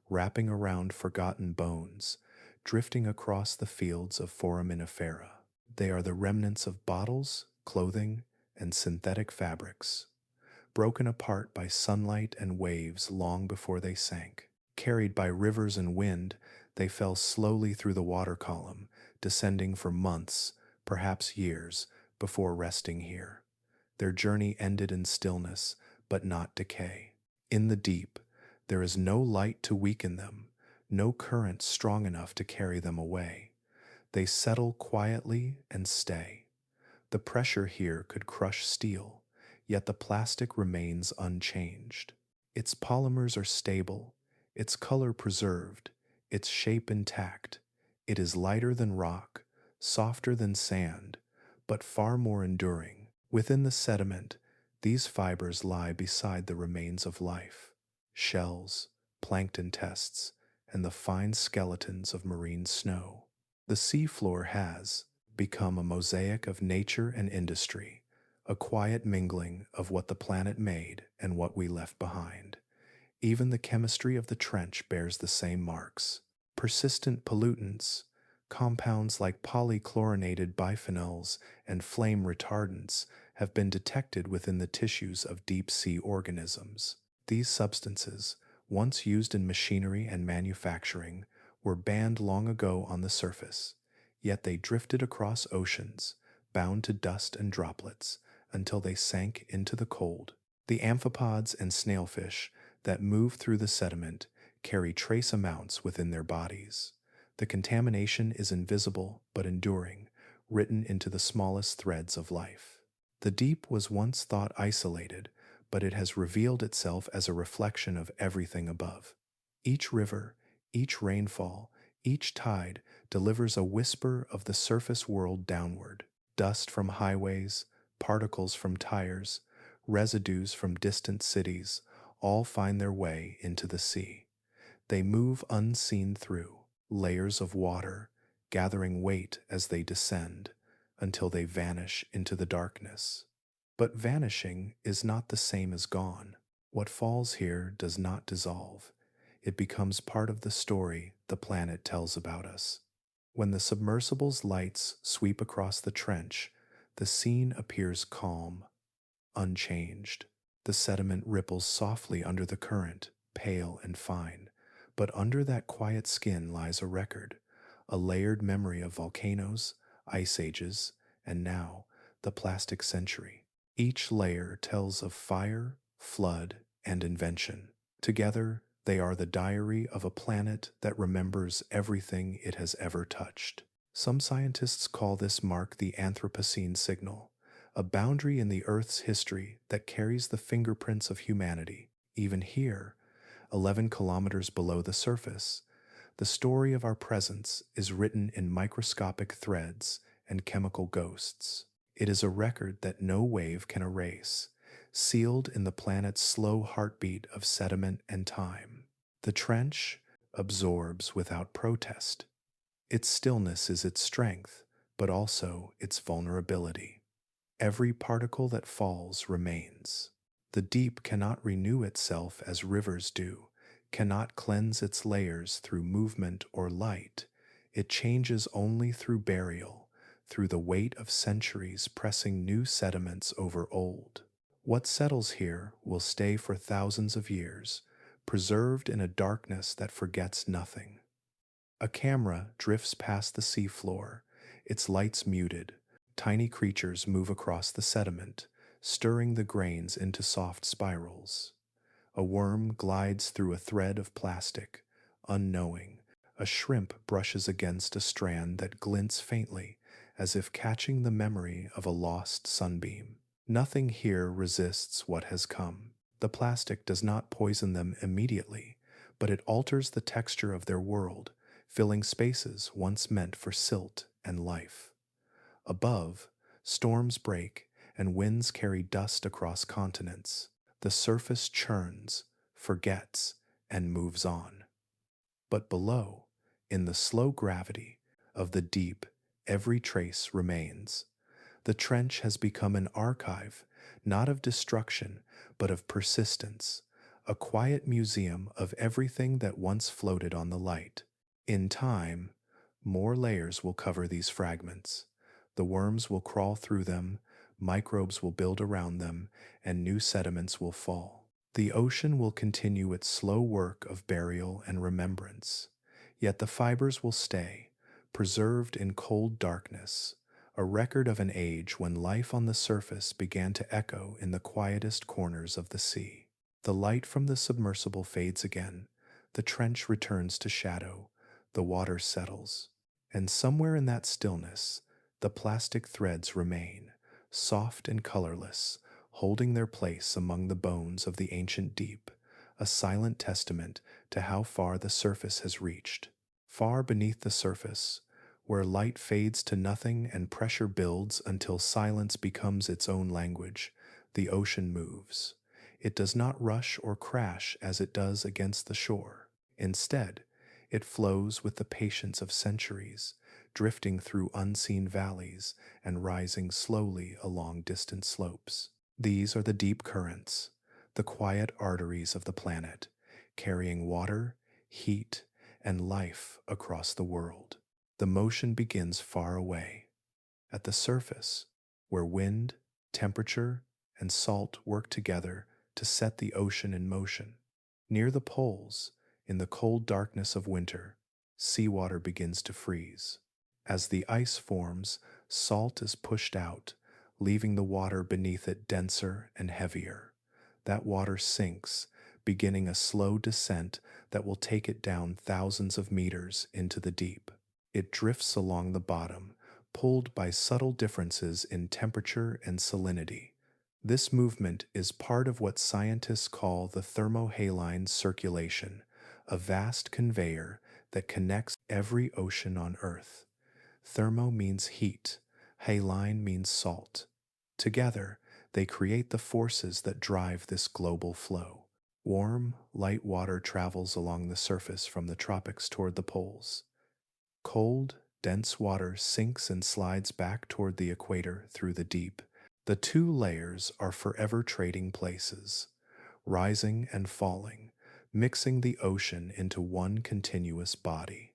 wrapping around forgotten bones, drifting across the fields of foraminifera. They are the remnants of bottles, clothing, and synthetic fabrics, broken apart by sunlight and waves long before they sank. Carried by rivers and wind, they fell slowly through the water column, descending for months, perhaps years, before resting here. Their journey ended in stillness, but not decay. In the deep, there is no light to weaken them, no current strong enough to carry them away. They settle quietly and stay. The pressure here could crush steel, yet the plastic remains unchanged. Its polymers are stable, its color preserved, its shape intact. It is lighter than rock, softer than sand, but far more enduring. Within the sediment, these fibers lie beside the remains of life, shells, plankton tests, and the fine skeletons of marine snow. The seafloor has become a mosaic of nature and industry, a quiet mingling of what the planet made and what we left behind. Even the chemistry of the trench bears the same marks. Persistent pollutants, compounds like polychlorinated biphenyls and flame retardants, have been detected within the tissues of deep-sea organisms. These substances, once used in machinery and manufacturing, were banned long ago on the surface, yet they drifted across oceans, bound to dust and droplets, until they sank into the cold. The amphipods and snailfish that move through the sediment carry trace amounts within their bodies. The contamination is invisible but enduring, written into the smallest threads of life. The deep was once thought isolated, but it has revealed itself as a reflection of everything above. Each river, each rainfall, each tide delivers a whisper of the surface world downward. Dust from highways, particles from tires, residues from distant cities, all find their way into the sea. They move unseen through layers of water, gathering weight as they descend, until they vanish into the darkness. But vanishing is not the same as gone. What falls here does not dissolve. It becomes part of the story the planet tells about us. When the submersible's lights sweep across the trench, the scene appears calm, unchanged. The sediment ripples softly under the current, pale and fine, but under that quiet skin lies a record, a layered memory of volcanoes, ice ages, and now the plastic century. Each layer tells of fire, flood, and invention. Together, they are the diary of a planet that remembers everything it has ever touched. Some scientists call this mark the Anthropocene signal, a boundary in the Earth's history that carries the fingerprints of humanity. Even here, 11 kilometers below the surface, the story of our presence is written in microscopic threads and chemical ghosts. It is a record that no wave can erase, sealed in the planet's slow heartbeat of sediment and time. The trench absorbs without protest. Its stillness is its strength, but also its vulnerability. Every particle that falls remains. The deep cannot renew itself as rivers do, cannot cleanse its layers through movement or light. It changes only through burial, through the weight of centuries pressing new sediments over old. What settles here will stay for thousands of years, preserved in a darkness that forgets nothing. A camera drifts past the seafloor, its lights muted. Tiny creatures move across the sediment, stirring the grains into soft spirals. A worm glides through a thread of plastic, unknowing. A shrimp brushes against a strand that glints faintly, as if catching the memory of a lost sunbeam. Nothing here resists what has come. The plastic does not poison them immediately, but it alters the texture of their world, filling spaces once meant for silt and life. Above, storms break and winds carry dust across continents. The surface churns, forgets, and moves on. But below, in the slow gravity of the deep, every trace remains. The trench has become an archive, not of destruction, but of persistence, a quiet museum of everything that once floated on the light. In time, more layers will cover these fragments. The worms will crawl through them, microbes will build around them, and new sediments will fall. The ocean will continue its slow work of burial and remembrance, yet the fibers will stay, preserved in cold darkness, a record of an age when life on the surface began to echo in the quietest corners of the sea. The light from the submersible fades again, the trench returns to shadow, the water settles, and somewhere in that stillness, the plastic threads remain, soft and colorless, holding their place among the bones of the ancient deep, a silent testament to how far the surface has reached. Far beneath the surface, where light fades to nothing and pressure builds until silence becomes its own language, the ocean moves. It does not rush or crash as it does against the shore. Instead, it flows with the patience of centuries, drifting through unseen valleys and rising slowly along distant slopes. These are the deep currents, the quiet arteries of the planet, carrying water, heat, and life across the world. The motion begins far away, at the surface, where wind, temperature, and salt work together to set the ocean in motion. Near the poles, in the cold darkness of winter, seawater begins to freeze. As the ice forms, salt is pushed out, leaving the water beneath it denser and heavier. That water sinks, beginning a slow descent that will take it down thousands of meters into the deep. It drifts along the bottom, pulled by subtle differences in temperature and salinity. This movement is part of what scientists call the thermohaline circulation, a vast conveyor that connects every ocean on Earth. Thermo means heat, haline means salt. Together, they create the forces that drive this global flow. Warm, light water travels along the surface from the tropics toward the poles. Cold, dense water sinks and slides back toward the equator through the deep. The two layers are forever trading places, rising and falling, mixing the ocean into one continuous body.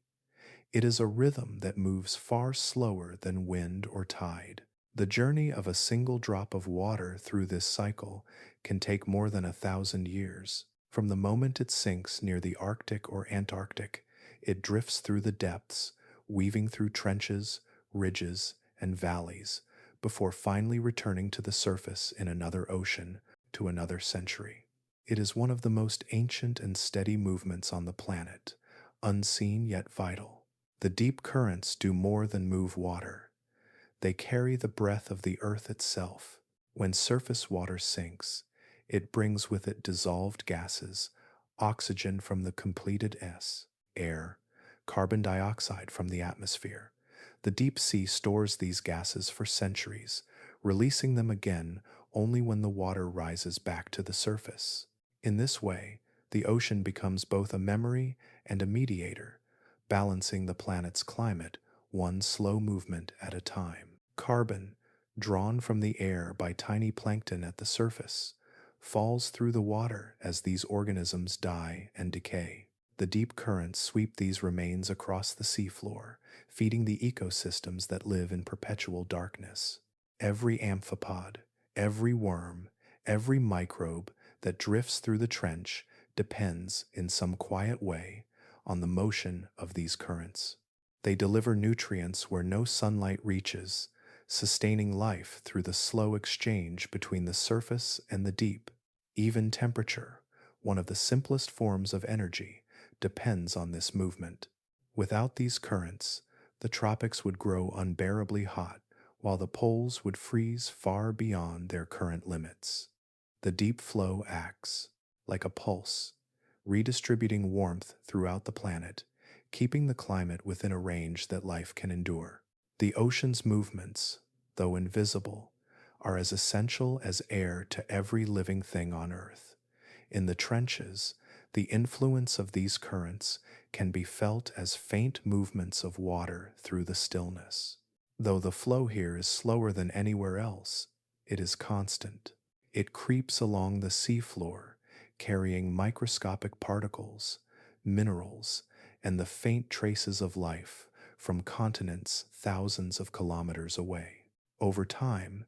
It is a rhythm that moves far slower than wind or tide. The journey of a single drop of water through this cycle can take more than 1,000 years. From the moment it sinks near the Arctic or Antarctic, it drifts through the depths, weaving through trenches, ridges, and valleys, before finally returning to the surface in another ocean to another century. It is one of the most ancient and steady movements on the planet, unseen yet vital. The deep currents do more than move water. They carry the breath of the earth itself. When surface water sinks, it brings with it dissolved gases, oxygen from the completed air, carbon dioxide from the atmosphere. The deep sea stores these gases for centuries, releasing them again only when the water rises back to the surface. In this way, the ocean becomes both a memory and a mediator, balancing the planet's climate one slow movement at a time. Carbon, drawn from the air by tiny plankton at the surface, falls through the water as these organisms die and decay. The deep currents sweep these remains across the seafloor, feeding the ecosystems that live in perpetual darkness. Every amphipod, every worm, every microbe that drifts through the trench depends, in some quiet way, on the motion of these currents. They deliver nutrients where no sunlight reaches, sustaining life through the slow exchange between the surface and the deep. Even temperature, one of the simplest forms of energy, depends on this movement. Without these currents, the tropics would grow unbearably hot, while the poles would freeze far beyond their current limits. The deep flow acts like a pulse, redistributing warmth throughout the planet, keeping the climate within a range that life can endure. The ocean's movements, though invisible, are as essential as air to every living thing on Earth. In the trenches, the influence of these currents can be felt as faint movements of water through the stillness. Though the flow here is slower than anywhere else, it is constant. It creeps along the seafloor, carrying microscopic particles, minerals, and the faint traces of life from continents thousands of kilometers away. Over time,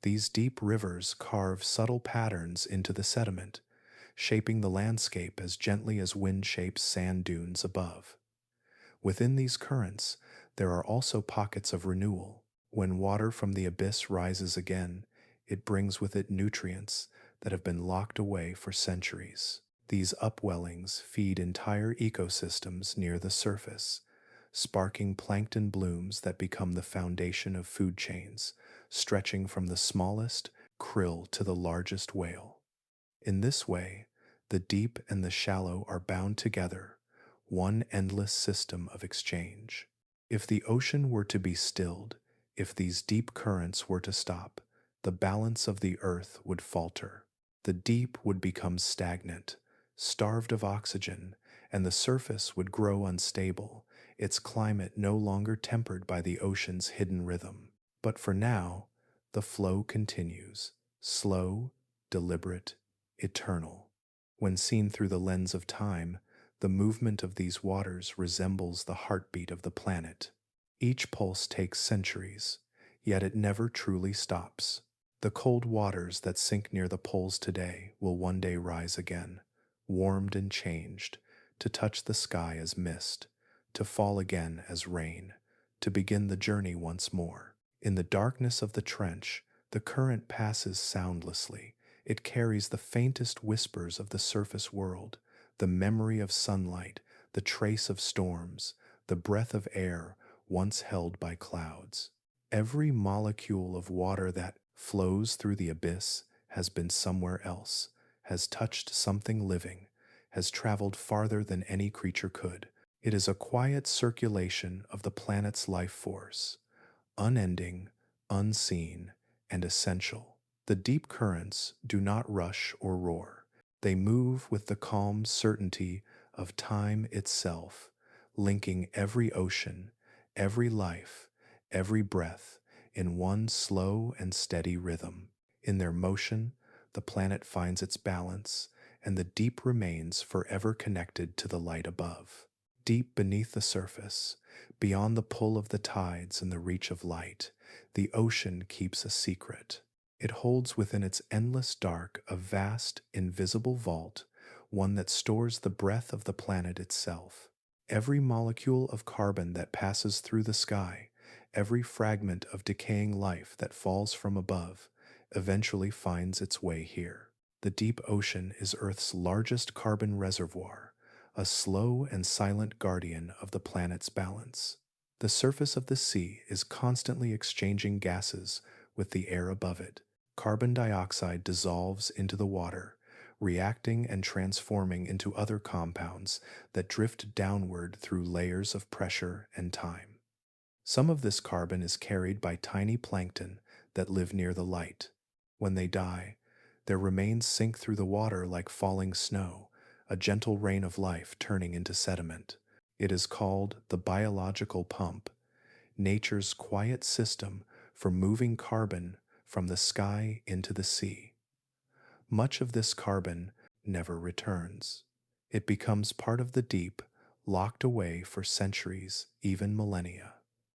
these deep rivers carve subtle patterns into the sediment, shaping the landscape as gently as wind shapes sand dunes above. Within these currents, there are also pockets of renewal. When water from the abyss rises again, it brings with it nutrients that have been locked away for centuries. These upwellings feed entire ecosystems near the surface, sparking plankton blooms that become the foundation of food chains, stretching from the smallest, krill to the largest whale. In this way, the deep and the shallow are bound together, one endless system of exchange. If the ocean were to be stilled, if these deep currents were to stop, the balance of the earth would falter. The deep would become stagnant, starved of oxygen, and the surface would grow unstable, its climate no longer tempered by the ocean's hidden rhythm. But for now, the flow continues, slow, deliberate, eternal. When seen through the lens of time, the movement of these waters resembles the heartbeat of the planet. Each pulse takes centuries, yet it never truly stops. The cold waters that sink near the poles today will one day rise again, warmed and changed, to touch the sky as mist, to fall again as rain, to begin the journey once more. In the darkness of the trench, the current passes soundlessly. It carries the faintest whispers of the surface world, the memory of sunlight, the trace of storms, the breath of air once held by clouds. Every molecule of water that flows through the abyss has been somewhere else, has touched something living, has traveled farther than any creature could. It is a quiet circulation of the planet's life force, unending, unseen, and essential. The deep currents do not rush or roar. They move with the calm certainty of time itself, linking every ocean, every life, every breath in one slow and steady rhythm. In their motion, the planet finds its balance, and the deep remains forever connected to the light above. Deep beneath the surface, beyond the pull of the tides and the reach of light, the ocean keeps a secret. It holds within its endless dark a vast, invisible vault, one that stores the breath of the planet itself. Every molecule of carbon that passes through the sky, every fragment of decaying life that falls from above, eventually finds its way here. The deep ocean is Earth's largest carbon reservoir, a slow and silent guardian of the planet's balance. The surface of the sea is constantly exchanging gases with the air above it. Carbon dioxide dissolves into the water, reacting and transforming into other compounds that drift downward through layers of pressure and time. Some of this carbon is carried by tiny plankton that live near the light. When they die, their remains sink through the water like falling snow, a gentle rain of life turning into sediment. It is called the biological pump, nature's quiet system for moving carbon from the sky into the sea. Much of this carbon never returns. It becomes part of the deep, locked away for centuries, even millennia.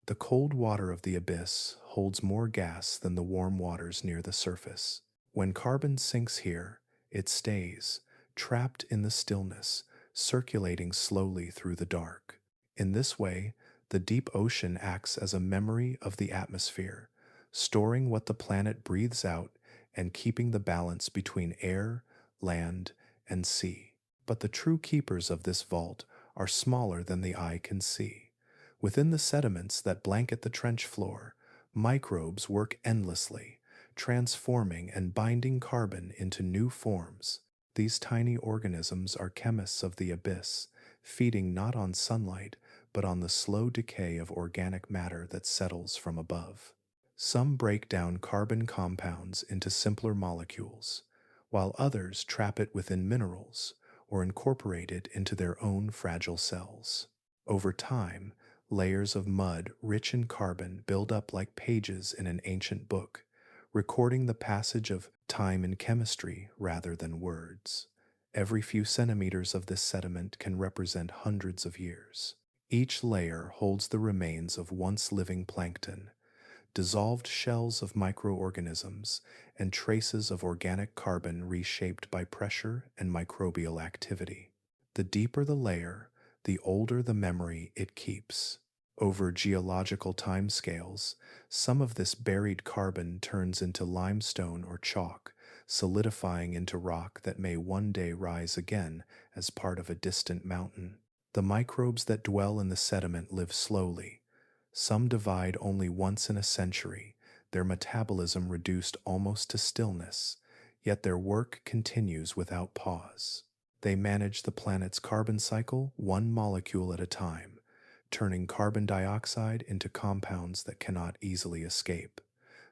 The cold water of the abyss holds more gas than the warm waters near the surface. When carbon sinks here, it stays, trapped in the stillness, circulating slowly through the dark. In this way, the deep ocean acts as a memory of the atmosphere, storing what the planet breathes out and keeping the balance between air, land, and sea. But the true keepers of this vault are smaller than the eye can see. Within the sediments that blanket the trench floor, microbes work endlessly, transforming and binding carbon into new forms. These tiny organisms are chemists of the abyss, feeding not on sunlight, but on the slow decay of organic matter that settles from above. Some break down carbon compounds into simpler molecules, while others trap it within minerals or incorporate it into their own fragile cells. Over time, layers of mud rich in carbon build up like pages in an ancient book, recording the passage of time in chemistry rather than words. Every few centimeters of this sediment can represent hundreds of years. Each layer holds the remains of once living plankton, dissolved shells of microorganisms, and traces of organic carbon reshaped by pressure and microbial activity. The deeper the layer, the older the memory it keeps. Over geological timescales, some of this buried carbon turns into limestone or chalk, solidifying into rock that may one day rise again as part of a distant mountain. The microbes that dwell in the sediment live slowly. Some divide only once in a century, their metabolism reduced almost to stillness, yet their work continues without pause. They manage the planet's carbon cycle one molecule at a time, turning carbon dioxide into compounds that cannot easily escape.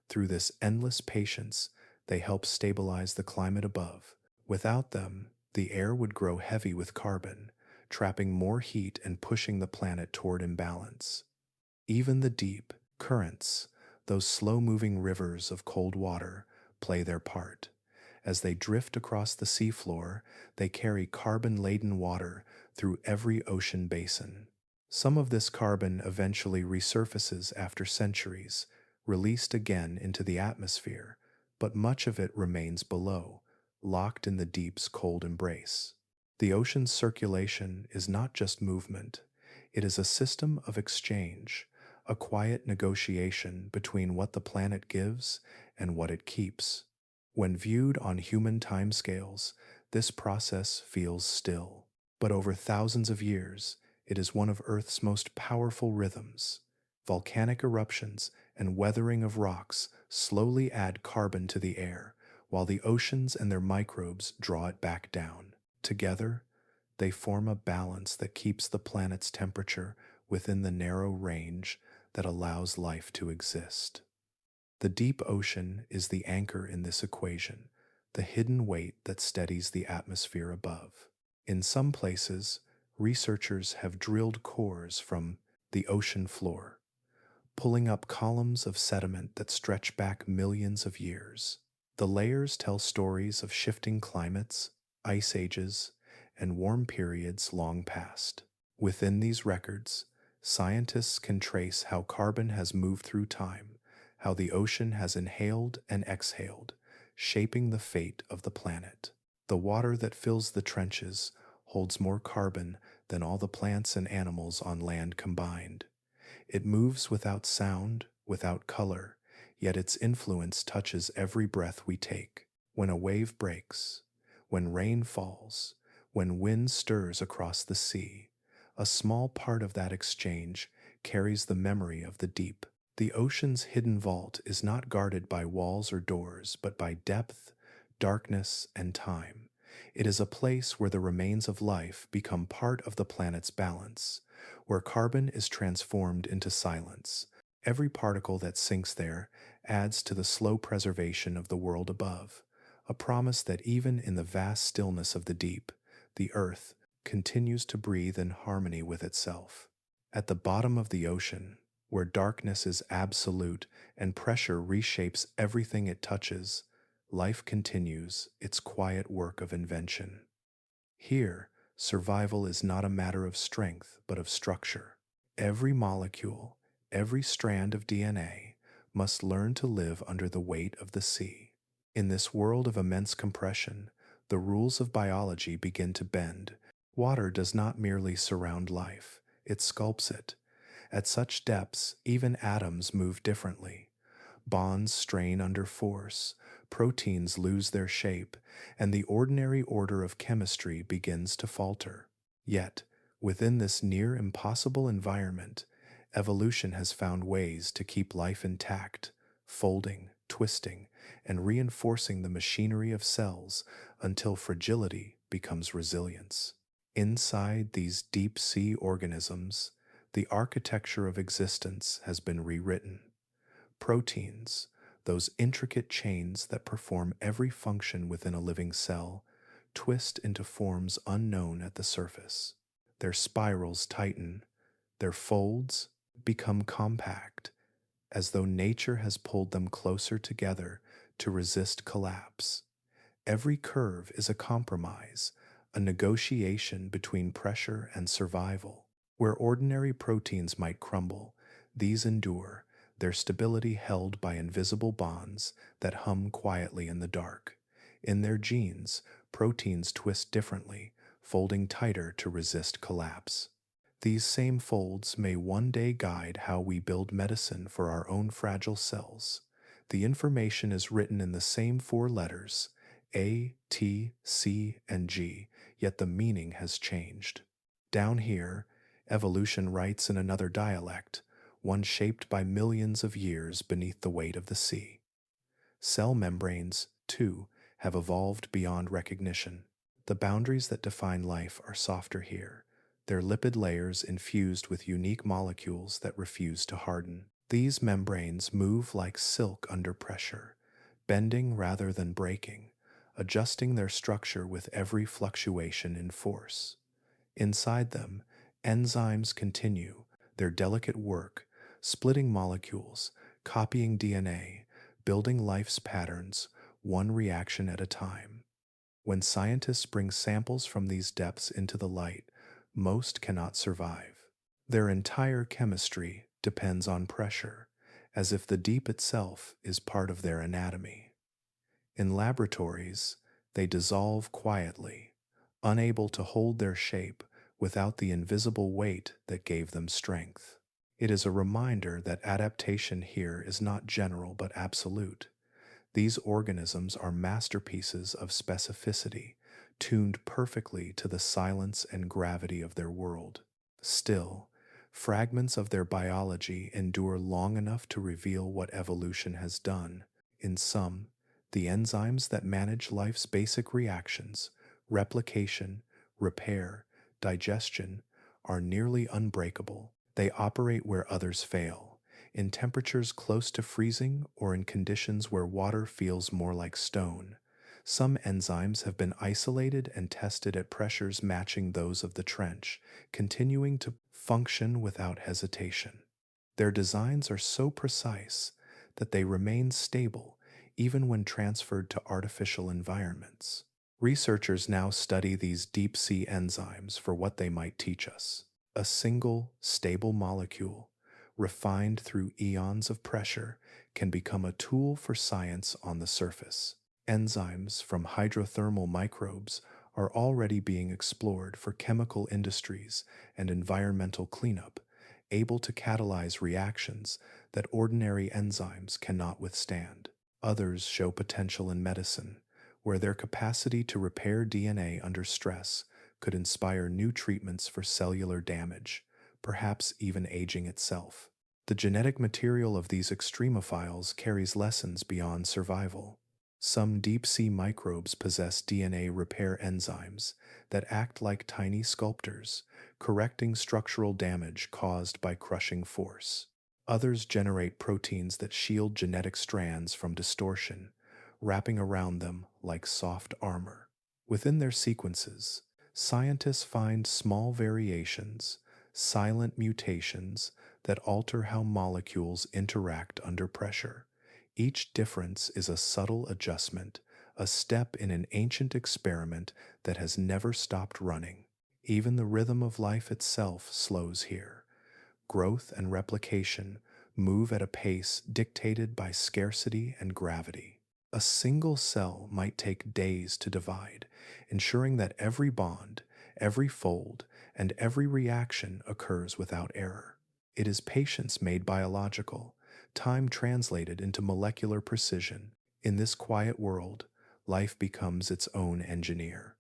Through this endless patience, they help stabilize the climate above. Without them, the air would grow heavy with carbon, trapping more heat and pushing the planet toward imbalance. Even the deep currents, those slow-moving rivers of cold water, play their part. As they drift across the seafloor, they carry carbon-laden water through every ocean basin. Some of this carbon eventually resurfaces after centuries, released again into the atmosphere, but much of it remains below, locked in the deep's cold embrace. The ocean's circulation is not just movement, it is a system of exchange, a quiet negotiation between what the planet gives and what it keeps. When viewed on human timescales, this process feels still, but over thousands of years, it is one of Earth's most powerful rhythms. Volcanic eruptions and weathering of rocks slowly add carbon to the air, while the oceans and their microbes draw it back down. Together, they form a balance that keeps the planet's temperature within the narrow range that allows life to exist. The deep ocean is the anchor in this equation, the hidden weight that steadies the atmosphere above. In some places, researchers have drilled cores from the ocean floor, pulling up columns of sediment that stretch back millions of years. The layers tell stories of shifting climates, ice ages, and warm periods long past. Within these records, scientists can trace how carbon has moved through time, how the ocean has inhaled and exhaled, shaping the fate of the planet. The water that fills the trenches holds more carbon than all the plants and animals on land combined. It moves without sound, without color, yet its influence touches every breath we take. When a wave breaks, when rain falls, when wind stirs across the sea, a small part of that exchange carries the memory of the deep. The ocean's hidden vault is not guarded by walls or doors, but by depth, darkness, and time. It is a place where the remains of life become part of the planet's balance, where carbon is transformed into silence. Every particle that sinks there adds to the slow preservation of the world above, a promise that even in the vast stillness of the deep, the earth continues to breathe in harmony with itself. At the bottom of the ocean, where darkness is absolute and pressure reshapes everything it touches, life continues its quiet work of invention. Here, survival is not a matter of strength, but of structure. Every molecule, every strand of DNA must learn to live under the weight of the sea. In this world of immense compression, the rules of biology begin to bend. Water does not merely surround life, it sculpts it. At such depths, even atoms move differently. Bonds strain under force, proteins lose their shape, and the ordinary order of chemistry begins to falter. Yet, within this near impossible environment, evolution has found ways to keep life intact, folding, twisting, and reinforcing the machinery of cells until fragility becomes resilience. Inside these deep-sea organisms, the architecture of existence has been rewritten. Proteins, those intricate chains that perform every function within a living cell, twist into forms unknown at the surface. Their spirals tighten, their folds become compact, as though nature has pulled them closer together to resist collapse. Every curve is a compromise, a negotiation between pressure and survival. Where ordinary proteins might crumble, these endure, their stability held by invisible bonds that hum quietly in the dark. In their genes, proteins twist differently, folding tighter to resist collapse. These same folds may one day guide how we build medicine for our own fragile cells. The information is written in the same four letters, A, T, C, and G, yet the meaning has changed. Down here, evolution writes in another dialect, one shaped by millions of years beneath the weight of the sea. Cell membranes, too, have evolved beyond recognition. The boundaries that define life are softer here, their lipid layers infused with unique molecules that refuse to harden. These membranes move like silk under pressure, bending rather than breaking, adjusting their structure with every fluctuation in force. Inside them, enzymes continue their delicate work, splitting molecules, copying DNA, building life's patterns, one reaction at a time. When scientists bring samples from these depths into the light, most cannot survive. Their entire chemistry depends on pressure, as if the deep itself is part of their anatomy. In laboratories, they dissolve quietly, unable to hold their shape without the invisible weight that gave them strength. It is a reminder that adaptation here is not general but absolute. These organisms are masterpieces of specificity, tuned perfectly to the silence and gravity of their world. Still, fragments of their biology endure long enough to reveal what evolution has done. In some, the enzymes that manage life's basic reactions, replication, repair, digestion, are nearly unbreakable. They operate where others fail, in temperatures close to freezing or in conditions where water feels more like stone. Some enzymes have been isolated and tested at pressures matching those of the trench, continuing to function without hesitation. Their designs are so precise that they remain stable even when transferred to artificial environments. Researchers now study these deep-sea enzymes for what they might teach us. A single, stable molecule, refined through eons of pressure, can become a tool for science on the surface. Enzymes from hydrothermal microbes are already being explored for chemical industries and environmental cleanup, able to catalyze reactions that ordinary enzymes cannot withstand. Others show potential in medicine, where their capacity to repair DNA under stress could inspire new treatments for cellular damage, perhaps even aging itself. The genetic material of these extremophiles carries lessons beyond survival. Some deep-sea microbes possess DNA repair enzymes that act like tiny sculptors, correcting structural damage caused by crushing force. Others generate proteins that shield genetic strands from distortion, wrapping around them like soft armor. Within their sequences, scientists find small variations, silent mutations that alter how molecules interact under pressure. Each difference is a subtle adjustment, a step in an ancient experiment that has never stopped running. Even the rhythm of life itself slows here. Growth and replication move at a pace dictated by scarcity and gravity. A single cell might take days to divide, ensuring that every bond, every fold, and every reaction occurs without error. It is patience made biological, time translated into molecular precision. In this quiet world, life becomes its own engineer.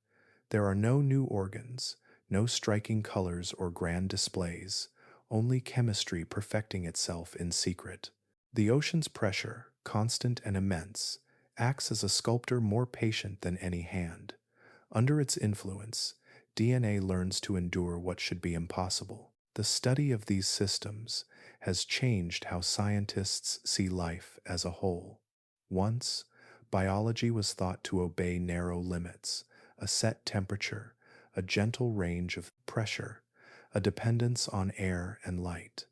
There are no new organs, no striking colors or grand displays, only chemistry perfecting itself in secret. The ocean's pressure, constant and immense, acts as a sculptor more patient than any hand. Under its influence, DNA learns to endure what should be impossible. The study of these systems has changed how scientists see life as a whole. Once, biology was thought to obey narrow limits, a set temperature, a gentle range of pressure, a dependence on air and light.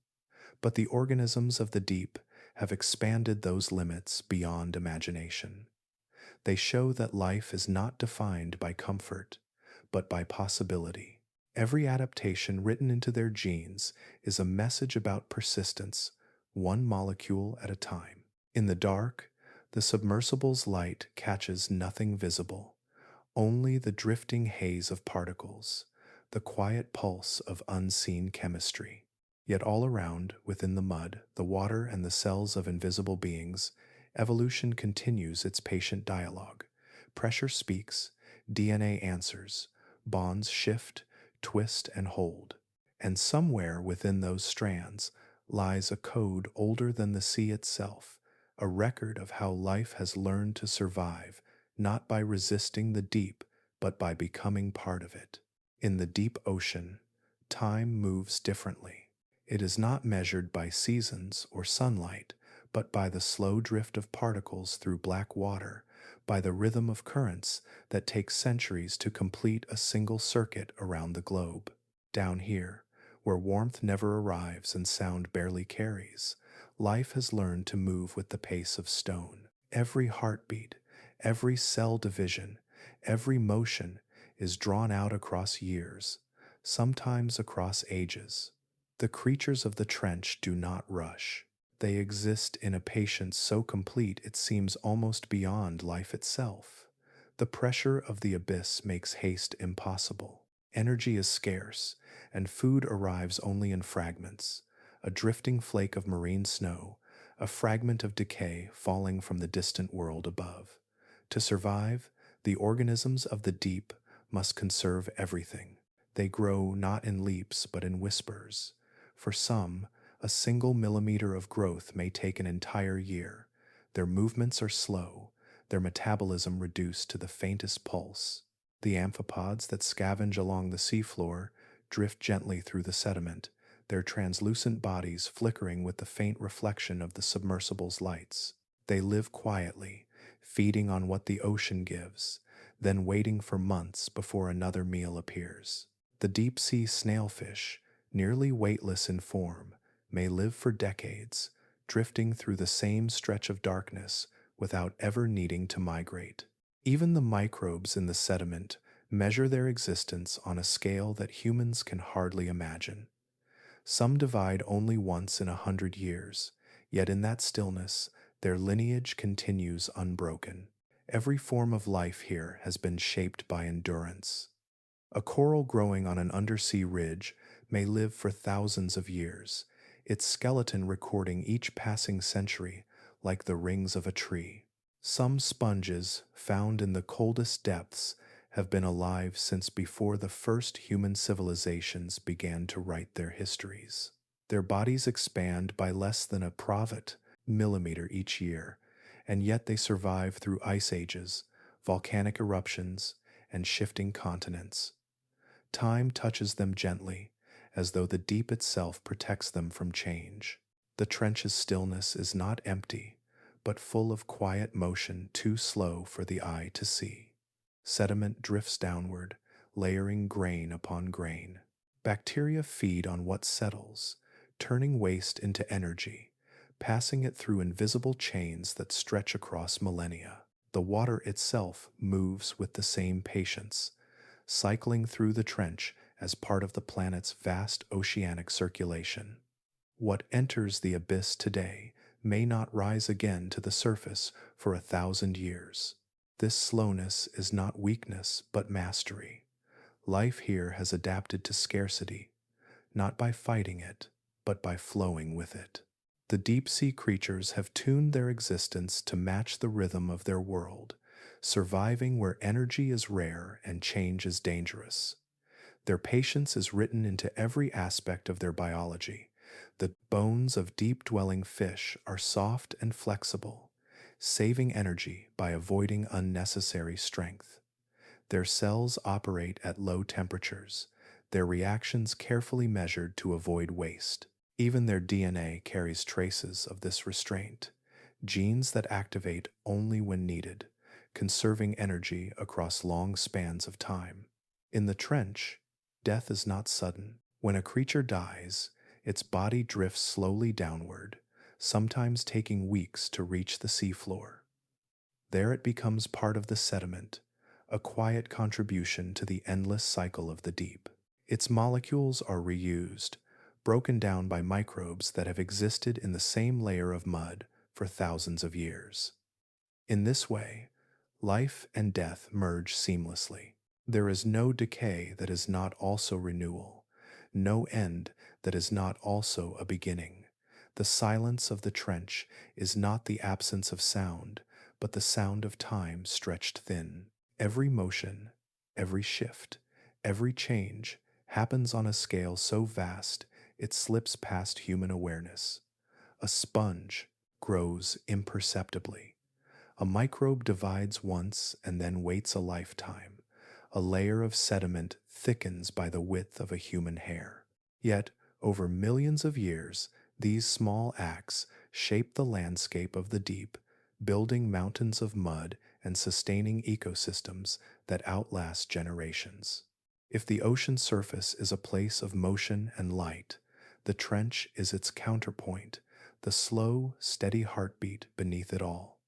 But the organisms of the deep have expanded those limits beyond imagination. They show that life is not defined by comfort, but by possibility. Every adaptation written into their genes is a message about persistence, one molecule at a time. In the dark, the submersible's light catches nothing visible, only the drifting haze of particles, the quiet pulse of unseen chemistry. Yet all around, within the mud, the water, and the cells of invisible beings, evolution continues its patient dialogue. Pressure speaks, DNA answers, bonds shift, twist, and hold. And somewhere within those strands lies a code older than the sea itself, a record of how life has learned to survive, not by resisting the deep, but by becoming part of it. In the deep ocean, time moves differently. It is not measured by seasons or sunlight, but by the slow drift of particles through black water, by the rhythm of currents that take centuries to complete a single circuit around the globe. Down here, where warmth never arrives and sound barely carries, life has learned to move with the pace of stone. Every heartbeat, every cell division, every motion is drawn out across years, sometimes across ages. The creatures of the trench do not rush. They exist in a patience so complete it seems almost beyond life itself. The pressure of the abyss makes haste impossible. Energy is scarce, and food arrives only in fragments, a drifting flake of marine snow, a fragment of decay falling from the distant world above. To survive, the organisms of the deep must conserve everything. They grow not in leaps but in whispers. For some, a single millimeter of growth may take an entire year. Their movements are slow, their metabolism reduced to the faintest pulse. The amphipods that scavenge along the seafloor drift gently through the sediment, their translucent bodies flickering with the faint reflection of the submersible's lights. They live quietly, feeding on what the ocean gives, then waiting for months before another meal appears. The deep-sea snailfish, nearly weightless in form, may live for decades, drifting through the same stretch of darkness without ever needing to migrate. Even the microbes in the sediment measure their existence on a scale that humans can hardly imagine. Some divide only once in 100 years, yet in that stillness, their lineage continues unbroken. Every form of life here has been shaped by endurance. A coral growing on an undersea ridge may live for thousands of years, its skeleton recording each passing century like the rings of a tree. Some sponges, found in the coldest depths, have been alive since before the first human civilizations began to write their histories. Their bodies expand by less than a provot millimeter each year, and yet they survive through ice ages, volcanic eruptions, and shifting continents. Time touches them gently, as though the deep itself protects them from change. The trench's stillness is not empty, but full of quiet motion too slow for the eye to see. Sediment drifts downward, layering grain upon grain. Bacteria feed on what settles, turning waste into energy, passing it through invisible chains that stretch across millennia. The water itself moves with the same patience, cycling through the trench as part of the planet's vast oceanic circulation. What enters the abyss today may not rise again to the surface for 1,000 years. This slowness is not weakness but mastery. Life here has adapted to scarcity, not by fighting it, but by flowing with it. The deep-sea creatures have tuned their existence to match the rhythm of their world, surviving where energy is rare and change is dangerous. Their patience is written into every aspect of their biology. The bones of deep-dwelling fish are soft and flexible, saving energy by avoiding unnecessary strength. Their cells operate at low temperatures, their reactions carefully measured to avoid waste. Even their DNA carries traces of this restraint, genes that activate only when needed, conserving energy across long spans of time. In the trench, death is not sudden. When a creature dies, its body drifts slowly downward, sometimes taking weeks to reach the seafloor. There it becomes part of the sediment, a quiet contribution to the endless cycle of the deep. Its molecules are reused, broken down by microbes that have existed in the same layer of mud for thousands of years. In this way, life and death merge seamlessly. There is no decay that is not also renewal, no end that is not also a beginning. The silence of the trench is not the absence of sound, but the sound of time stretched thin. Every motion, every shift, every change happens on a scale so vast it slips past human awareness. A sponge grows imperceptibly. A microbe divides once and then waits a lifetime. A layer of sediment thickens by the width of a human hair. Yet, over millions of years, these small acts shape the landscape of the deep, building mountains of mud and sustaining ecosystems that outlast generations. If the ocean surface is a place of motion and light, the trench is its counterpoint, the slow, steady heartbeat beneath it all.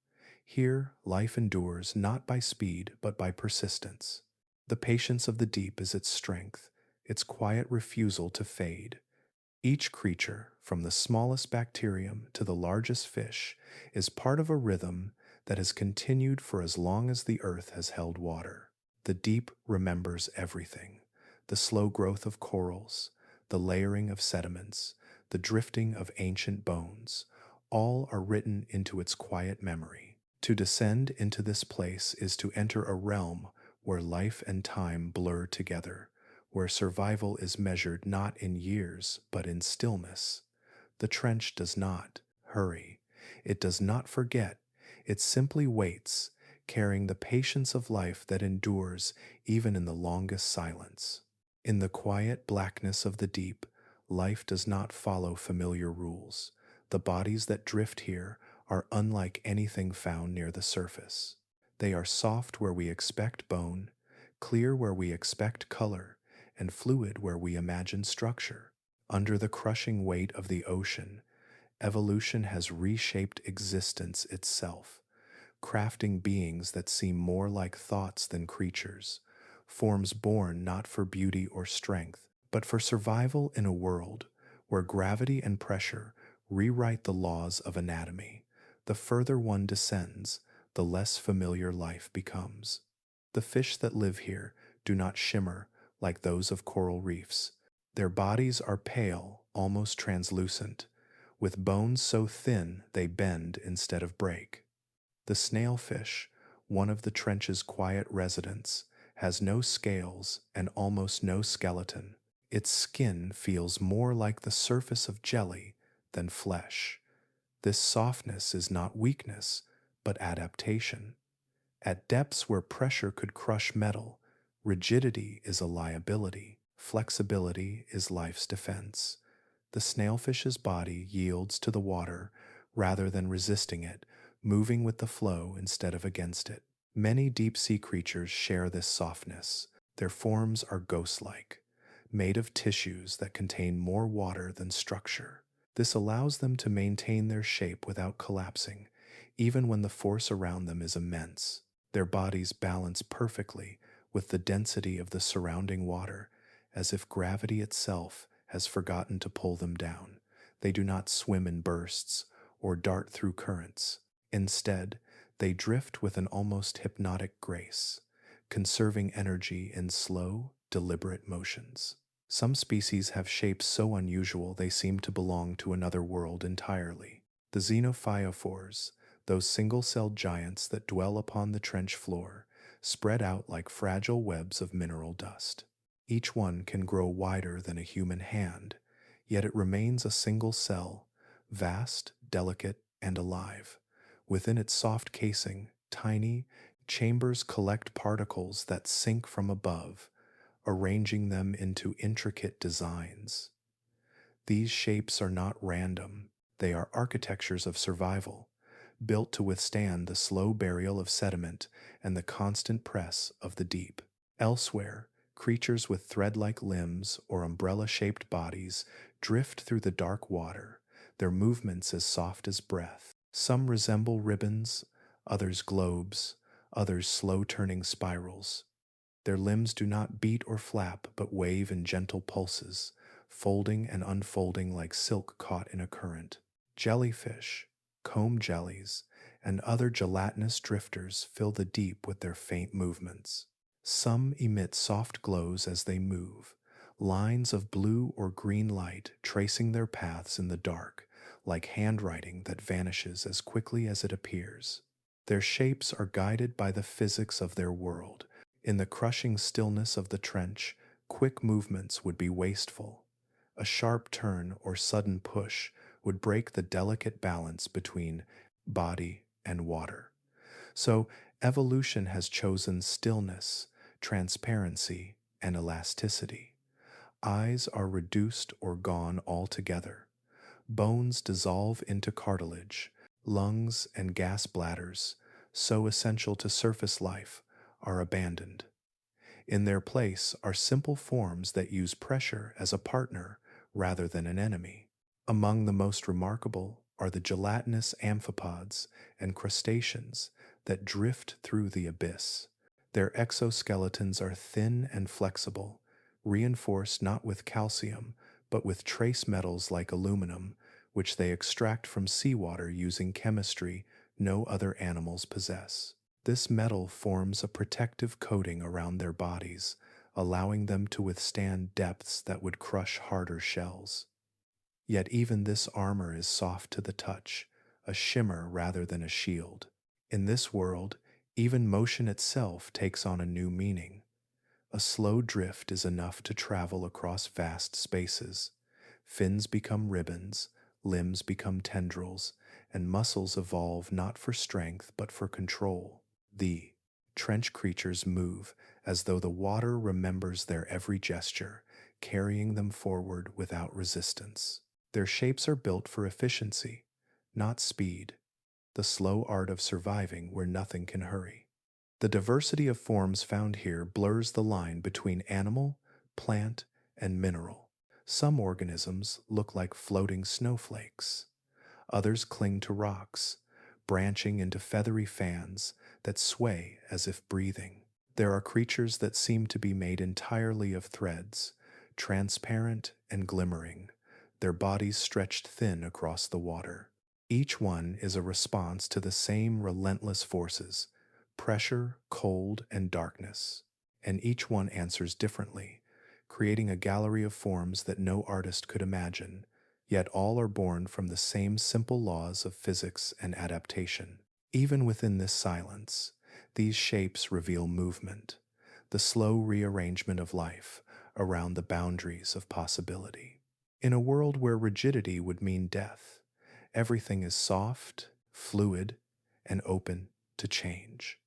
Here, life endures not by speed but by persistence. The patience of the deep is its strength, its quiet refusal to fade. Each creature, from the smallest bacterium to the largest fish, is part of a rhythm that has continued for as long as the earth has held water. The deep remembers everything: the slow growth of corals, the layering of sediments, the drifting of ancient bones. All are written into its quiet memory. To descend into this place is to enter a realm where life and time blur together, where survival is measured not in years but in stillness. The trench does not hurry. It does not forget. It simply waits, carrying the patience of life that endures even in the longest silence. In the quiet blackness of the deep, life does not follow familiar rules. The bodies that drift here are unlike anything found near the surface. They are soft where we expect bone, clear where we expect color, and fluid where we imagine structure. Under the crushing weight of the ocean, evolution has reshaped existence itself, crafting beings that seem more like thoughts than creatures, forms born not for beauty or strength, but for survival in a world where gravity and pressure rewrite the laws of anatomy. The further one descends, the less familiar life becomes. The fish that live here do not shimmer like those of coral reefs. Their bodies are pale, almost translucent, with bones so thin they bend instead of break. The snailfish, one of the trench's quiet residents, has no scales and almost no skeleton. Its skin feels more like the surface of jelly than flesh. This softness is not weakness, but adaptation. At depths where pressure could crush metal, rigidity is a liability. Flexibility is life's defense. The snailfish's body yields to the water rather than resisting it, moving with the flow instead of against it. Many deep-sea creatures share this softness. Their forms are ghost-like, made of tissues that contain more water than structure. This allows them to maintain their shape without collapsing, even when the force around them is immense. Their bodies balance perfectly with the density of the surrounding water, as if gravity itself has forgotten to pull them down. They do not swim in bursts or dart through currents. Instead, they drift with an almost hypnotic grace, conserving energy in slow, deliberate motions. Some species have shapes so unusual they seem to belong to another world entirely. The Xenophyophores, those single-celled giants that dwell upon the trench floor, spread out like fragile webs of mineral dust. Each one can grow wider than a human hand, yet it remains a single cell, vast, delicate, and alive. Within its soft casing, tiny chambers collect particles that sink from above, arranging them into intricate designs. These shapes are not random, they are architectures of survival, built to withstand the slow burial of sediment and the constant press of the deep. Elsewhere, creatures with thread-like limbs or umbrella-shaped bodies drift through the dark water, their movements as soft as breath. Some resemble ribbons, others globes, others slow-turning spirals. Their limbs do not beat or flap, but wave in gentle pulses, folding and unfolding like silk caught in a current. Jellyfish, comb jellies, and other gelatinous drifters fill the deep with their faint movements. Some emit soft glows as they move, lines of blue or green light tracing their paths in the dark, like handwriting that vanishes as quickly as it appears. Their shapes are guided by the physics of their world. In the crushing stillness of the trench, quick movements would be wasteful. A sharp turn or sudden push would break the delicate balance between body and water. So, evolution has chosen stillness, transparency, and elasticity. Eyes are reduced or gone altogether. Bones dissolve into cartilage. Lungs and gas bladders, so essential to surface life, are abandoned. In their place are simple forms that use pressure as a partner rather than an enemy. Among the most remarkable are the gelatinous amphipods and crustaceans that drift through the abyss. Their exoskeletons are thin and flexible, reinforced not with calcium, but with trace metals like aluminum, which they extract from seawater using chemistry no other animals possess. This metal forms a protective coating around their bodies, allowing them to withstand depths that would crush harder shells. Yet even this armor is soft to the touch, a shimmer rather than a shield. In this world, even motion itself takes on a new meaning. A slow drift is enough to travel across vast spaces. Fins become ribbons, limbs become tendrils, and muscles evolve not for strength but for control. The trench creatures move as though the water remembers their every gesture, carrying them forward without resistance. Their shapes are built for efficiency, not speed, the slow art of surviving where nothing can hurry. The diversity of forms found here blurs the line between animal, plant, and mineral. Some organisms look like floating snowflakes. Others cling to rocks, branching into feathery fans that sway as if breathing. There are creatures that seem to be made entirely of threads, transparent and glimmering, their bodies stretched thin across the water. Each one is a response to the same relentless forces: pressure, cold, and darkness. And each one answers differently, creating a gallery of forms that no artist could imagine, yet all are born from the same simple laws of physics and adaptation. Even within this silence, these shapes reveal movement, the slow rearrangement of life around the boundaries of possibility. In a world where rigidity would mean death, everything is soft, fluid, and open to change.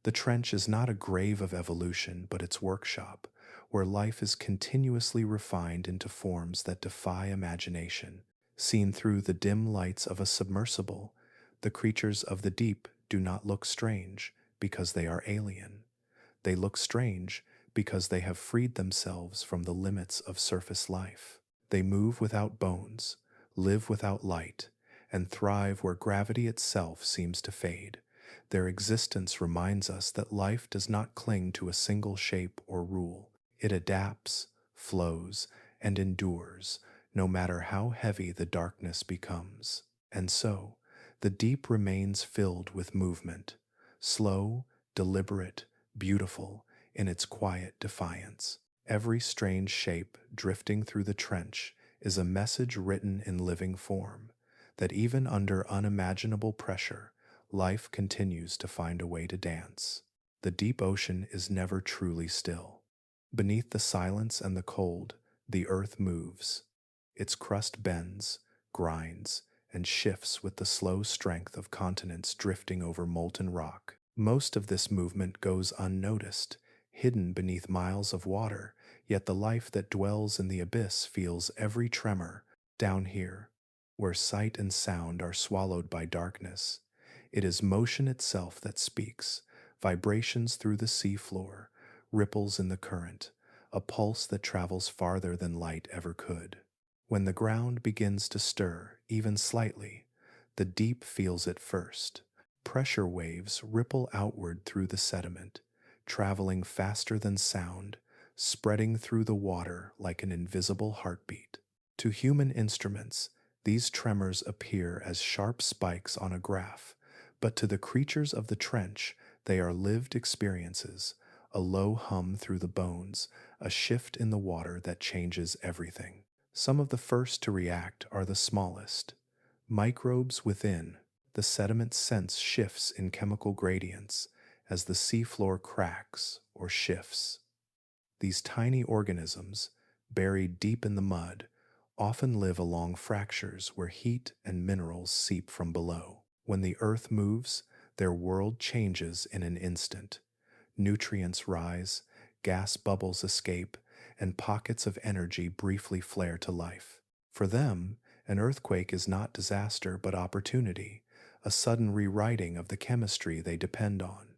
The trench is not a grave of evolution, but its workshop, where life is continuously refined into forms that defy imagination. Seen through the dim lights of a submersible, the creatures of the deep do not look strange because they are alien. They look strange because they have freed themselves from the limits of surface life. They move without bones, live without light, and thrive where gravity itself seems to fade. Their existence reminds us that life does not cling to a single shape or rule. It adapts, flows, and endures, no matter how heavy the darkness becomes. And so, the deep remains filled with movement, slow, deliberate, beautiful in its quiet defiance. Every strange shape drifting through the trench is a message written in living form, that even under unimaginable pressure, life continues to find a way to dance. The deep ocean is never truly still. Beneath the silence and the cold, the earth moves. Its crust bends, grinds, and shifts with the slow strength of continents drifting over molten rock. Most of this movement goes unnoticed, hidden beneath miles of water, yet the life that dwells in the abyss feels every tremor. Down here, where sight and sound are swallowed by darkness, it is motion itself that speaks, vibrations through the seafloor, ripples in the current, a pulse that travels farther than light ever could. When the ground begins to stir, even slightly, the deep feels it first. Pressure waves ripple outward through the sediment, traveling faster than sound, spreading through the water like an invisible heartbeat. To human instruments, these tremors appear as sharp spikes on a graph, but to the creatures of the trench, they are lived experiences, a low hum through the bones, a shift in the water that changes everything. Some of the first to react are the smallest. Microbes within, the sediment sense shifts in chemical gradients as the seafloor cracks or shifts. These tiny organisms, buried deep in the mud, often live along fractures where heat and minerals seep from below. When the Earth moves, their world changes in an instant. Nutrients rise, gas bubbles escape, and pockets of energy briefly flare to life. For them, an earthquake is not disaster but opportunity, a sudden rewriting of the chemistry they depend on.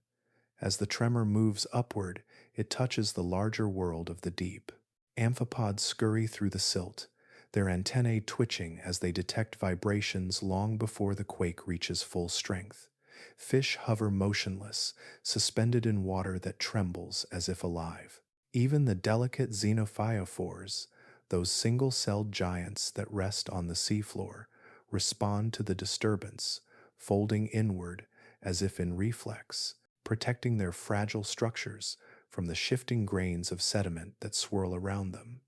As the tremor moves upward, it touches the larger world of the deep. Amphipods scurry through the silt, their antennae twitching as they detect vibrations long before the quake reaches full strength. Fish hover motionless, suspended in water that trembles as if alive. Even the delicate Xenophyophores, those single-celled giants that rest on the seafloor, respond to the disturbance, folding inward as if in reflex, protecting their fragile structures from the shifting grains of sediment that swirl around them.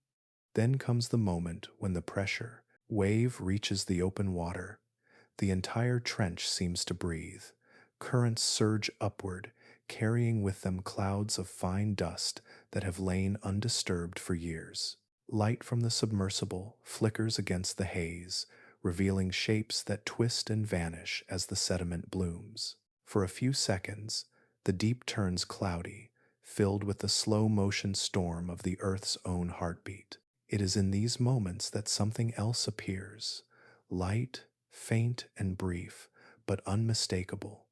Then comes the moment when the pressure wave reaches the open water. The entire trench seems to breathe. Currents surge upward, carrying with them clouds of fine dust that have lain undisturbed for years. Light from the submersible flickers against the haze, revealing shapes that twist and vanish as the sediment blooms. For a few seconds, the deep turns cloudy, filled with the slow-motion storm of the Earth's own heartbeat. It is in these moments that something else appears, light, faint and brief, but unmistakable.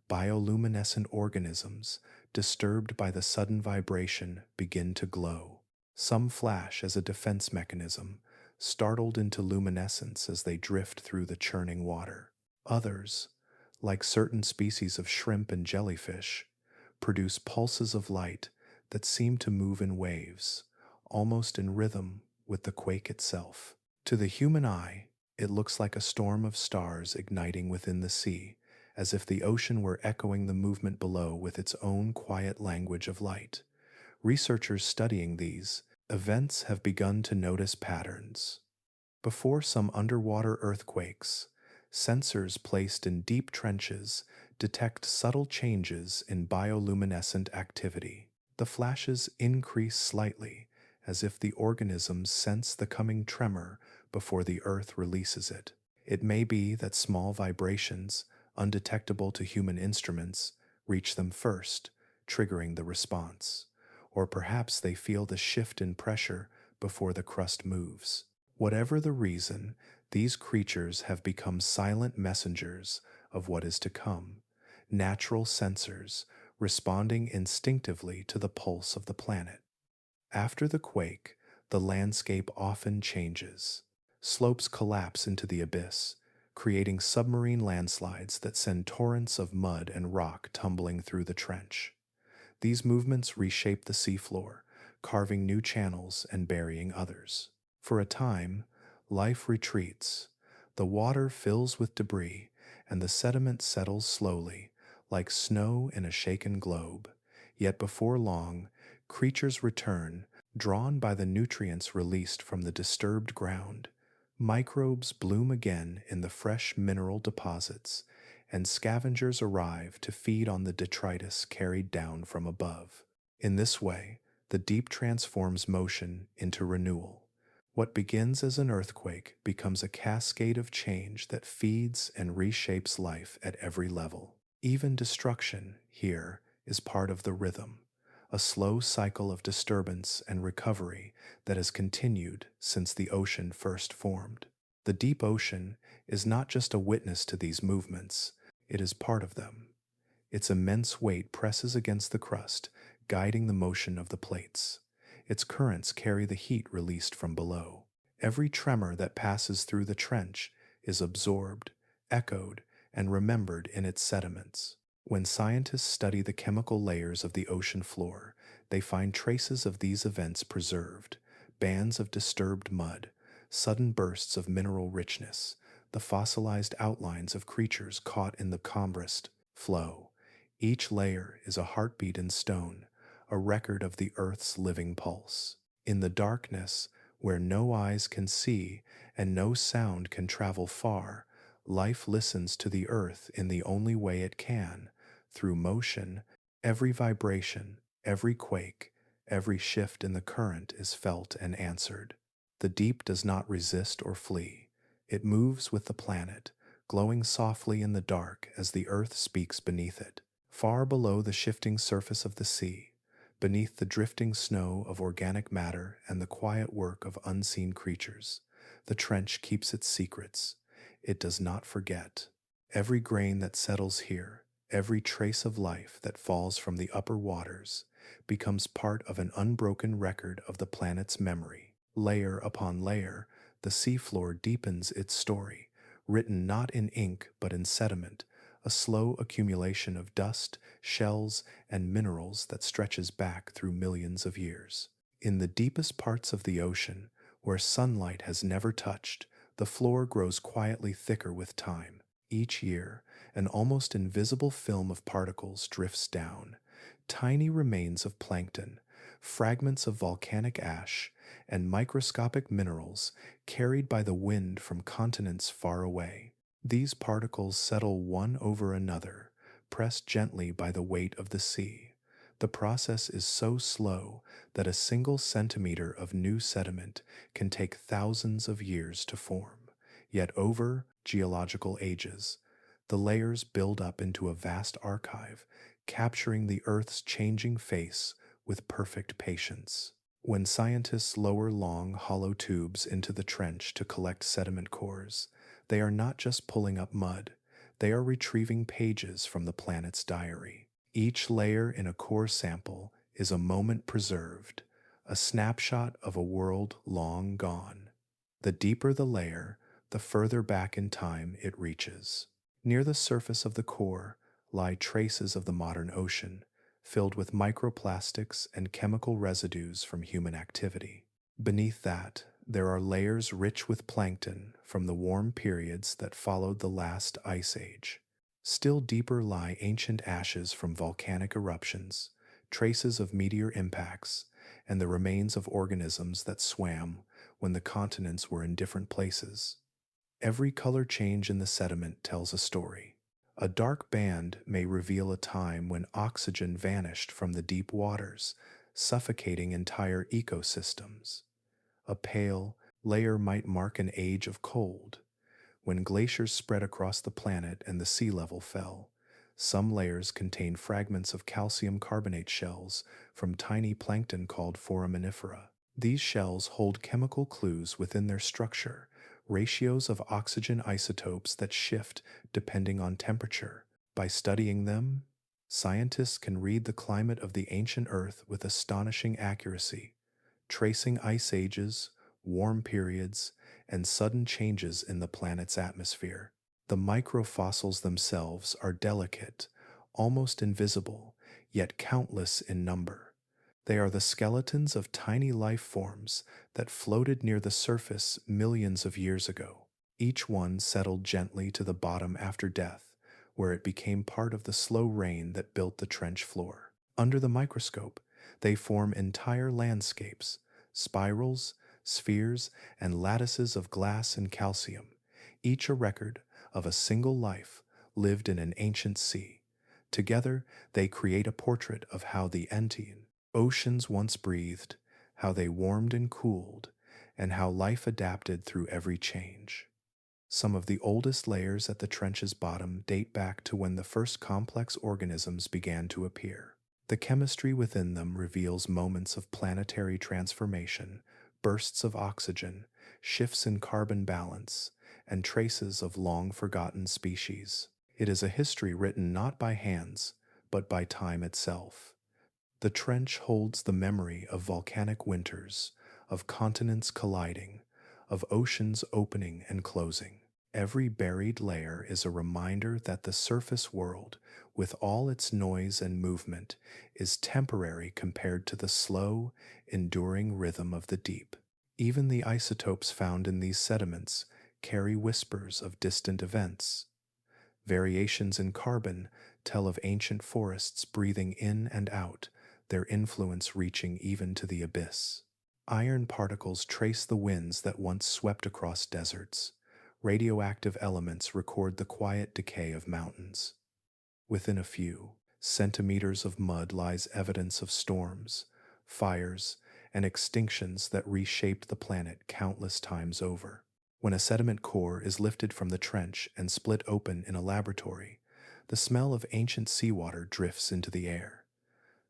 Bioluminescent organisms, disturbed by the sudden vibration, begin to glow. Some flash as a defense mechanism, startled into luminescence as they drift through the churning water. Others, like certain species of shrimp and jellyfish, produce pulses of light that seem to move in waves, almost in rhythm with the quake itself. To the human eye, it looks like a storm of stars igniting within the sea, as if the ocean were echoing the movement below with its own quiet language of light. Researchers studying these events have begun to notice patterns. Before some underwater earthquakes, sensors placed in deep trenches detect subtle changes in bioluminescent activity. The flashes increase slightly, as if the organisms sense the coming tremor before the Earth releases it. It may be that small vibrations, undetectable to human instruments, reach them first, triggering the response. Or perhaps they feel the shift in pressure before the crust moves. Whatever the reason, these creatures have become silent messengers of what is to come, natural sensors responding instinctively to the pulse of the planet. After the quake, the landscape often changes. Slopes collapse into the abyss, creating submarine landslides that send torrents of mud and rock tumbling through the trench. These movements reshape the seafloor, carving new channels and burying others. For a time, life retreats. The water fills with debris, and the sediment settles slowly, like snow in a shaken globe. Yet before long, creatures return, drawn by the nutrients released from the disturbed ground. Microbes bloom again in the fresh mineral deposits, and scavengers arrive to feed on the detritus carried down from above. In this way, the deep transforms motion into renewal. What begins as an earthquake becomes a cascade of change that feeds and reshapes life at every level. Even destruction, here, is part of the rhythm, a slow cycle of disturbance and recovery that has continued since the ocean first formed. The deep ocean is not just a witness to these movements, it is part of them. Its immense weight presses against the crust, guiding the motion of the plates. Its currents carry the heat released from below. Every tremor that passes through the trench is absorbed, echoed, and remembered in its sediments. When scientists study the chemical layers of the ocean floor, they find traces of these events preserved: bands of disturbed mud, sudden bursts of mineral richness, the fossilized outlines of creatures caught in the compressed flow. Each layer is a heartbeat in stone, a record of the Earth's living pulse. In the darkness, where no eyes can see and no sound can travel far, life listens to the Earth in the only way it can, through motion. Every vibration, every quake, every shift in the current is felt and answered. The deep does not resist or flee. It moves with the planet, glowing softly in the dark as the earth speaks beneath it. Far below the shifting surface of the sea, beneath the drifting snow of organic matter and the quiet work of unseen creatures, the trench keeps its secrets. It does not forget. Every grain that settles here, every trace of life that falls from the upper waters, becomes part of an unbroken record of the planet's memory. Layer upon layer, the seafloor deepens its story, written not in ink but in sediment, a slow accumulation of dust, shells, and minerals that stretches back through millions of years. In the deepest parts of the ocean, where sunlight has never touched, the floor grows quietly thicker with time. Each year, an almost invisible film of particles drifts down, tiny remains of plankton, fragments of volcanic ash, and microscopic minerals carried by the wind from continents far away. These particles settle one over another, pressed gently by the weight of the sea. The process is so slow that a single centimeter of new sediment can take thousands of years to form. Yet over geological ages, the layers build up into a vast archive, capturing the Earth's changing face with perfect patience. When scientists lower long, hollow tubes into the trench to collect sediment cores, they are not just pulling up mud, they are retrieving pages from the planet's diary. Each layer in a core sample is a moment preserved, a snapshot of a world long gone. The deeper the layer, the further back in time it reaches. Near the surface of the core lie traces of the modern ocean, filled with microplastics and chemical residues from human activity. Beneath that, there are layers rich with plankton from the warm periods that followed the last ice age. Still deeper lie ancient ashes from volcanic eruptions, traces of meteor impacts, and the remains of organisms that swam when the continents were in different places. Every color change in the sediment tells a story. A dark band may reveal a time when oxygen vanished from the deep waters, suffocating entire ecosystems. A pale layer might mark an age of cold, when glaciers spread across the planet and the sea level fell. Some layers contain fragments of calcium carbonate shells from tiny plankton called foraminifera. These shells hold chemical clues within their structure, ratios of oxygen isotopes that shift depending on temperature. By studying them, scientists can read the climate of the ancient Earth with astonishing accuracy, tracing ice ages, warm periods, and sudden changes in the planet's atmosphere. The microfossils themselves are delicate, almost invisible, yet countless in number. They are the skeletons of tiny life forms that floated near the surface millions of years ago. Each one settled gently to the bottom after death, where it became part of the slow rain that built the trench floor. Under the microscope, they form entire landscapes, spirals, spheres, and lattices of glass and calcium, each a record of a single life lived in an ancient sea. Together, they create a portrait of how the Andean oceans once breathed, how they warmed and cooled, and how life adapted through every change. Some of the oldest layers at the trench's bottom date back to when the first complex organisms began to appear. The chemistry within them reveals moments of planetary transformation, bursts of oxygen, shifts in carbon balance, and traces of long-forgotten species. It is a history written not by hands, but by time itself. The trench holds the memory of volcanic winters, of continents colliding, of oceans opening and closing. Every buried layer is a reminder that the surface world, with all its noise and movement, is temporary compared to the slow, enduring rhythm of the deep. Even the isotopes found in these sediments carry whispers of distant events. Variations in carbon tell of ancient forests breathing in and out, their influence reaching even to the abyss. Iron particles trace the winds that once swept across deserts. Radioactive elements record the quiet decay of mountains. Within a few centimeters of mud lies evidence of storms, fires, and extinctions that reshaped the planet countless times over. When a sediment core is lifted from the trench and split open in a laboratory, the smell of ancient seawater drifts into the air.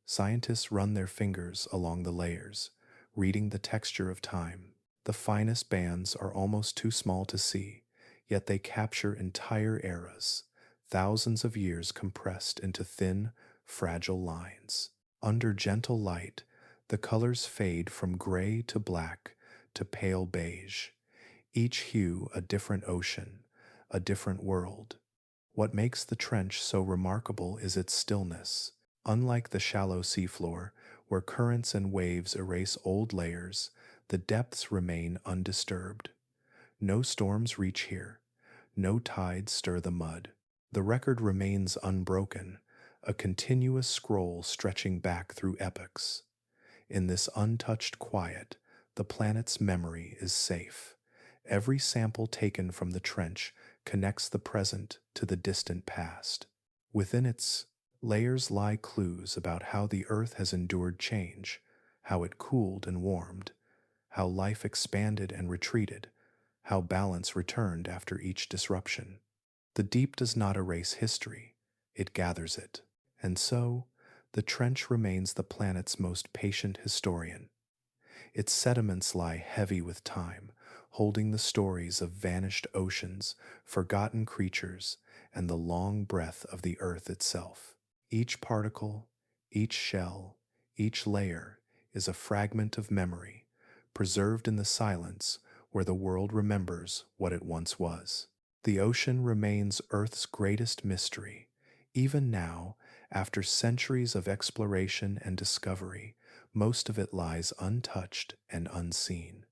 Scientists run their fingers along the layers, reading the texture of time. The finest bands are almost too small to see, yet they capture entire eras, thousands of years compressed into thin, fragile lines. Under gentle light, the colors fade from gray to black to pale beige, each hue a different ocean, a different world. What makes the trench so remarkable is its stillness. Unlike the shallow seafloor, where currents and waves erase old layers, the depths remain undisturbed. No storms reach here, no tides stir the mud. The record remains unbroken, a continuous scroll stretching back through epochs. In this untouched quiet, the planet's memory is safe. Every sample taken from the trench connects the present to the distant past. Within its layers lie clues about how the Earth has endured change, how it cooled and warmed, how life expanded and retreated, how balance returned after each disruption. The deep does not erase history, it gathers it. And so, the trench remains the planet's most patient historian. Its sediments lie heavy with time, holding the stories of vanished oceans, forgotten creatures, and the long breath of the earth itself. Each particle, each shell, each layer is a fragment of memory, preserved in the silence where the world remembers what it once was. The ocean remains Earth's greatest mystery. Even now, after centuries of exploration and discovery, most of it lies untouched and unseen.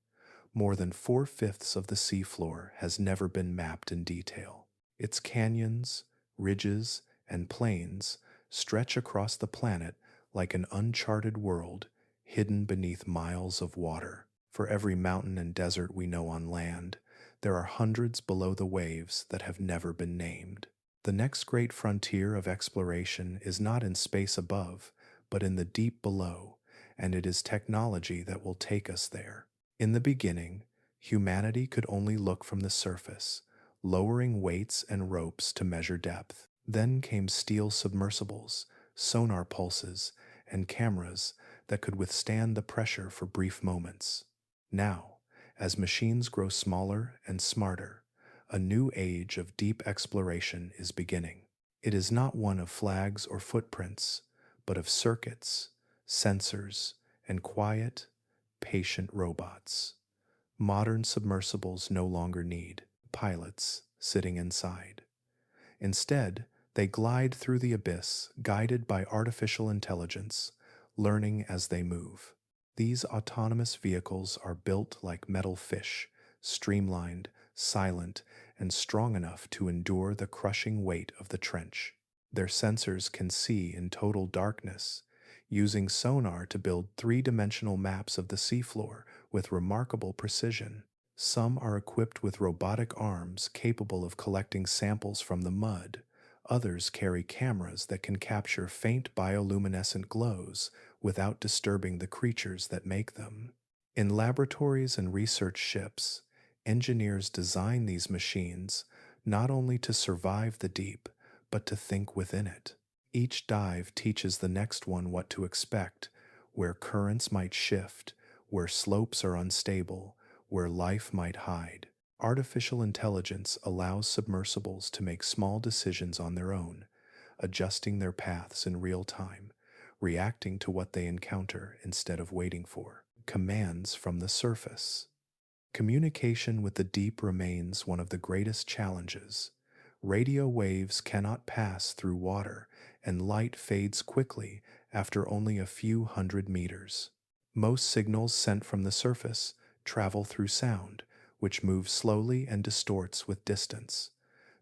More than 4/5 of the seafloor has never been mapped in detail. Its canyons, ridges, and plains stretch across the planet like an uncharted world hidden beneath miles of water. For every mountain and desert we know on land, there are hundreds below the waves that have never been named. The next great frontier of exploration is not in space above, but in the deep below, and it is technology that will take us there. In the beginning, humanity could only look from the surface, lowering weights and ropes to measure depth. Then came steel submersibles, sonar pulses, and cameras that could withstand the pressure for brief moments. Now, as machines grow smaller and smarter, a new age of deep exploration is beginning. It is not one of flags or footprints, but of circuits, sensors, and quiet, patient robots. Modern submersibles no longer need pilots sitting inside. Instead, they glide through the abyss, guided by artificial intelligence, learning as they move. These autonomous vehicles are built like metal fish, streamlined, silent, and strong enough to endure the crushing weight of the trench. Their sensors can see in total darkness, using sonar to build three-dimensional maps of the seafloor with remarkable precision. Some are equipped with robotic arms capable of collecting samples from the mud. Others carry cameras that can capture faint bioluminescent glows without disturbing the creatures that make them. In laboratories and research ships, engineers design these machines not only to survive the deep, but to think within it. Each dive teaches the next one what to expect, where currents might shift, where slopes are unstable, where life might hide. Artificial intelligence allows submersibles to make small decisions on their own, adjusting their paths in real time, reacting to what they encounter instead of waiting for commands from the surface. Communication with the deep remains one of the greatest challenges. Radio waves cannot pass through water, and light fades quickly after only a few hundred meters. Most signals sent from the surface travel through sound, which moves slowly and distorts with distance.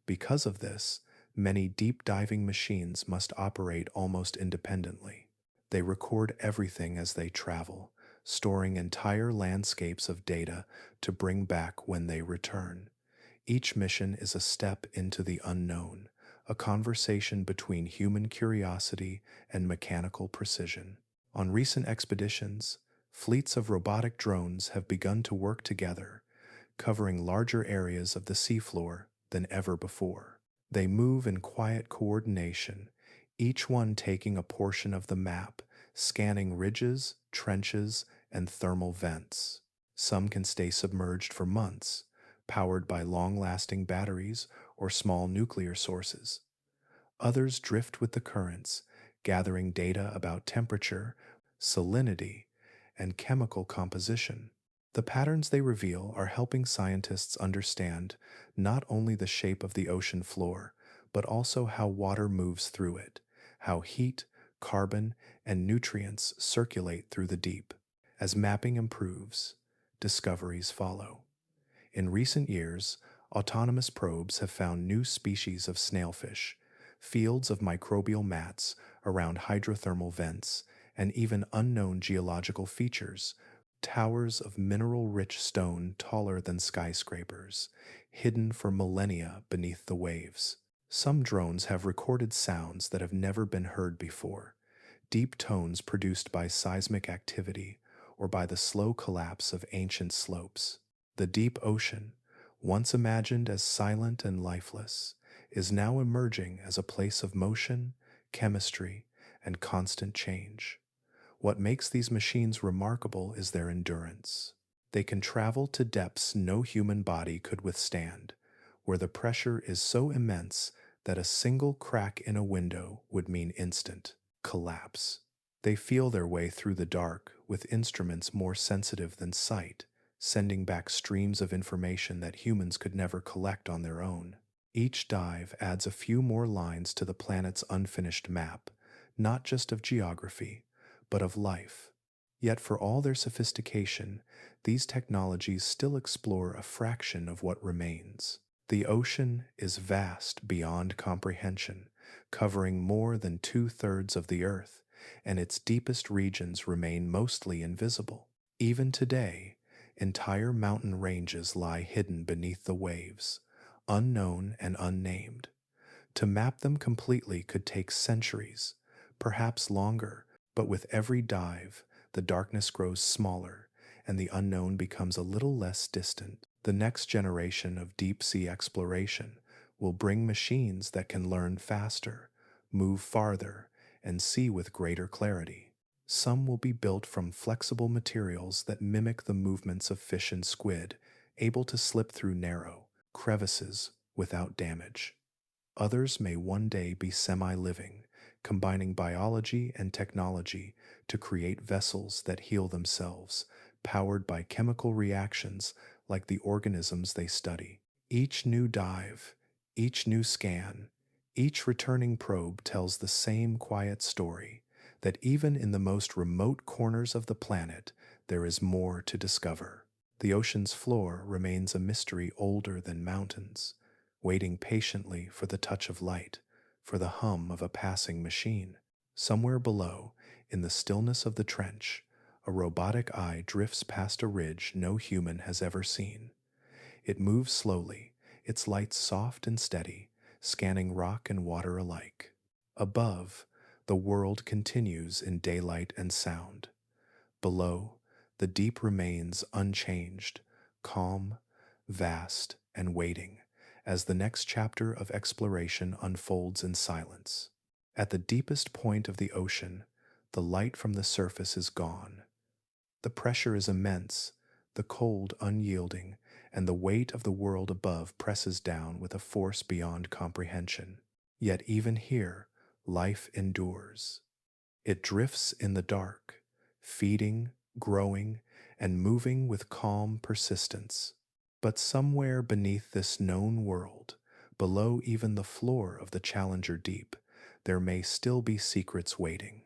Because of this, many deep diving machines must operate almost independently. They record everything as they travel, storing entire landscapes of data to bring back when they return. Each mission is a step into the unknown, a conversation between human curiosity and mechanical precision. On recent expeditions, Fleets of robotic drones have begun to work together, covering larger areas of the seafloor than ever before. They move in quiet coordination, each one taking a portion of the map, scanning ridges, trenches, and thermal vents. Some can stay submerged for months, powered by long-lasting batteries or small nuclear sources. Others drift with the currents, gathering data about temperature, salinity, and chemical composition. The patterns they reveal are helping scientists understand not only the shape of the ocean floor, but also how water moves through it, how heat, carbon, and nutrients circulate through the deep. As mapping improves, discoveries follow. In recent years, autonomous probes have found new species of snailfish, fields of microbial mats around hydrothermal vents, and even unknown geological features, towers of mineral-rich stone taller than skyscrapers, hidden for millennia beneath the waves. Some drones have recorded sounds that have never been heard before, deep tones produced by seismic activity or by the slow collapse of ancient slopes. The deep ocean, once imagined as silent and lifeless, is now emerging as a place of motion, chemistry, and constant change. What makes these machines remarkable is their endurance. They can travel to depths no human body could withstand, where the pressure is so immense that a single crack in a window would mean instant collapse. They feel their way through the dark with instruments more sensitive than sight, sending back streams of information that humans could never collect on their own. Each dive adds a few more lines to the planet's unfinished map, not just of geography, but of life. Yet for all their sophistication, these technologies still explore a fraction of what remains. The ocean is vast beyond comprehension, covering more than 2/3 of the Earth, and its deepest regions remain mostly invisible. Even today, entire mountain ranges lie hidden beneath the waves, unknown and unnamed. To map them completely could take centuries, perhaps longer, but with every dive, the darkness grows smaller and the unknown becomes a little less distant. The next generation of deep-sea exploration will bring machines that can learn faster, move farther, and see with greater clarity. Some will be built from flexible materials that mimic the movements of fish and squid, able to slip through narrow crevices without damage. Others may one day be semi-living, combining biology and technology to create vessels that heal themselves, powered by chemical reactions like the organisms they study. Each new dive, each new scan, each returning probe tells the same quiet story, that even in the most remote corners of the planet, there is more to discover. The ocean's floor remains a mystery older than mountains, waiting patiently for the touch of light, for the hum of a passing machine. Somewhere below, in the stillness of the trench, a robotic eye drifts past a ridge no human has ever seen. It moves slowly, its light soft and steady, scanning rock and water alike. Above, the world continues in daylight and sound. Below, the deep remains unchanged, calm, vast, and waiting, as the next chapter of exploration unfolds in silence. At the deepest point of the ocean, the light from the surface is gone. The pressure is immense, the cold unyielding, and the weight of the world above presses down with a force beyond comprehension. Yet even here, life endures. It drifts in the dark, feeding, growing, and moving with calm persistence. But somewhere beneath this known world, below even the floor of the Challenger Deep, there may still be secrets waiting.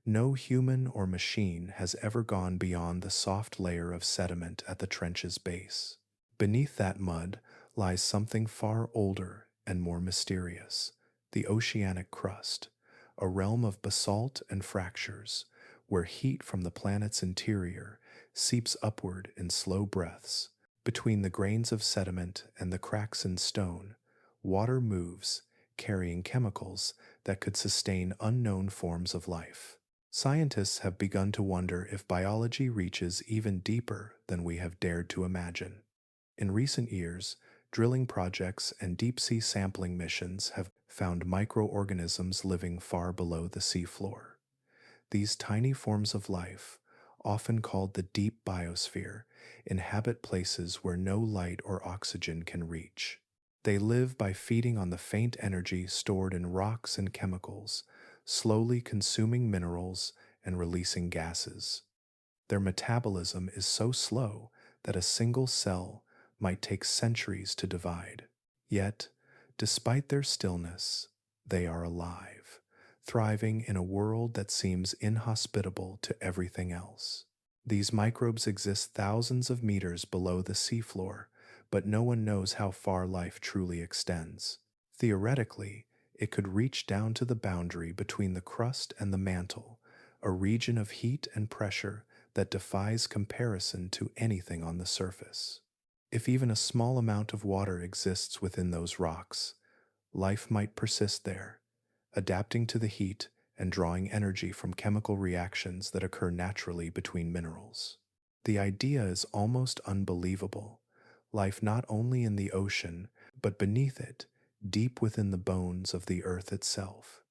No human or machine has ever gone beyond the soft layer of sediment at the trench's base. Beneath that mud lies something far older and more mysterious, the oceanic crust, a realm of basalt and fractures, where heat from the planet's interior seeps upward in slow breaths. Between the grains of sediment and the cracks in stone, water moves, carrying chemicals that could sustain unknown forms of life. Scientists have begun to wonder if biology reaches even deeper than we have dared to imagine. In recent years, drilling projects and deep sea sampling missions have found microorganisms living far below the seafloor. These tiny forms of life, often called the deep biosphere, inhabit places where no light or oxygen can reach. They live by feeding on the faint energy stored in rocks and chemicals, slowly consuming minerals and releasing gases. Their metabolism is so slow that a single cell might take centuries to divide. Yet, despite their stillness, they are alive, thriving in a world that seems inhospitable to everything else. These microbes exist thousands of meters below the seafloor, but no one knows how far life truly extends. Theoretically, it could reach down to the boundary between the crust and the mantle, a region of heat and pressure that defies comparison to anything on the surface. If even a small amount of water exists within those rocks, life might persist there, adapting to the heat and drawing energy from chemical reactions that occur naturally between minerals. The idea is almost unbelievable. Life not only in the ocean, but beneath it, deep within the bones of the earth itself.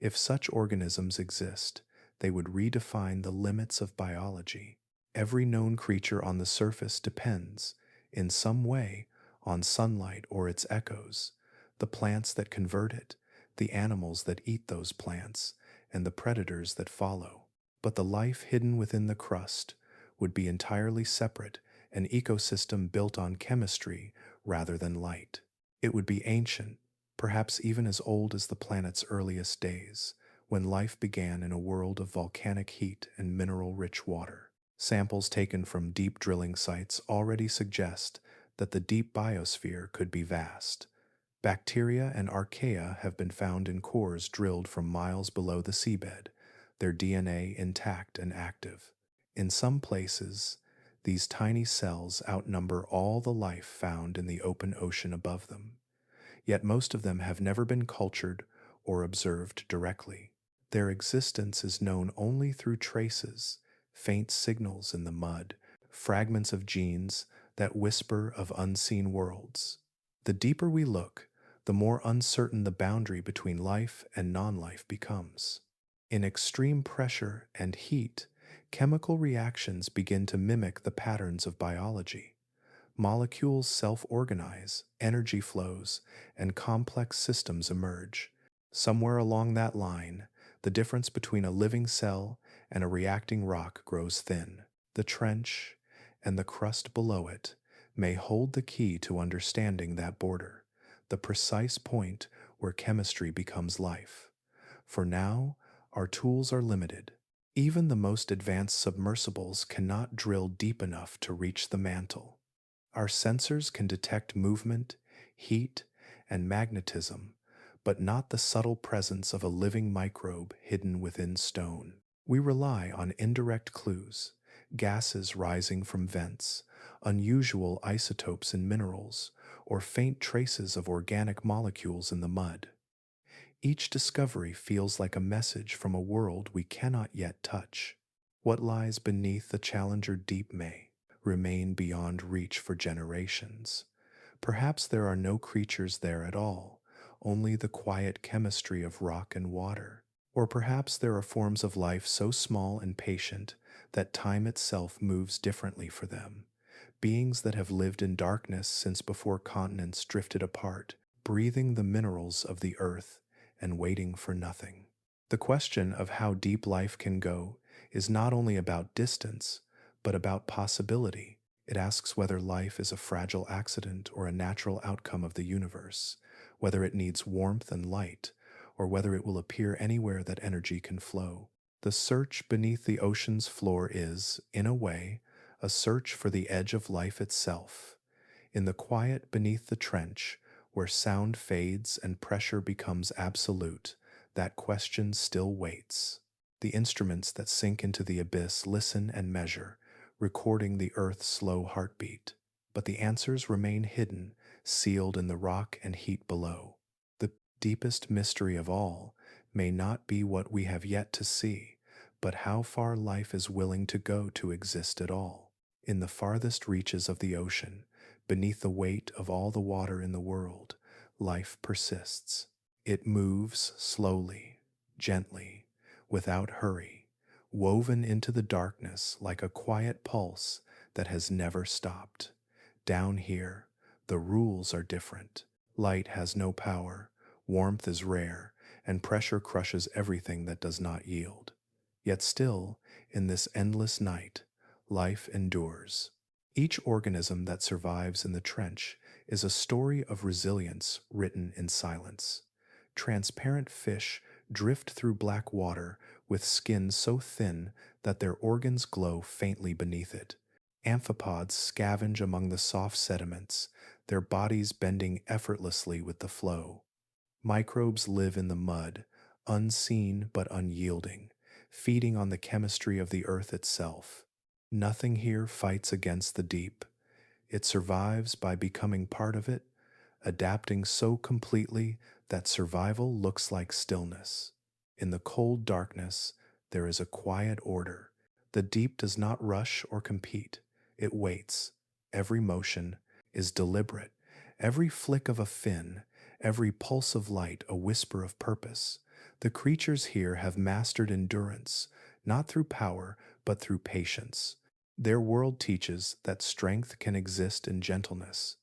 If such organisms exist, they would redefine the limits of biology. Every known creature on the surface depends, in some way, on sunlight or its echoes, the plants that convert it, the animals that eat those plants, and the predators that follow. But the life hidden within the crust would be entirely separate, an ecosystem built on chemistry rather than light. It would be ancient, perhaps even as old as the planet's earliest days, when life began in a world of volcanic heat and mineral-rich water. Samples taken from deep drilling sites already suggest that the deep biosphere could be vast. Bacteria and archaea have been found in cores drilled from miles below the seabed, their DNA intact and active. In some places, these tiny cells outnumber all the life found in the open ocean above them. Yet most of them have never been cultured or observed directly. Their existence is known only through traces, faint signals in the mud, fragments of genes that whisper of unseen worlds. The deeper we look, the more uncertain the boundary between life and non-life becomes. In extreme pressure and heat, chemical reactions begin to mimic the patterns of biology. Molecules self-organize, energy flows, and complex systems emerge. Somewhere along that line, the difference between a living cell and a reacting rock grows thin. The trench, and the crust below it, may hold the key to understanding that border, the precise point where chemistry becomes life. For now, our tools are limited. Even the most advanced submersibles cannot drill deep enough to reach the mantle. Our sensors can detect movement, heat, and magnetism, but not the subtle presence of a living microbe hidden within stone. We rely on indirect clues, gases rising from vents, unusual isotopes in minerals, or faint traces of organic molecules in the mud. Each discovery feels like a message from a world we cannot yet touch. What lies beneath the Challenger Deep may remain beyond reach for generations. Perhaps there are no creatures there at all, only the quiet chemistry of rock and water. Or perhaps there are forms of life so small and patient that time itself moves differently for them. Beings that have lived in darkness since before continents drifted apart, breathing the minerals of the earth and waiting for nothing. The question of how deep life can go is not only about distance, but about possibility. It asks whether life is a fragile accident or a natural outcome of the universe, whether it needs warmth and light, or whether it will appear anywhere that energy can flow. The search beneath the ocean's floor is, in a way, a search for the edge of life itself. In the quiet beneath the trench, where sound fades and pressure becomes absolute, that question still waits. The instruments that sink into the abyss listen and measure, recording the Earth's slow heartbeat. But the answers remain hidden, sealed in the rock and heat below. The deepest mystery of all may not be what we have yet to see, but how far life is willing to go to exist at all. In the farthest reaches of the ocean, beneath the weight of all the water in the world, life persists. It moves slowly, gently, without hurry, woven into the darkness like a quiet pulse that has never stopped. Down here, the rules are different. Light has no power, warmth is rare, and pressure crushes everything that does not yield. Yet still, in this endless night, life endures. Each organism that survives in the trench is a story of resilience written in silence. Transparent fish drift through black water with skin so thin that their organs glow faintly beneath it. Amphipods scavenge among the soft sediments, their bodies bending effortlessly with the flow. Microbes live in the mud, unseen but unyielding, feeding on the chemistry of the earth itself. Nothing here fights against the deep. It survives by becoming part of it, adapting so completely that survival looks like stillness. In the cold darkness, there is a quiet order. The deep does not rush or compete, it waits. Every motion is deliberate, every flick of a fin, every pulse of light a whisper of purpose. The creatures here have mastered endurance, not through power, but through patience. Their world teaches that strength can exist in gentleness,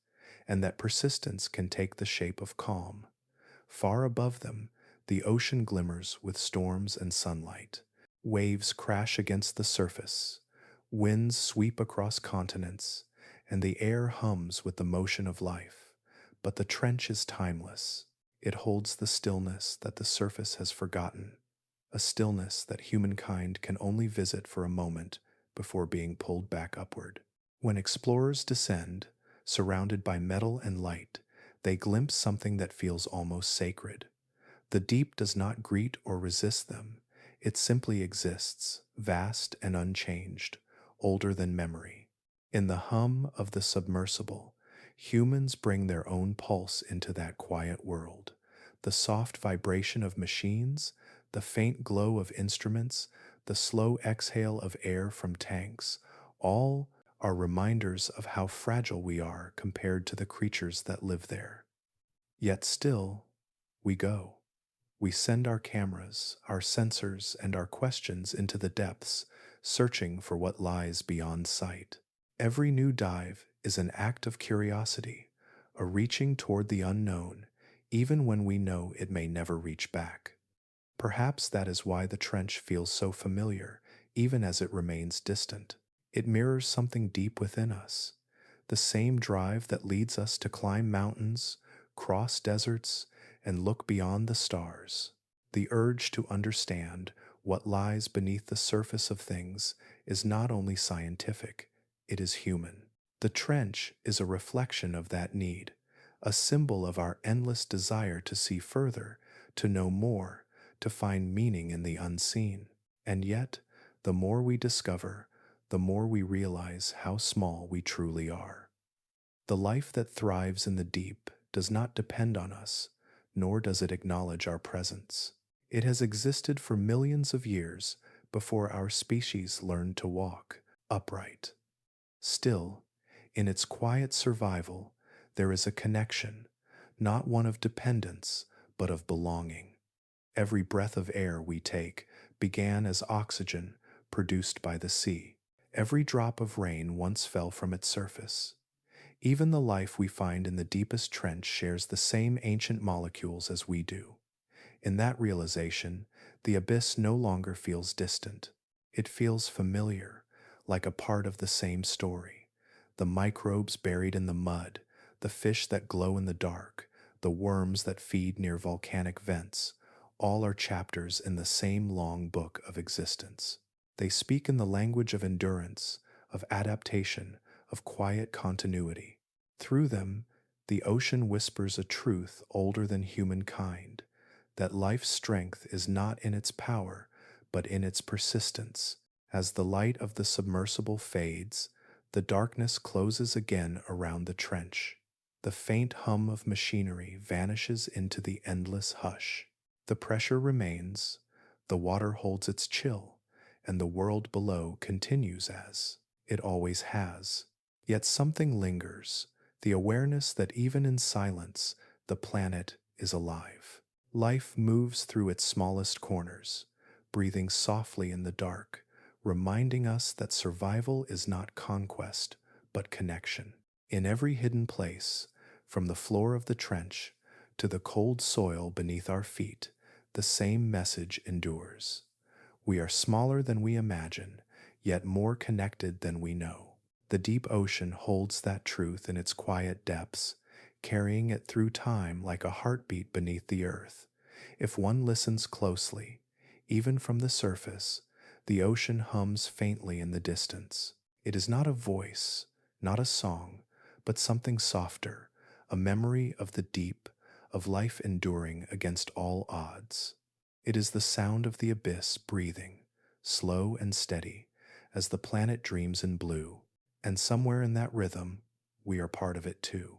and that persistence can take the shape of calm. Far above them, the ocean glimmers with storms and sunlight. Waves crash against the surface, winds sweep across continents, and the air hums with the motion of life. But the trench is timeless. It holds the stillness that the surface has forgotten, a stillness that humankind can only visit for a moment before being pulled back upward. When explorers descend, surrounded by metal and light, they glimpse something that feels almost sacred. The deep does not greet or resist them. It simply exists, vast and unchanged, older than memory. In the hum of the submersible, humans bring their own pulse into that quiet world. The soft vibration of machines, the faint glow of instruments, the slow exhale of air from tanks, all are reminders of how fragile we are compared to the creatures that live there. Yet still, we go. We send our cameras, our sensors, and our questions into the depths, searching for what lies beyond sight. Every new dive is an act of curiosity, a reaching toward the unknown, even when we know it may never reach back. Perhaps that is why the trench feels so familiar, even as it remains distant. It mirrors something deep within us, the same drive that leads us to climb mountains, cross deserts, and look beyond the stars. The urge to understand what lies beneath the surface of things is not only scientific, it is human. The trench is a reflection of that need, a symbol of our endless desire to see further, to know more, to find meaning in the unseen. And yet, the more we discover, the more we realize how small we truly are. The life that thrives in the deep does not depend on us, nor does it acknowledge our presence. It has existed for millions of years before our species learned to walk upright. Still, in its quiet survival, there is a connection, not one of dependence, but of belonging. Every breath of air we take began as oxygen produced by the sea. Every drop of rain once fell from its surface. Even the life we find in the deepest trench shares the same ancient molecules as we do. In that realization, the abyss no longer feels distant. It feels familiar, like a part of the same story. The microbes buried in the mud, the fish that glow in the dark, the worms that feed near volcanic vents, all are chapters in the same long book of existence. They speak in the language of endurance, of adaptation, of quiet continuity. Through them, the ocean whispers a truth older than humankind, that life's strength is not in its power, but in its persistence. As the light of the submersible fades, the darkness closes again around the trench. The faint hum of machinery vanishes into the endless hush. The pressure remains, the water holds its chill, and the world below continues as it always has. Yet something lingers, the awareness that even in silence, the planet is alive. Life moves through its smallest corners, breathing softly in the dark, reminding us that survival is not conquest, but connection. In every hidden place, from the floor of the trench to the cold soil beneath our feet, the same message endures. We are smaller than we imagine, yet more connected than we know. The deep ocean holds that truth in its quiet depths, carrying it through time like a heartbeat beneath the earth. If one listens closely, even from the surface, the ocean hums faintly in the distance. It is not a voice, not a song, but something softer, a memory of the deep, of life enduring against all odds. It is the sound of the abyss breathing, slow and steady, as the planet dreams in blue, and somewhere in that rhythm, we are part of it too.